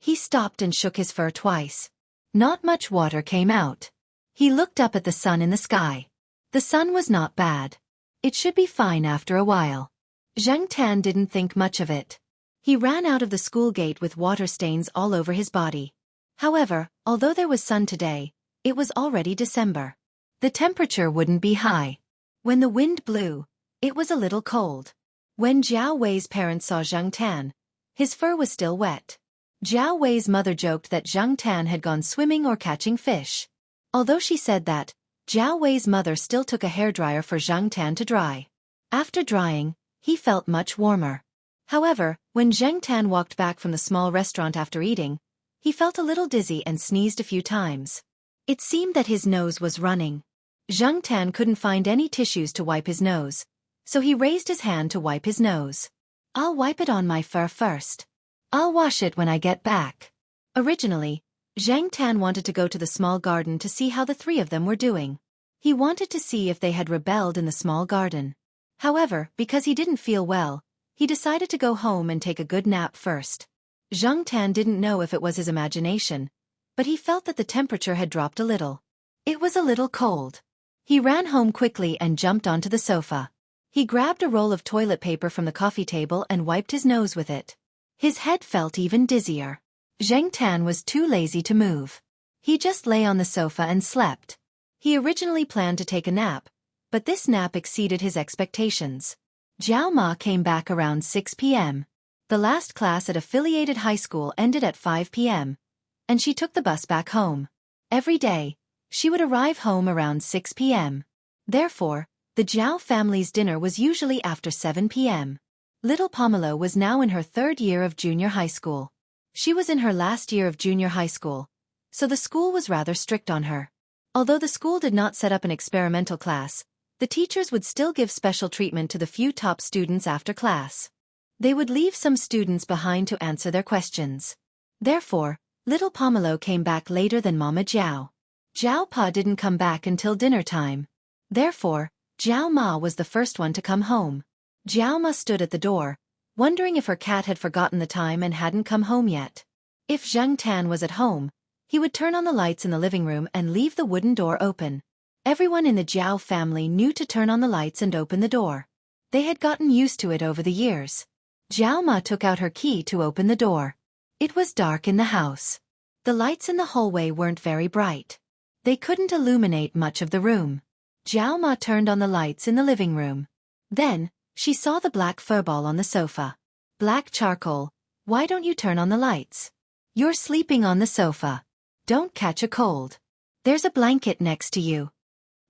He stopped and shook his fur twice. Not much water came out. He looked up at the sun in the sky. The sun was not bad. It should be fine after a while. Zhang Tan didn't think much of it. He ran out of the school gate with water stains all over his body. However, although there was sun today, it was already December. The temperature wouldn't be high. When the wind blew, it was a little cold. When Jiao Wei's parents saw Zhang Tan, his fur was still wet. Jiao Wei's mother joked that Zhang Tan had gone swimming or catching fish. Although she said that, Jiao Wei's mother still took a hairdryer for Zhang Tan to dry. After drying, he felt much warmer. However, when Zhang Tan walked back from the small restaurant after eating, he felt a little dizzy and sneezed a few times. It seemed that his nose was running. Zhang Tan couldn't find any tissues to wipe his nose, so he raised his hand to wipe his nose. "I'll wipe it on my fur first. I'll wash it when I get back." Originally, Zhang Tan wanted to go to the small garden to see how the three of them were doing. He wanted to see if they had rebelled in the small garden. However, because he didn't feel well, he decided to go home and take a good nap first. Zhang Tan didn't know if it was his imagination, but he felt that the temperature had dropped a little. It was a little cold. He ran home quickly and jumped onto the sofa. He grabbed a roll of toilet paper from the coffee table and wiped his nose with it. His head felt even dizzier. Zhang Tan was too lazy to move. He just lay on the sofa and slept. He originally planned to take a nap, but this nap exceeded his expectations. Jiao Ma came back around 6 p.m. The last class at affiliated high school ended at 5 p.m., and she took the bus back home. Every day, she would arrive home around 6 p.m. Therefore, the Jiao family's dinner was usually after 7 p.m. Little Pomelo was now in her third year of junior high school. She was in her last year of junior high school, so the school was rather strict on her. Although the school did not set up an experimental class, the teachers would still give special treatment to the few top students after class. They would leave some students behind to answer their questions. Therefore, little Pomelo came back later than Mama Jiao. Jiao Pa didn't come back until dinner time. Therefore, Jiao Ma was the first one to come home. Jiao Ma stood at the door, wondering if her cat had forgotten the time and hadn't come home yet. If Zhang Tan was at home, he would turn on the lights in the living room and leave the wooden door open. Everyone in the Jiao family knew to turn on the lights and open the door. They had gotten used to it over the years. Jiao Ma took out her key to open the door. It was dark in the house. The lights in the hallway weren't very bright. They couldn't illuminate much of the room. Jiao Ma turned on the lights in the living room. Then, she saw the black furball on the sofa. "Black charcoal, why don't you turn on the lights? You're sleeping on the sofa. Don't catch a cold. There's a blanket next to you."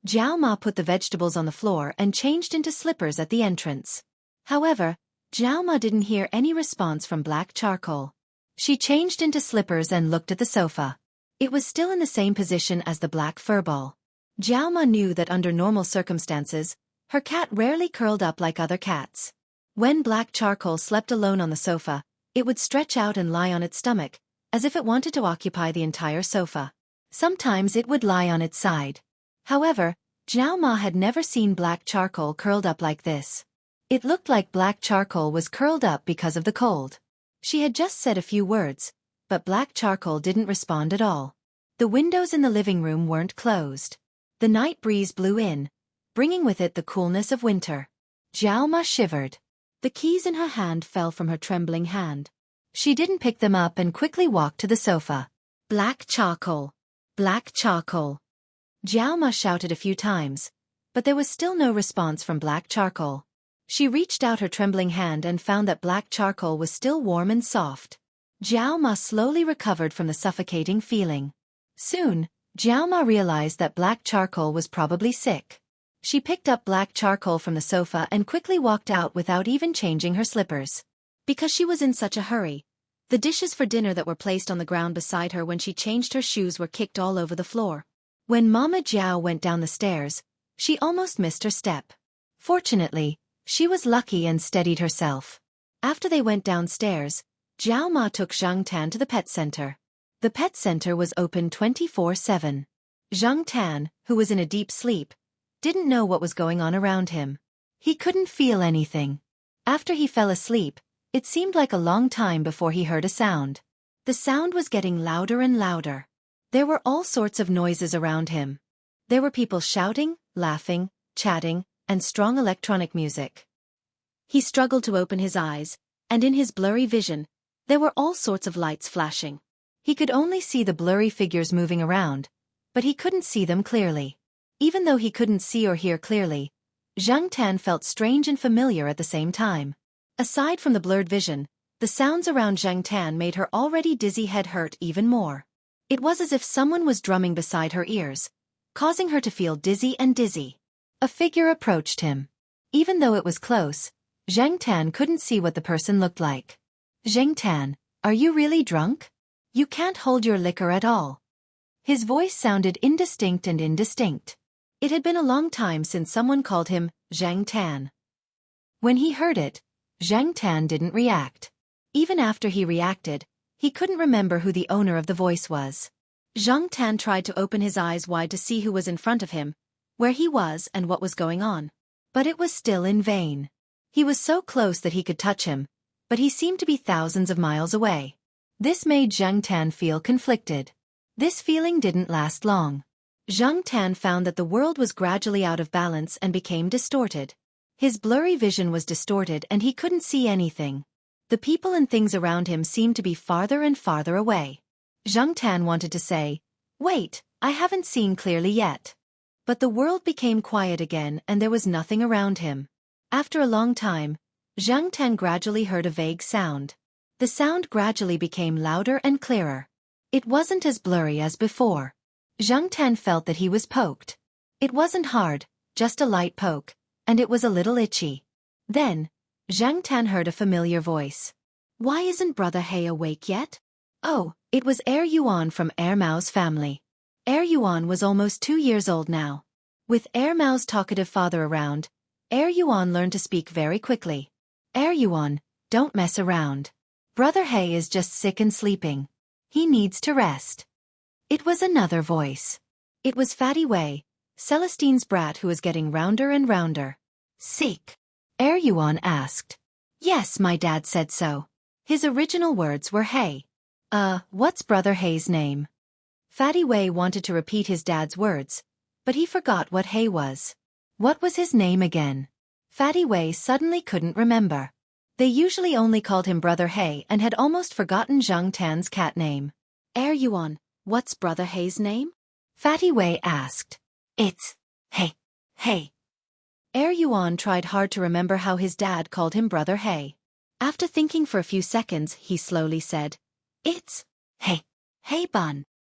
Jiao Ma put the vegetables on the floor and changed into slippers at the entrance. However, Jiao Ma didn't hear any response from black charcoal. She changed into slippers and looked at the sofa. It was still in the same position as the black furball. Jiao Ma knew that under normal circumstances, her cat rarely curled up like other cats. When black charcoal slept alone on the sofa, it would stretch out and lie on its stomach, as if it wanted to occupy the entire sofa. Sometimes it would lie on its side. However, Jiao Ma had never seen black charcoal curled up like this. It looked like black charcoal was curled up because of the cold. She had just said a few words, but black charcoal didn't respond at all. The windows in the living room weren't closed. The night breeze blew in, bringing with it the coolness of winter. Jiao Ma shivered. The keys in her hand fell from her trembling hand. She didn't pick them up and quickly walked to the sofa. "Black charcoal. Black charcoal." Jiao Ma shouted a few times, but there was still no response from black charcoal. She reached out her trembling hand and found that black charcoal was still warm and soft. Jiao Ma slowly recovered from the suffocating feeling. Soon, Jiao Ma realized that black charcoal was probably sick. She picked up black charcoal from the sofa and quickly walked out without even changing her slippers. Because she was in such a hurry, the dishes for dinner that were placed on the ground beside her when she changed her shoes were kicked all over the floor. When Mama Jiao went down the stairs, she almost missed her step. Fortunately, she was lucky and steadied herself. After they went downstairs, Jiao Ma took Zhang Tan to the pet center. The pet center was open 24/7. Zhang Tan, who was in a deep sleep, didn't know what was going on around him. He couldn't feel anything. After he fell asleep, it seemed like a long time before he heard a sound. The sound was getting louder and louder. There were all sorts of noises around him. There were people shouting, laughing, chatting, and strong electronic music. He struggled to open his eyes, and in his blurry vision, there were all sorts of lights flashing. He could only see the blurry figures moving around, but he couldn't see them clearly. Even though he couldn't see or hear clearly, Zhang Tan felt strange and familiar at the same time. Aside from the blurred vision, The sounds around Zhang Tan made her already dizzy head hurt even more. It was as if someone was drumming beside her ears, causing her to feel dizzy and dizzy. A figure approached him. Even though it was close, Zhang Tan couldn't see what the person looked like. Zhang Tan, are you really drunk? You can't hold your liquor at all. His voice sounded indistinct and indistinct. It had been a long time since someone called him Zhang Tan. When he heard it, Zhang Tan didn't react. Even after he reacted, he couldn't remember who the owner of the voice was. Zhang Tan tried to open his eyes wide to see who was in front of him, where he was and what was going on. But it was still in vain. He was so close that he could touch him, but he seemed to be thousands of miles away. This made Zhang Tan feel conflicted. This feeling didn't last long. Zhang Tan found that the world was gradually out of balance and became distorted. His blurry vision was distorted and he couldn't see anything. The people and things around him seemed to be farther and farther away. Zhang Tan wanted to say, "Wait, I haven't seen clearly yet." But the world became quiet again and there was nothing around him. After a long time, Zhang Tan gradually heard a vague sound. The sound gradually became louder and clearer. It wasn't as blurry as before. Zhang Tan felt that he was poked. It wasn't hard, just a light poke, and it was a little itchy. Then, Zhang Tan heard a familiar voice. Why isn't Brother He awake yet? Oh, it was Air Yuan from Air Mao's family. Air Yuan was almost 2 years old now. With Air Mao's talkative father around, Air Yuan learned to speak very quickly. Air Yuan, don't mess around. Brother He is just sick and sleeping. He needs to rest. It was another voice. It was Fatty Wei, Celestine's brat who was getting rounder and rounder. Sick? Air Yuan asked. Yes, my dad said so. His original words were Hey. What's Brother He's name? Fatty Wei wanted to repeat his dad's words, but he forgot what Hey was. What was his name again? Fatty Wei suddenly couldn't remember. They usually only called him Brother He and had almost forgotten Zhang Tan's cat name. Air Yuan, what's Brother He's name? Fatty Wei asked. It's Hey. Hey. Air Yuan tried hard to remember how his dad called him Brother He. After thinking for a few seconds, he slowly said, It's Hey. Hey Bun.